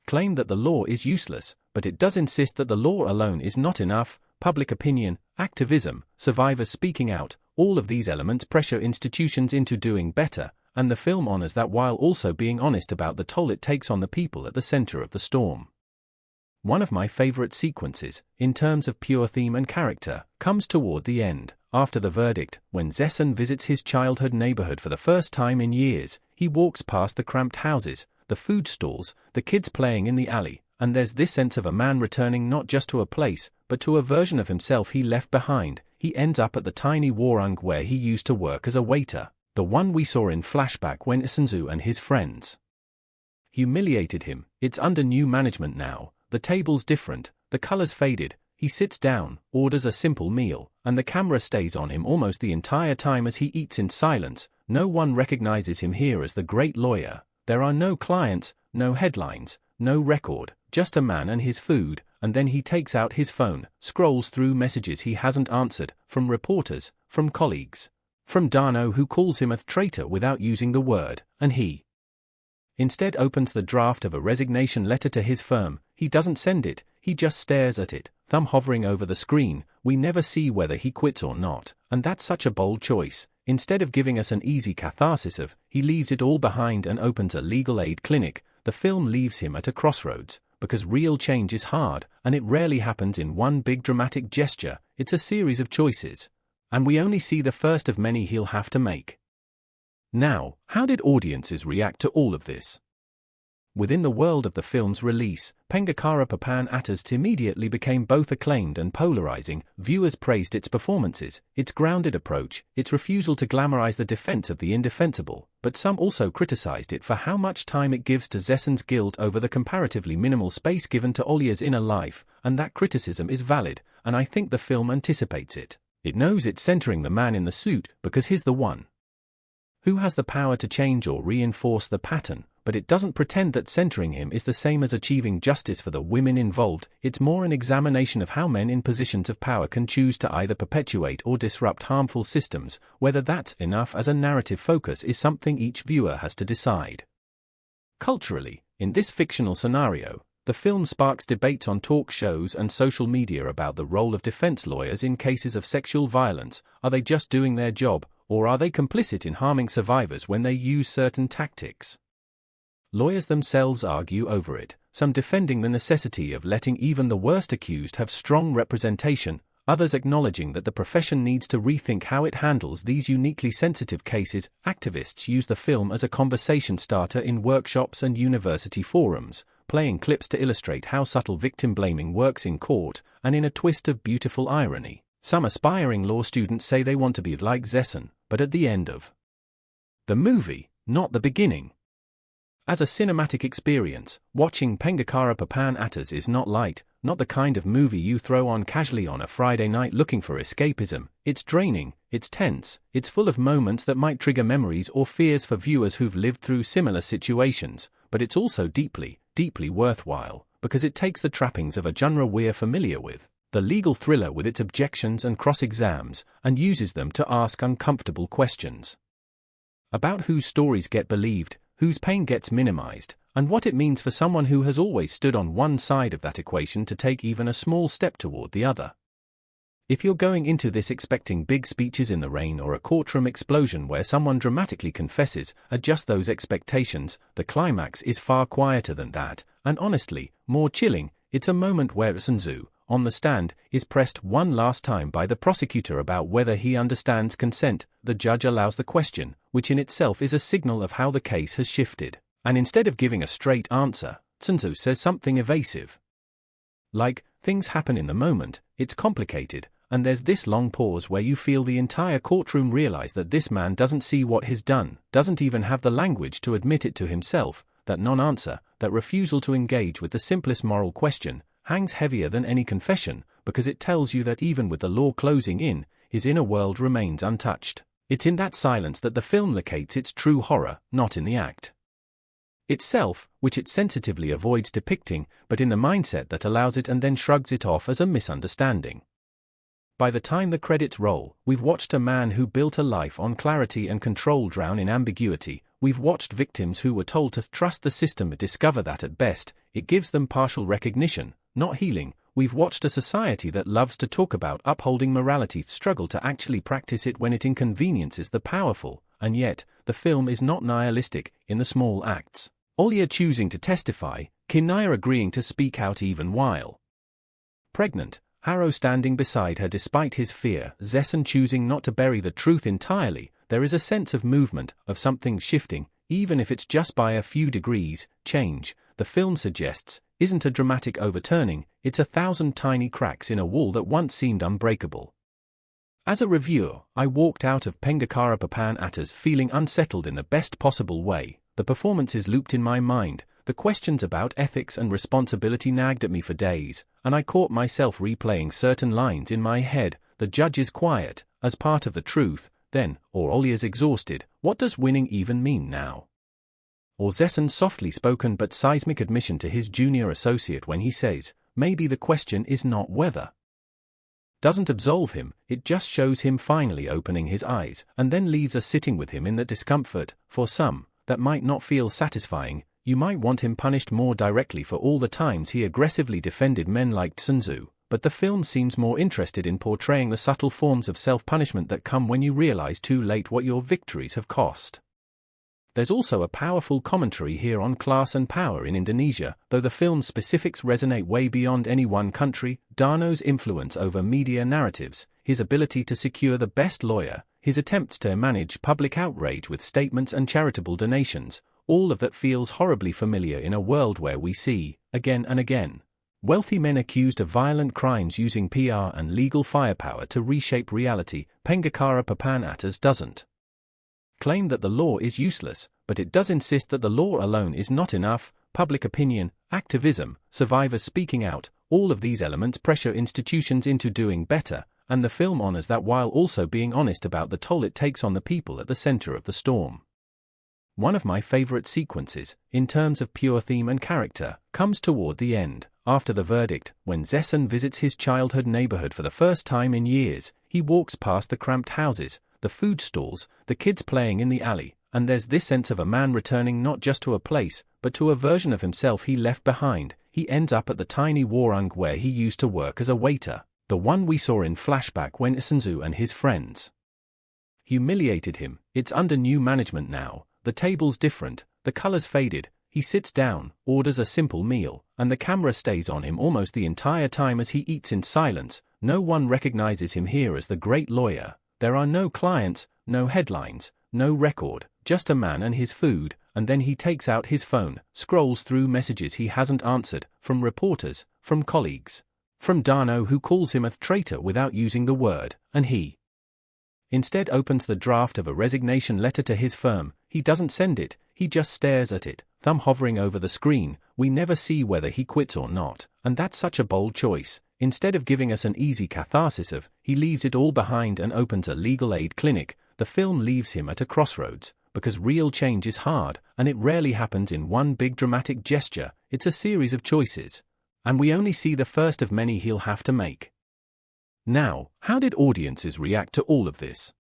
claim that the law is useless, but it does insist that the law alone is not enough. Public opinion, activism, survivors speaking out, all of these elements pressure institutions into doing better, and the film honors that while also being honest about the toll it takes on the people at the center of the storm. One of my favorite sequences, in terms of pure theme and character, comes toward the end, after the verdict, when Zesan visits his childhood neighborhood for the first time in years. He walks past the cramped houses, the food stalls, the kids playing in the alley, and there's this sense of a man returning not just to a place, but to a version of himself he left behind. He ends up at the tiny warung where he used to work as a waiter, the one we saw in flashback when Isenzu and his friends humiliated him. It's under new management now, the table's different, the colors faded. He sits down, orders a simple meal, and the camera stays on him almost the entire time as he eats in silence. No one recognizes him here as the great lawyer. There are no clients, no headlines, no record, just a man and his food, and then he takes out his phone, scrolls through messages he hasn't answered, from reporters, from colleagues, from Darno who calls him a traitor without using the word, and he instead opens the draft of a resignation letter to his firm. He doesn't send it, he just stares at it, thumb hovering over the screen. We never see whether he quits or not, and that's such a bold choice. Instead of giving us an easy catharsis of, he leaves it all behind and opens a legal aid clinic, the film leaves him at a crossroads, because real change is hard, and it rarely happens in one big dramatic gesture. It's a series of choices, and we only see the first of many he'll have to make. Now, how did audiences react to all of this? Within the world of the film's release, Pengacara Papan immediately became both acclaimed and polarizing. Viewers praised its performances, its grounded approach, its refusal to glamorize the defense of the indefensible, but some also criticized it for how much time it gives to Zesan's guilt over the comparatively minimal space given to Olya's inner life, and that criticism is valid, and I think the film anticipates it. It knows it's centering the man in the suit because he's the one who has the power to change or reinforce the pattern, but it doesn't pretend that centering him is the same as achieving justice for the women involved. It's more an examination of how men in positions of power can choose to either perpetuate or disrupt harmful systems. Whether that's enough as a narrative focus is something each viewer has to decide. Culturally, in this fictional scenario, the film sparks debates on talk shows and social media about the role of defense lawyers in cases of sexual violence. Are they just doing their job, or are they complicit in harming survivors when they use certain tactics? Lawyers themselves argue over it, some defending the necessity of letting even the worst accused have strong representation, others acknowledging that the profession needs to rethink how it handles these uniquely sensitive cases. Activists use the film as a conversation starter in workshops and university forums, playing clips to illustrate how subtle victim blaming works in court, and in a twist of beautiful irony, some aspiring law students say they want to be like Zesan, but at the end of the movie, not the beginning. As a cinematic experience, watching Pengacara Papan is not light, not the kind of movie you throw on casually on a Friday night looking for escapism. It's draining, it's tense, it's full of moments that might trigger memories or fears for viewers who've lived through similar situations, but it's also deeply, deeply worthwhile, because it takes the trappings of a genre we're familiar with, the legal thriller with its objections and cross-exams, and uses them to ask uncomfortable questions about whose stories get believed, whose pain gets minimized, and what it means for someone who has always stood on one side of that equation to take even a small step toward the other. If you're going into this expecting big speeches in the rain or a courtroom explosion where someone dramatically confesses, adjust those expectations. The climax is far quieter than that, and honestly, more chilling. It's a moment where Isenzu, on the stand, is pressed one last time by the prosecutor about whether he understands consent. The judge allows the question, which in itself is a signal of how the case has shifted. And instead of giving a straight answer, Isenzu says something evasive. Like, things happen in the moment, it's complicated, and there's this long pause where you feel the entire courtroom realize that this man doesn't see what he's done, doesn't even have the language to admit it to himself. That non-answer, that refusal to engage with the simplest moral question, hangs heavier than any confession, because it tells you that even with the law closing in, his inner world remains untouched. It's in that silence that the film locates its true horror, not in the act itself, which it sensitively avoids depicting, but in the mindset that allows it and then shrugs it off as a misunderstanding. By the time the credits roll, we've watched a man who built a life on clarity and control drown in ambiguity. We've watched victims who were told to trust the system but discover that at best, it gives them partial recognition, not healing. We've watched a society that loves to talk about upholding morality struggle to actually practice it when it inconveniences the powerful, and yet, the film is not nihilistic in the small acts. Olia choosing to testify, Kinaya agreeing to speak out even while pregnant, Harrow standing beside her despite his fear, Zessen choosing not to bury the truth entirely. There is a sense of movement, of something shifting, even if it's just by a few degrees. Change, the film suggests, isn't a dramatic overturning, it's 1,000 tiny cracks in a wall that once seemed unbreakable. As a reviewer, I walked out of Pengacara Papan feeling unsettled in the best possible way. The performances looped in my mind, the questions about ethics and responsibility nagged at me for days, and I caught myself replaying certain lines in my head. The judge is quiet, as part of the truth, then, or Olia's exhausted, what does winning even mean now? Or Zessen's softly spoken but seismic admission to his junior associate when he says, maybe the question is not whether. Doesn't absolve him, it just shows him finally opening his eyes, and then leaves us sitting with him in the discomfort. For some, that might not feel satisfying. You might want him punished more directly for all the times he aggressively defended men like Tsunzu, but the film seems more interested in portraying the subtle forms of self-punishment that come when you realize too late what your victories have cost. There's also a powerful commentary here on class and power in Indonesia, though the film's specifics resonate way beyond any one country. Darno's influence over media narratives, his ability to secure the best lawyer, his attempts to manage public outrage with statements and charitable donations, all of that feels horribly familiar in a world where we see, again and again, wealthy men accused of violent crimes using PR and legal firepower to reshape reality. Pengacara Papan doesn't claim that the law is useless, but it does insist that the law alone is not enough. Public opinion, activism, survivors speaking out, all of these elements pressure institutions into doing better, and the film honors that while also being honest about the toll it takes on the people at the center of the storm. One of my favorite sequences, in terms of pure theme and character, comes toward the end. After the verdict, when Zessen visits his childhood neighborhood for the first time in years, he walks past the cramped houses, the food stalls, the kids playing in the alley, and there's this sense of a man returning not just to a place, but to a version of himself he left behind. He ends up at the tiny warung where he used to work as a waiter, the one we saw in flashback when Tsunzu and his friends humiliated him. It's under new management now, the table's different, the colors faded. He sits down, orders a simple meal, and the camera stays on him almost the entire time as he eats in silence. No one recognizes him here as the great lawyer. There are no clients, no headlines, no record, just a man and his food, and then he takes out his phone, scrolls through messages he hasn't answered, from reporters, from colleagues, from Darno who calls him a traitor without using the word, and he instead opens the draft of a resignation letter to his firm. He doesn't send it, he just stares at it, thumb hovering over the screen. We never see whether he quits or not, and that's such a bold choice. Instead of giving us an easy catharsis of, he leaves it all behind and opens a legal aid clinic, the film leaves him at a crossroads, because real change is hard, and it rarely happens in one big dramatic gesture. It's a series of choices, and we only see the first of many he'll have to make. Now, how did audiences react to all of this?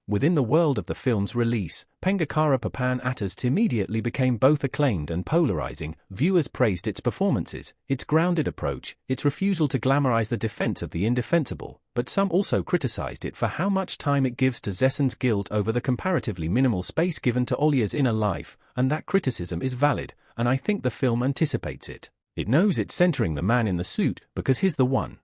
Within the world of the film's release, Pengacara Papan immediately became both acclaimed and polarizing. Viewers praised its performances, its grounded approach, its refusal to glamorize the defense of the indefensible, but some also criticized it for how much time it gives to Zessen's guilt over the comparatively minimal space given to Olia's inner life, and that criticism is valid, and I think the film anticipates it. It knows it's centering the man in the suit because he's the one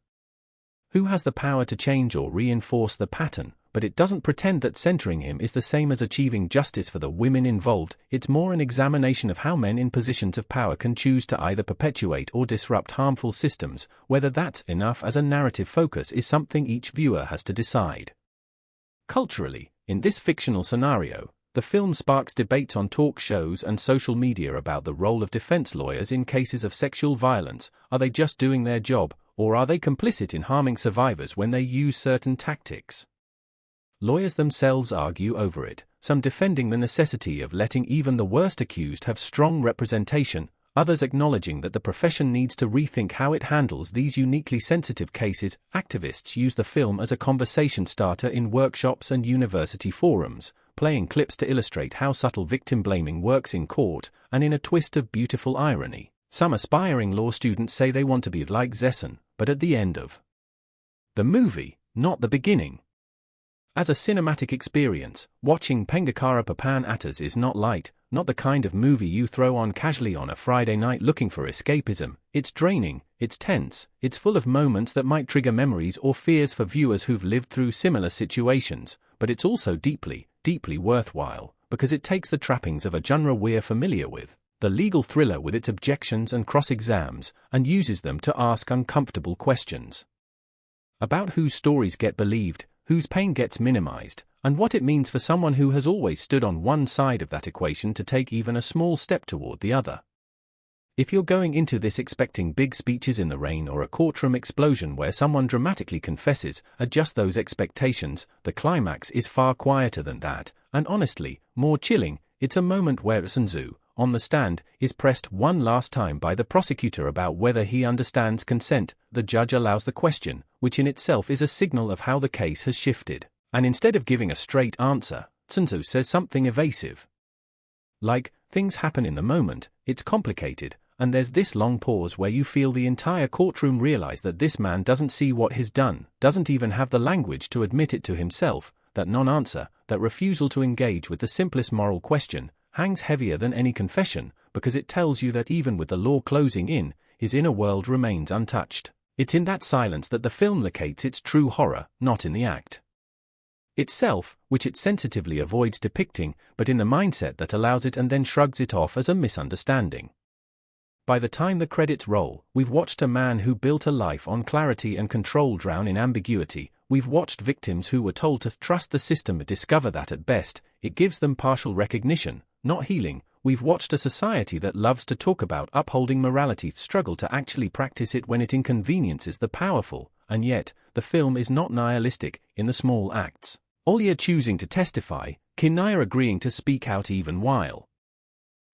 who has the power to change or reinforce the pattern. but it doesn't pretend that centering him is the same as achieving justice for the women involved. It's more an examination of how men in positions of power can choose to either perpetuate or disrupt harmful systems. Whether that's enough as a narrative focus is something each viewer has to decide. Culturally, in this fictional scenario, the film sparks debates on talk shows and social media about the role of defense lawyers in cases of sexual violence. Are they just doing their job, or are they complicit in harming survivors when they use certain tactics? Lawyers themselves argue over it, some defending the necessity of letting even the worst accused have strong representation, others acknowledging that the profession needs to rethink how it handles these uniquely sensitive cases. Activists use the film as a conversation starter in workshops and university forums, playing clips to illustrate how subtle victim blaming works in court, and in a twist of beautiful irony, some aspiring law students say they want to be like Zesson, but at the end of the movie, not the beginning. As a cinematic experience, watching Pengacara Papan is not light, not the kind of movie you throw on casually on a Friday night looking for escapism. It's draining, it's tense, it's full of moments that might trigger memories or fears for viewers who've lived through similar situations, but it's also deeply worthwhile, because it takes the trappings of a genre we're familiar with, the legal thriller with its objections and cross-exams, and uses them to ask uncomfortable questions about whose stories get believed, whose pain gets minimized, and what it means for someone who has always stood on one side of that equation to take even a small step toward the other. If you're going into this expecting big speeches in the rain or a courtroom explosion where someone dramatically confesses, adjust those expectations. The climax is far quieter than that, and honestly, more chilling. It's a moment where Sanzu, on the stand, is pressed one last time by the prosecutor about whether he understands consent. The judge allows the question, which in itself is a signal of how the case has shifted. And instead of giving a straight answer, Sanzu says something evasive. Like, things happen in the moment, it's complicated, and there's this long pause where you feel the entire courtroom realize that this man doesn't see what he's done, doesn't even have the language to admit it to himself. That non-answer, that refusal to engage with the simplest moral question, hangs heavier than any confession, because it tells you that even with the law closing in, his inner world remains untouched. It's in that silence that the film locates its true horror, not in the act itself, which it sensitively avoids depicting, but in the mindset that allows it and then shrugs it off as a misunderstanding. By the time the credits roll, we've watched a man who built a life on clarity and control drown in ambiguity. We've watched victims who were told to trust the system but discover that at best, it gives them partial recognition, not healing. We've watched a society that loves to talk about upholding morality struggle to actually practice it when it inconveniences the powerful, and yet, the film is not nihilistic in the small acts. Olya choosing to testify, Kinaya agreeing to speak out even while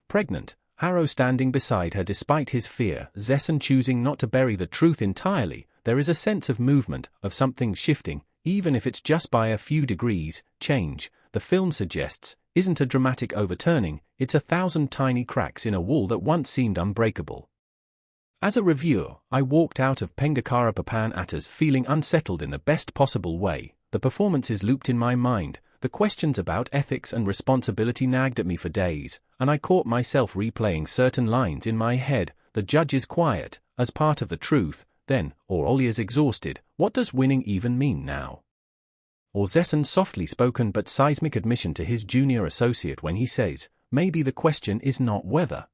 pregnant, Harrow standing beside her despite his fear, Zesson choosing not to bury the truth entirely. There is a sense of movement, of something shifting, even if it's just by a few degrees. Change, the film suggests, isn't a dramatic overturning, it's 1,000 tiny cracks in a wall that once seemed unbreakable. As a reviewer, I walked out of Pengacara Papan feeling unsettled in the best possible way. The performances looped in my mind, the questions about ethics and responsibility nagged at me for days, and I caught myself replaying certain lines in my head. The judge is quiet, as part of the truth, then, or Olya's exhausted, what does winning even mean now? Or Zesson's softly spoken but seismic admission to his junior associate when he says, maybe the question is not whether.